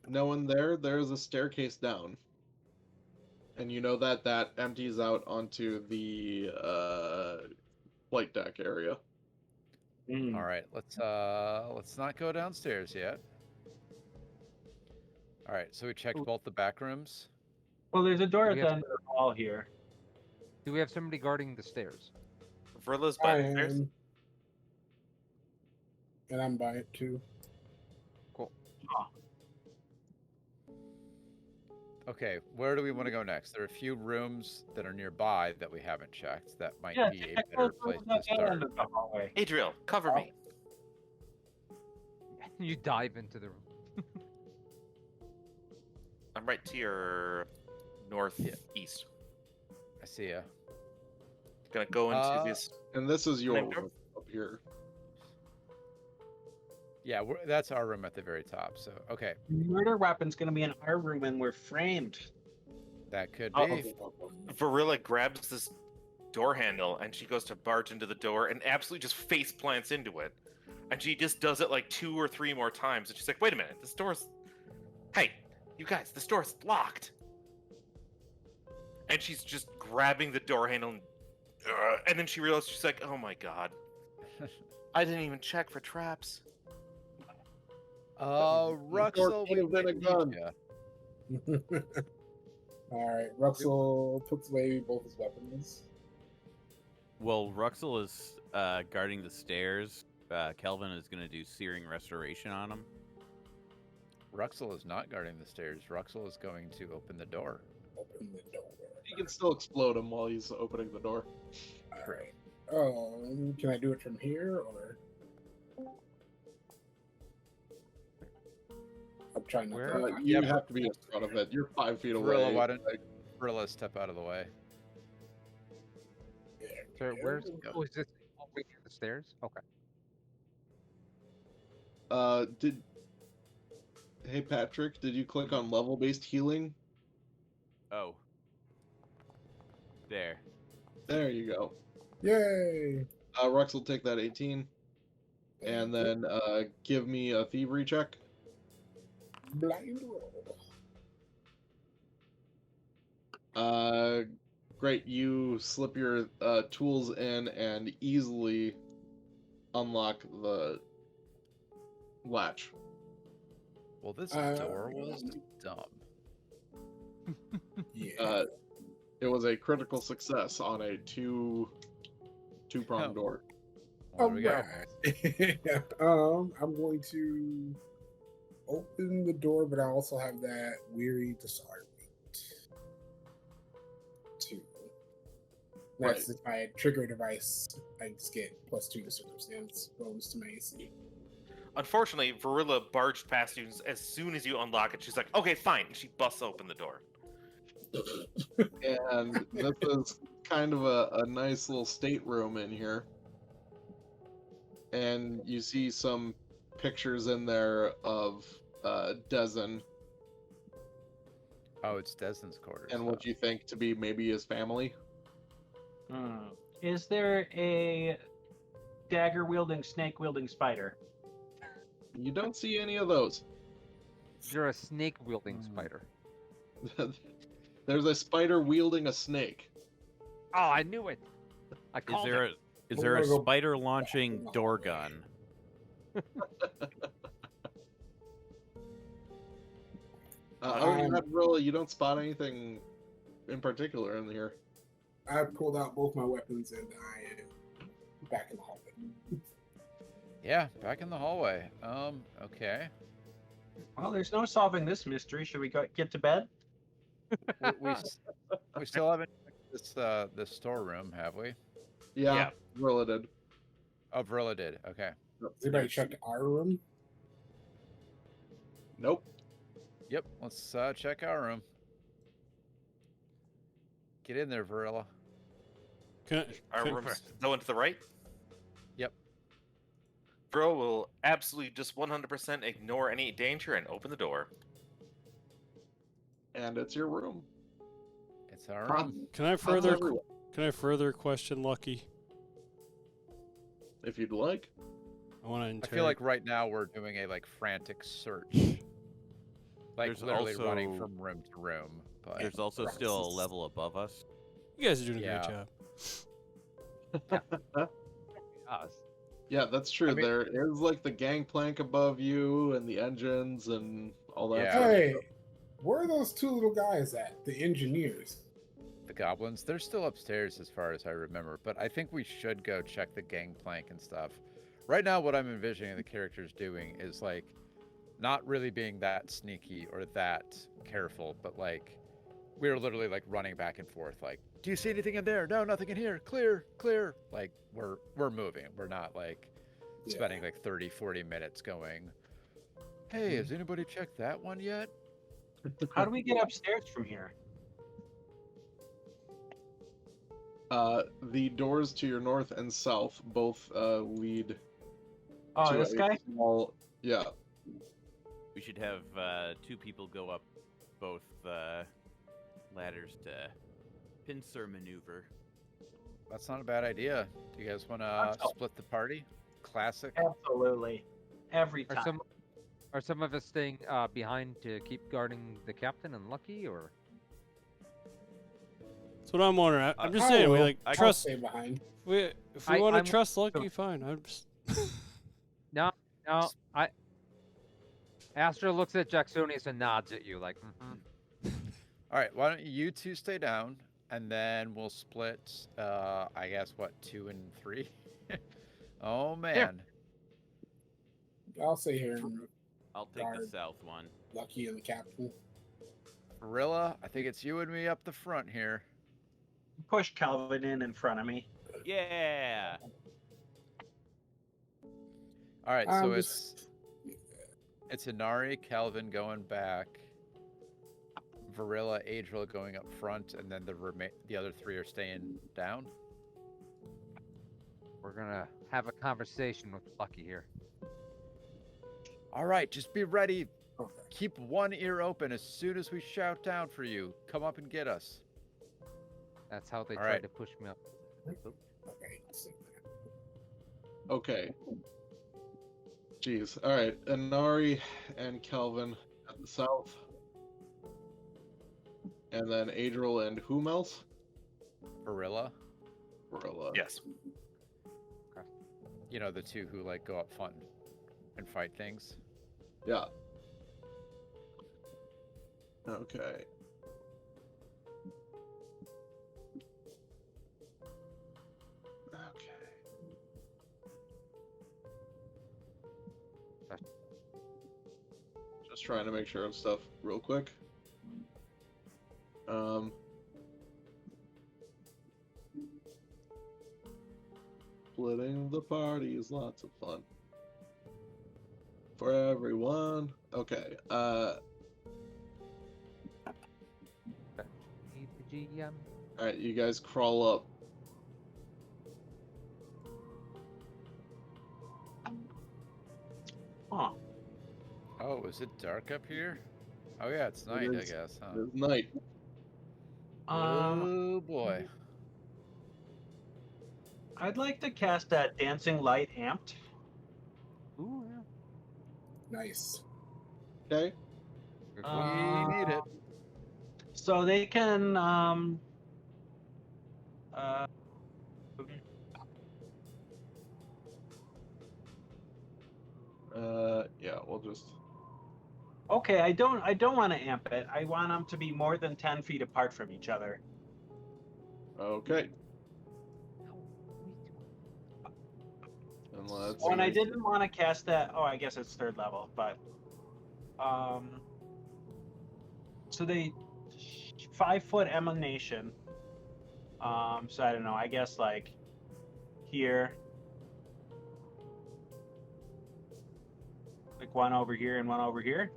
No one there. There's a staircase down, and you know that empties out onto the flight deck area. Hmm. All right, let's not go downstairs yet. All right, so we checked both the back rooms. Well, there's a door at We the have- end of the hall here. Do we have somebody guarding the stairs? Vrilla's I by the stairs. am, and I'm by it too. Cool. Okay, where do we want to go next? There are a few rooms that are nearby that we haven't checked. That might Yeah, be a check better those place rooms to at the start. end of the hallway. Adriel, cover me. You dive into the room. I'm right to your northeast. I see ya. Gonna go into Uh, this. And this is your Name room up here. Yeah, that's our room at the very top. So okay, Murder weapon's gonna be in our room, and we're framed. that could Oh, be. Varilla grabs this door handle and she goes to barge into the door and absolutely just face plants into it. And she just does it like 2 or 3 more times. And she's like, wait a minute, this door's. Hey, you guys, this door's locked. And she's just grabbing the door handle and then she realizes, she's like, oh my god. I didn't even check for traps. Ruxel, we Door might and a need gun. ya. All right, Ruxel puts away both his weapons. Well, Ruxel is guarding the stairs. Kelvin is going to do Searing Restoration on him. Ruxel is not guarding the stairs. Ruxel is going to open the door. Open the door. You can still explode him while he's opening the door. All right. Can I do it from here or? I'm trying not Where? to. You have to be in front of it. You're 5 feet away. Vrilla, why don't like, Vrilla step out of the way? There we So go. where's? Oh, is this all the way near the stairs? Okay. Hey Patrick, did you click on level-based healing? Oh. There. There you go. Yay! Rex will take that 18, and then give me a thievery check. Blind roll. Great. You slip your tools in and easily unlock the latch. Well, this door was dumb. Yeah. It was a critical success on a two-pronged Oh. door. What do we got? Alright. I'm going to open the door, but I also have that weary disarmament. 2. That's my trigger device. I just get +2 to circumstance bonus to my AC. Unfortunately, Varilla barged past you as soon as you unlock it. She's like, okay, fine. And she busts open the door. And this is kind of a nice little stateroom in here. And you see some pictures in there of Dezen Oh, it's Desmond's quarters. and what you think to be maybe his family. Is there a dagger wielding, snake wielding spider? You don't see any of those. You're a snake wielding spider. There's a spider wielding a snake. Oh, I knew it. I Is called there it. is We're there a gonna go spider launching back. door gun? Other than that, really, you don't spot anything in particular in here. I pulled out both my weapons and I am back in the hallway. Yeah, back in the hallway. Okay. Well, there's no solving this mystery. Should we get to bed? We still haven't checked this storeroom, have we? Yeah, Yeah. Rilla did. Oh, Vrilla did. Okay. Has anybody checked our room? Nope. Yep. Let's check our room. Get in there, Vrilla. Can Our can- room's the one to the right? Yep. girl will absolutely just 100% ignore any danger and open the door. And it's your room. It's our Huh? room. Can I How's further everyone? question Lucky? If you'd like. I want to I interrogate. feel like right now we're doing a like frantic search, like There's literally running also- from room to room. But There's also still a level above us. you guys are doing a Yeah. great job. Us. Yeah, that's true. I mean- There is like the gangplank above you and the engines and all that Yeah. stuff. Hey, where are those two little guys at? The engineers. the goblins, they're still upstairs as far as I remember. But I think we should go check the gangplank and stuff. Right now, what I'm envisioning the characters doing is like not really being that sneaky or that careful, but like we're literally like running back and forth. Like, do you see anything in there? No, nothing in here. Clear, clear. Like we're moving. We're not like spending like 30, 40 minutes going, hey, has anybody checked that one yet? How do we get upstairs from here? The doors to your north and south both lead Oh, to this a guy? small. Yeah, We should have 2 people go up both ladders to pincer maneuver. That's not a bad idea. Do you guys want to Let's go. split the party? Classic. Absolutely. Every Are time. some of us staying behind to keep guarding the captain and Lucky, or That's what I'm wondering. I'm just I saying, we will. like I'll trust. stay behind. If we want to trust Lucky, fine. I'm just. no? Astra looks at Jacksonius and nods at you, like, All right, why don't you two stay down, and then we'll split. I guess what 2 and 3. Oh man. I'll stay here and I'll take the Guard. south one. Lucky and the captain. Marilla, I think it's you and me up the front here. Push Calvin in front of me. Yeah. All right, so I'm it's Inari, Calvin going back, Varilla, Adriel going up front, and then the other 3 are staying down. we're gonna have a conversation with Lucky here. All right, just be ready. Okay. Keep one ear open as soon as we shout down for you. Come up and get us. That's how they All tried right. to push me up. Okay. So, okay. Jeez. All right, Inari and Kelvin at the south, and then Adriel and whom else? Varilla, Barilla. Yes. you know, the 2 who like go up front and fight things. Yeah. Okay. Okay. Just trying to make sure of stuff real quick. Splitting the party is lots of fun. For everyone. Okay. Need the GM. Alright, you guys crawl up. Huh. Oh, is it dark up here? Oh yeah, it's night, I is. guess, huh? It's night. Oh boy. I'd like to cast that Dancing Light Amped. Ooh, yeah. nice. Okay. Good We call. need it. So they can Yeah, we'll just. okay, I don't want to amp it. I want them to be more than 10 feet apart from each other. Okay. And let's. Oh, and I didn't want to cast that. Oh, I guess it's 3rd level, but so they 5-foot emanation. So I don't know. I guess like here, like one over here and one over here.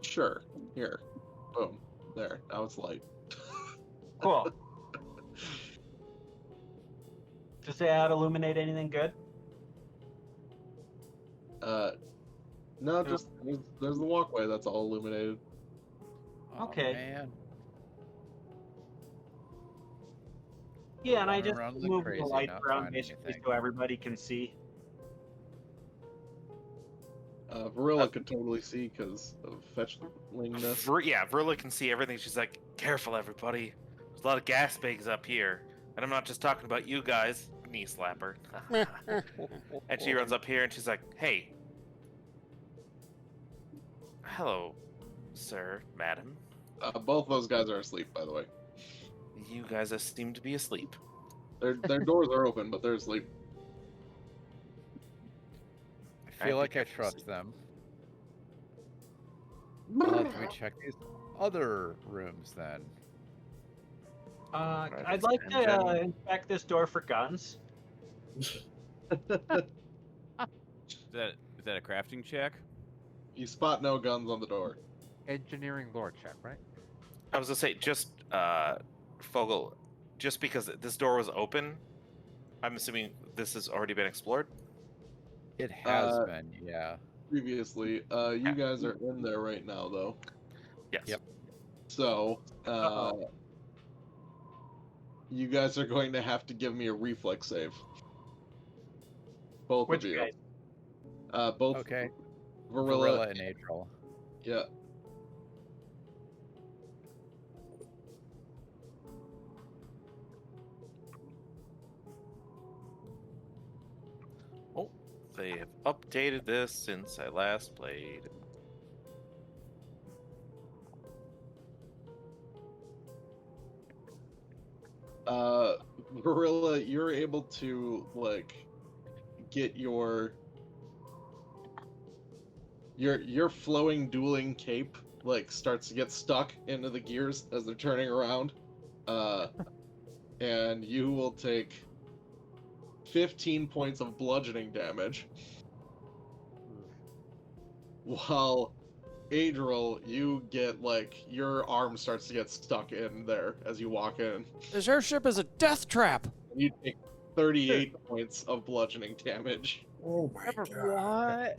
Sure. Here. Boom. There. Now it's light. Cool. Does that illuminate anything good? No, just there's the walkway that's all illuminated. Oh, Okay. Man. Yeah, and I Running just around like move crazy, the lights not around finding basically anything. so everybody can see. Varilla could totally see because of fetchlingness. Verla can see everything. She's like, careful, everybody. There's a lot of gas bags up here. And I'm not just talking about you guys. Knee slapper. And she runs up here and she's like, hey. Hello, sir, madam. Both those guys are asleep, by the way. You guys seem to be asleep. Their doors are open, but they're asleep. I feel like I Alright, trust them. Well, do we check these other rooms then? I'd like to inspect this door for guns. Is that a crafting check? You spot no guns on the door. Engineering lore check, right? I was gonna say, just Fogel, just because this door was open, I'm assuming this has already been explored. It has been, yeah. Previously, you guys are in there right now, though. Yes. Yep. So, you guys are going to have to give me a reflex save. Both Which of you. guys? Both Okay. Varilla. and Adriel. Yeah. Oh, they have updated this since I last played. Varilla, you're able to like get your flowing dueling cape like starts to get stuck into the gears as they're turning around. And you will take 15 points of bludgeoning damage. While Adriel, you get like your arm starts to get stuck in there as you walk in. This airship is a death trap. You take 38 points of bludgeoning damage. Oh my god.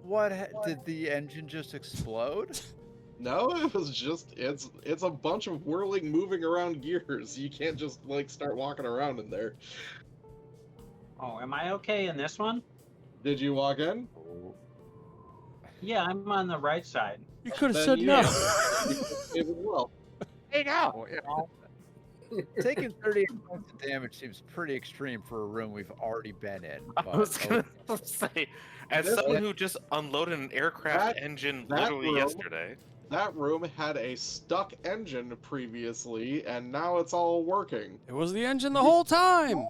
What? Did the engine just explode? No, it was just it's a bunch of whirling, moving around gears. You can't just like start walking around in there. Oh, am I okay in this one? Did you walk in? Yeah, I'm on the right side. You could have Then said you no. did as well. Hey, no! You know, Taking 38 points of damage seems pretty extreme for a room we've already been in. I But, was gonna say, as This- someone who just unloaded an aircraft That- engine that literally room- yesterday. That room had a stuck engine previously, and now it's all working. It was the engine the whole time.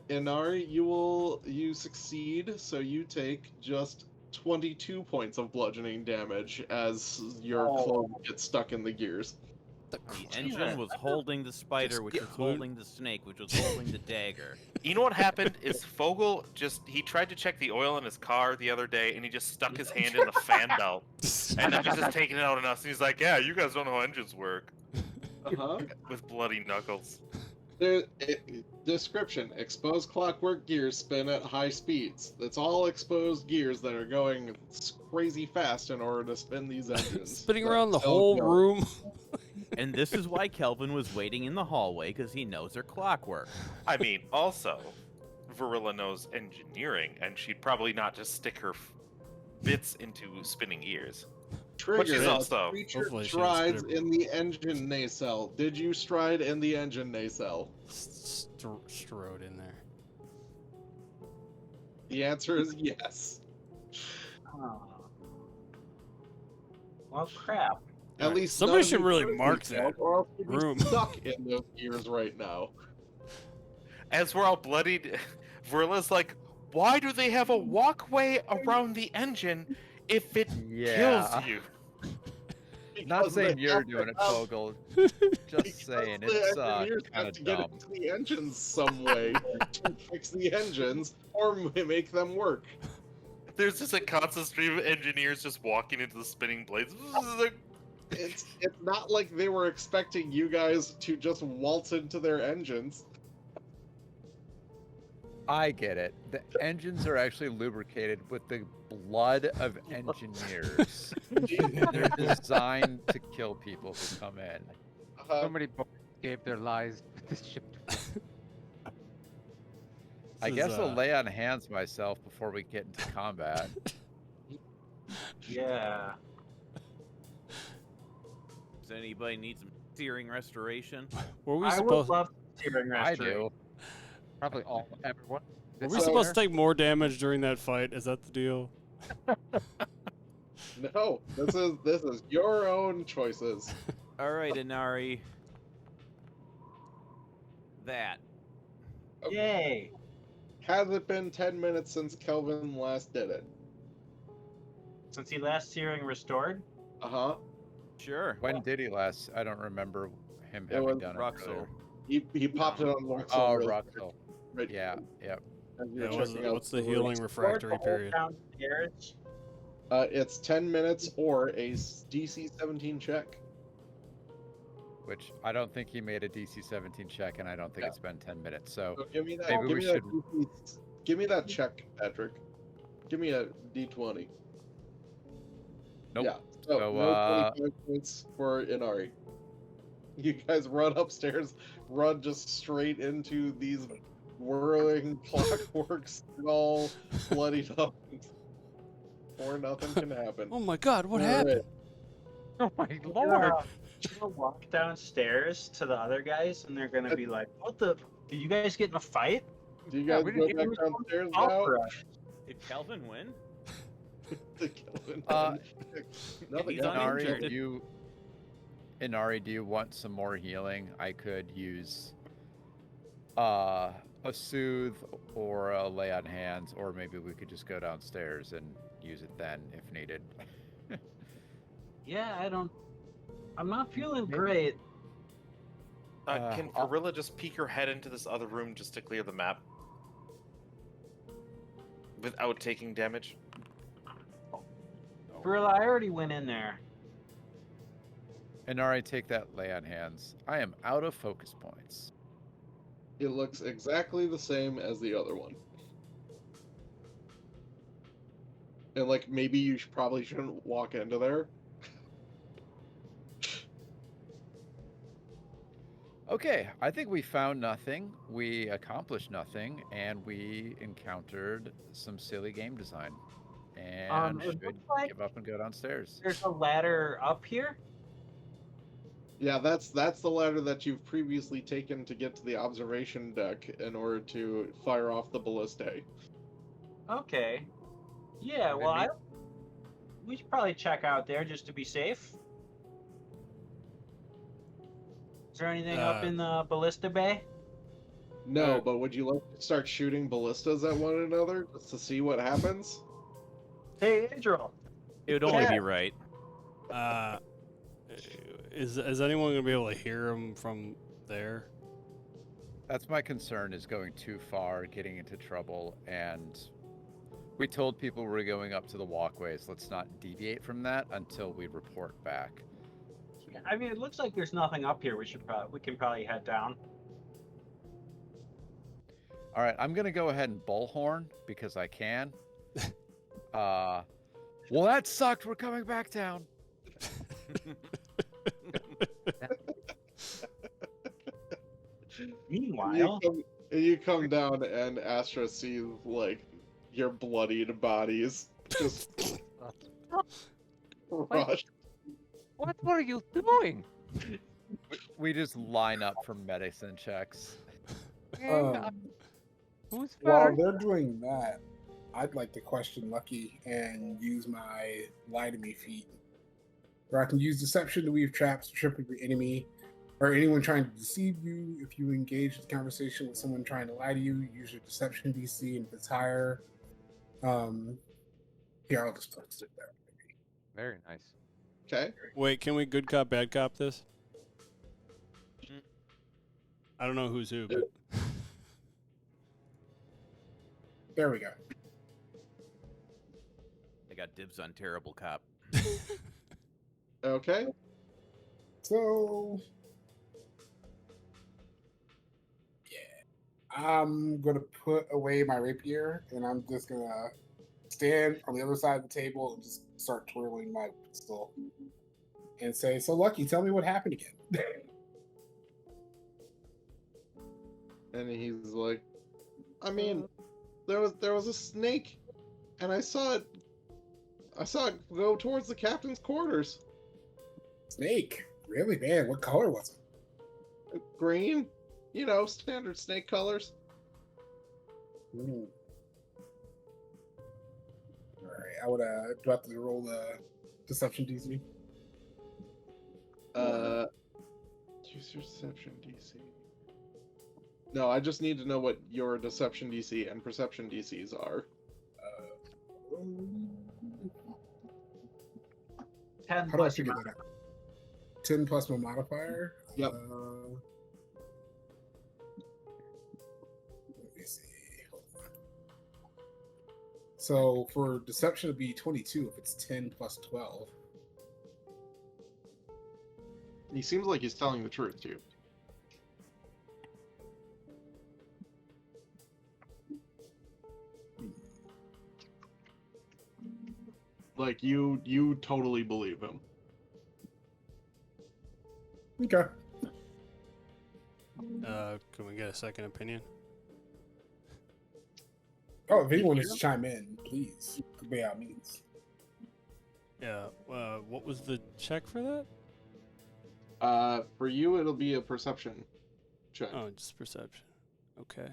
Inari, you succeed, so you take just 22 points of bludgeoning damage as your clone gets stuck in the gears. The engine was holding the spider, which was holding the snake, which was holding the dagger. You know what happened is Fogel he tried to check the oil in his car the other day, and he just stuck his hand in the fan belt, and then just taking it out on us. And he's like, "Yeah, you guys don't know how engines work," with bloody knuckles. Description: exposed clockwork gears spin at high speeds. It's all exposed gears that are going crazy fast in order to spin these engines. Spinning around the Still whole going. room. And this is why Kelvin was waiting in the hallway, because he knows their clockwork. I mean, also, Varilla knows engineering, and she'd probably not just stick her bits into spinning gears. Trigger, Which is also- creature Hopefully she strides doesn't- in the engine nacelle. Did you stride in the engine nacelle? Strode in there. The answer is yes. Oh. Well, crap. At least Somebody none of should you really currently mark failed, that or else you'd be room. stuck in those gears right now. As we're all bloodied, Varilla's like, "Why do they have a walkway around the engine if it kills you?" Not Because saying they you're have to doing it, have- Fogel. Just saying, because it's the engineers kind have of to get dumb. into the engines some way to fix the engines or make them work. There's just a constant stream of engineers just walking into the spinning blades. It's not like they were expecting you guys to just waltz into their engines. I get it. The engines are actually lubricated with the blood of engineers. They're designed to kill people who come in. So many boys gave their lives for this ship to fly. I This guess is, I'll lay on hands myself before we get into combat. Yeah. Does anybody need some searing restoration? Were we I would supposed? love searing I restoration. do. Probably everyone. Were we that's supposed to there. take more damage during that fight? Is that the deal? No, this is your own choices. All right, Inari. That. Yay! Has it been 10 minutes since Kelvin last did it? Since he last searing restored? Uh-huh. Sure. When did he last? I don't remember him It having was done it. Roxel. earlier. He popped it on Luxel. Oh, really Roxel. quick, Yeah, yep. as you were Yeah, checking out what's the release. healing refractory Hold period? downstairs. It's 10 minutes or a DC 17 check. Which I don't think he made a DC 17 check, and I don't think Yeah. it's been 10 minutes. So So give me that. Maybe give, we me should- that give me that check, Patrick. Give me a D20. nope. Yeah. So, So, no 25 points for Inari. You guys run upstairs, run just straight into these whirling clockworks, all bloodied up. Or nothing can happen. Oh my God! What All happened? Oh my You're lord! gonna walk downstairs to the other guys, and they're gonna be like, "What the? Did you guys get in a fight?" Do you Yeah, guys we go didn't back even downstairs Call now? for us. Did Calvin win? To kill him? Uh, Nothing he's happened. Inari, uninjured. Inari, do you want some more healing? I could use a soothe or a lay on hands, or maybe we could just go downstairs and use it then if needed. Yeah, I'm not feeling great. Can I'll- Gorilla just peek her head into this other room just to clear the map? Without taking damage? Gorilla, I already went in there. Inari, take that lay on hands. I am out of focus points. It looks exactly the same as the other one. And like maybe you probably shouldn't walk into there. Okay, I think we found nothing, we accomplished nothing, and we encountered some silly game design. And It should looks like give up and go downstairs. there's a ladder up here. Yeah, that's the ladder that you've previously taken to get to the observation deck in order to fire off the ballistae. Okay. Yeah, Maybe- well, we should probably check out there just to be safe. Is there anything up in the ballista bay? No, but would you like to start shooting ballistas at one another just to see what happens? Hey, Adriel. It would only Yeah. be right. Is anyone gonna be able to hear him from there? That's my concern, is going too far, getting into trouble, and we told people we're going up to the walkways. Let's not deviate from that until we report back. I mean, it looks like there's nothing up here. We can probably head down. All right, I'm gonna go ahead and bullhorn because I can. Well, that sucked. We're coming back down. Meanwhile, You come down and Astra sees like your bloodied bodies just rush. What were you doing? We just line up for medicine checks. Who's While first? they're doing that, I'd like to question Lucky and use my lie to me feat, where I can use deception to weave traps to trip your enemy or anyone trying to deceive you. If you engage in conversation with someone trying to lie to you, use your deception DC, and if it's higher, here, I'll just post it there. Very nice. Okay. Wait, can we good cop bad cop this? Mm. I don't know who's who, but There we go. They got dibs on terrible cop. Okay. So, I'm gonna put away my rapier, and I'm just gonna stand on the other side of the table and just start twirling my pistol and say, "So Lucky, tell me what happened again." And he's like, I mean, there was a snake, and I saw it go towards the captain's quarters. Snake, really, man? What color was it? Green, standard snake colors. Ooh. All right, I would do I have to roll the deception DC? Use your deception DC. No, I just need to know what your deception DC and perception DCs are. 10 How do I plus figure your that out? 10 plus my modifier? Yep. Let me see. Hold on. So for deception, it'd be 22 if it's 10 plus 12. He seems like he's telling the truth to you. Like you totally believe him. Okay. Can we get a second opinion? Oh, if anyone wants to chime in, please, by all means. Yeah. What was the check for that? For you, it'll be a perception check. Oh, just perception. Okay.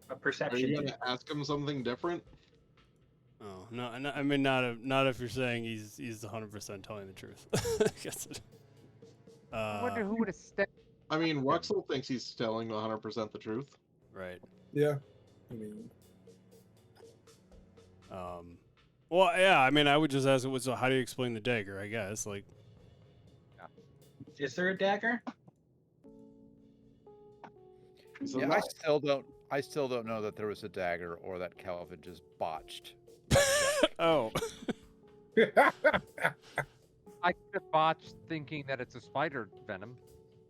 a Are perception. you gonna ask him something different? Oh no, I mean not if you're saying he's 100% telling the truth. I guess. I wonder who would have stepped. I mean, Ruxel thinks he's telling 100% the truth. Right. Yeah. I mean, Well, yeah. I mean, I would just ask, so how do you explain the dagger? I guess like. Is there a dagger? So Yeah, not- I still don't know that there was a dagger or that Calvin just botched. Oh. I could have botched thinking that it's a spider venom.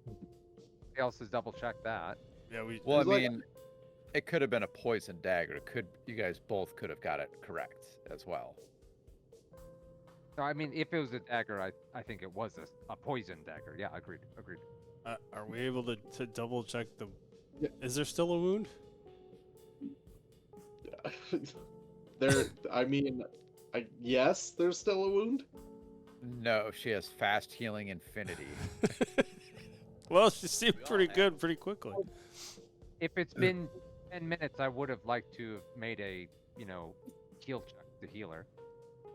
Somebody else has double checked that. Yeah, we. Well, I It's like- mean, it could have been a poison dagger. You guys both could have got it correct as well. No, I mean, if it was a dagger, I think it was a poison dagger. Yeah, agreed. Are we able to double check the? Yeah. Is there still a wound? Yes, there's still a wound. No, she has fast healing infinity. Well, she seemed pretty good pretty quickly. If it's been 10 minutes, I would have liked to have made a, heal check to heal her.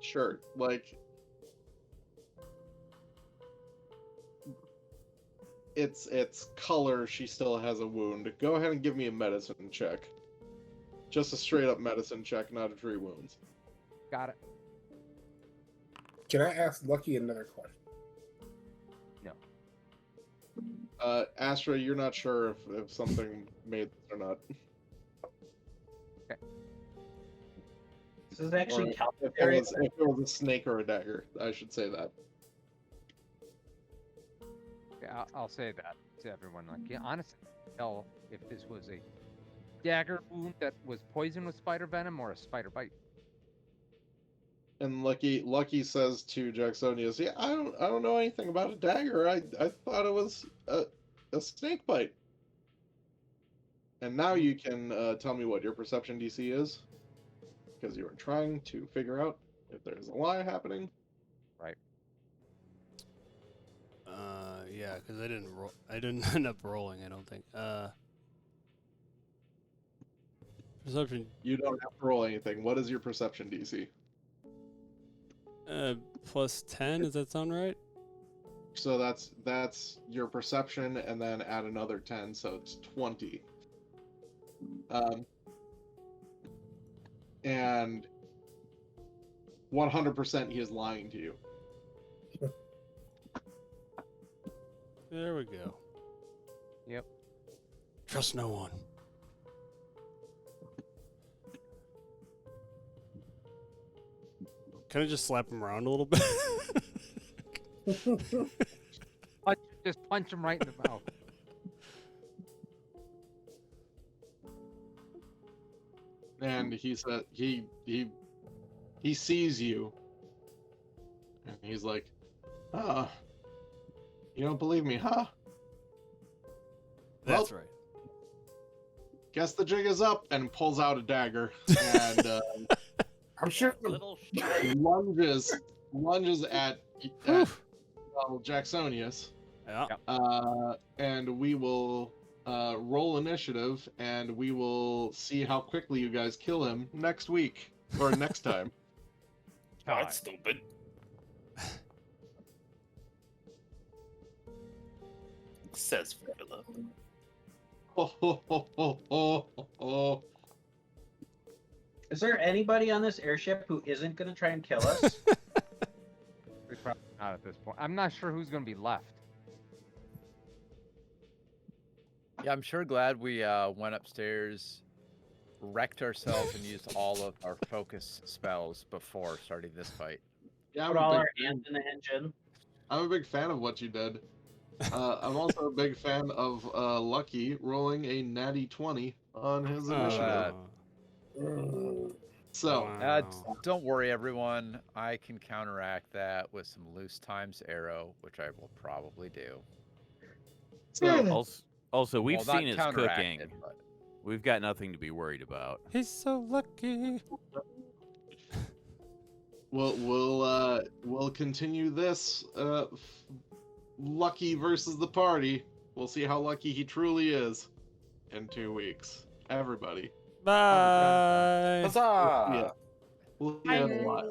Sure, like it's color. She still has a wound. Go ahead and give me a medicine check. Just a straight up medicine check, not a tree wounds. Got it. can I ask Lucky another question? Astra, you're not sure if something made this or not. This is actually Or if it was a snake or a dagger, I should say that. Yeah, I'll say that to everyone. Like, yeah, honestly, tell if this was a dagger wound that was poisoned with spider venom or a spider bite. And Lucky says to Jacksonius, "Yeah, I don't know anything about a dagger. I thought it was a snake bite." And now you can tell me what your perception DC is, because you were trying to figure out if there's a lie happening. Yeah, because I didn't end up rolling. I don't think. Perception. You don't have to roll anything. What is your perception DC? Plus 10. Does that sound right? So that's your perception, and then add another 10, so it's 20. And 100% he is lying to you. There we go. Yep. Trust no one. Can I just slap him around a little bit? Just punch him right in the mouth. and he said he sees you, and he's like, "Ah, you don't believe me, huh? That's Well, right. Guess the jig is up," and pulls out a dagger and I'm sure. Little lunges at Jacksonius. Yeah. And we will roll initiative, and we will see how quickly you guys kill him next week or next time. Oh, that's stupid. Says Philip. Is there anybody on this airship who isn't going to try and kill us? Probably not at this point. I'm not sure who's going to be left. Yeah, I'm sure glad we went upstairs, wrecked ourselves, and used all of our focus spells before starting this fight. Yeah, Put all our hands in the engine. I'm a big fan of what you did. I'm also a big fan of Lucky rolling a natty 20 on his initiative. So, Wow. Don't worry, everyone. I can counteract that with some loose times arrow, which I will probably do. Also, we've Well, not seen his counteract cooking. it, but- We've got nothing to be worried about. He's so lucky. we'll continue this Lucky versus the party. We'll see how lucky he truly is in 2 weeks. Everybody. Bye. Huzzah! Yeah. We'll see you in a while.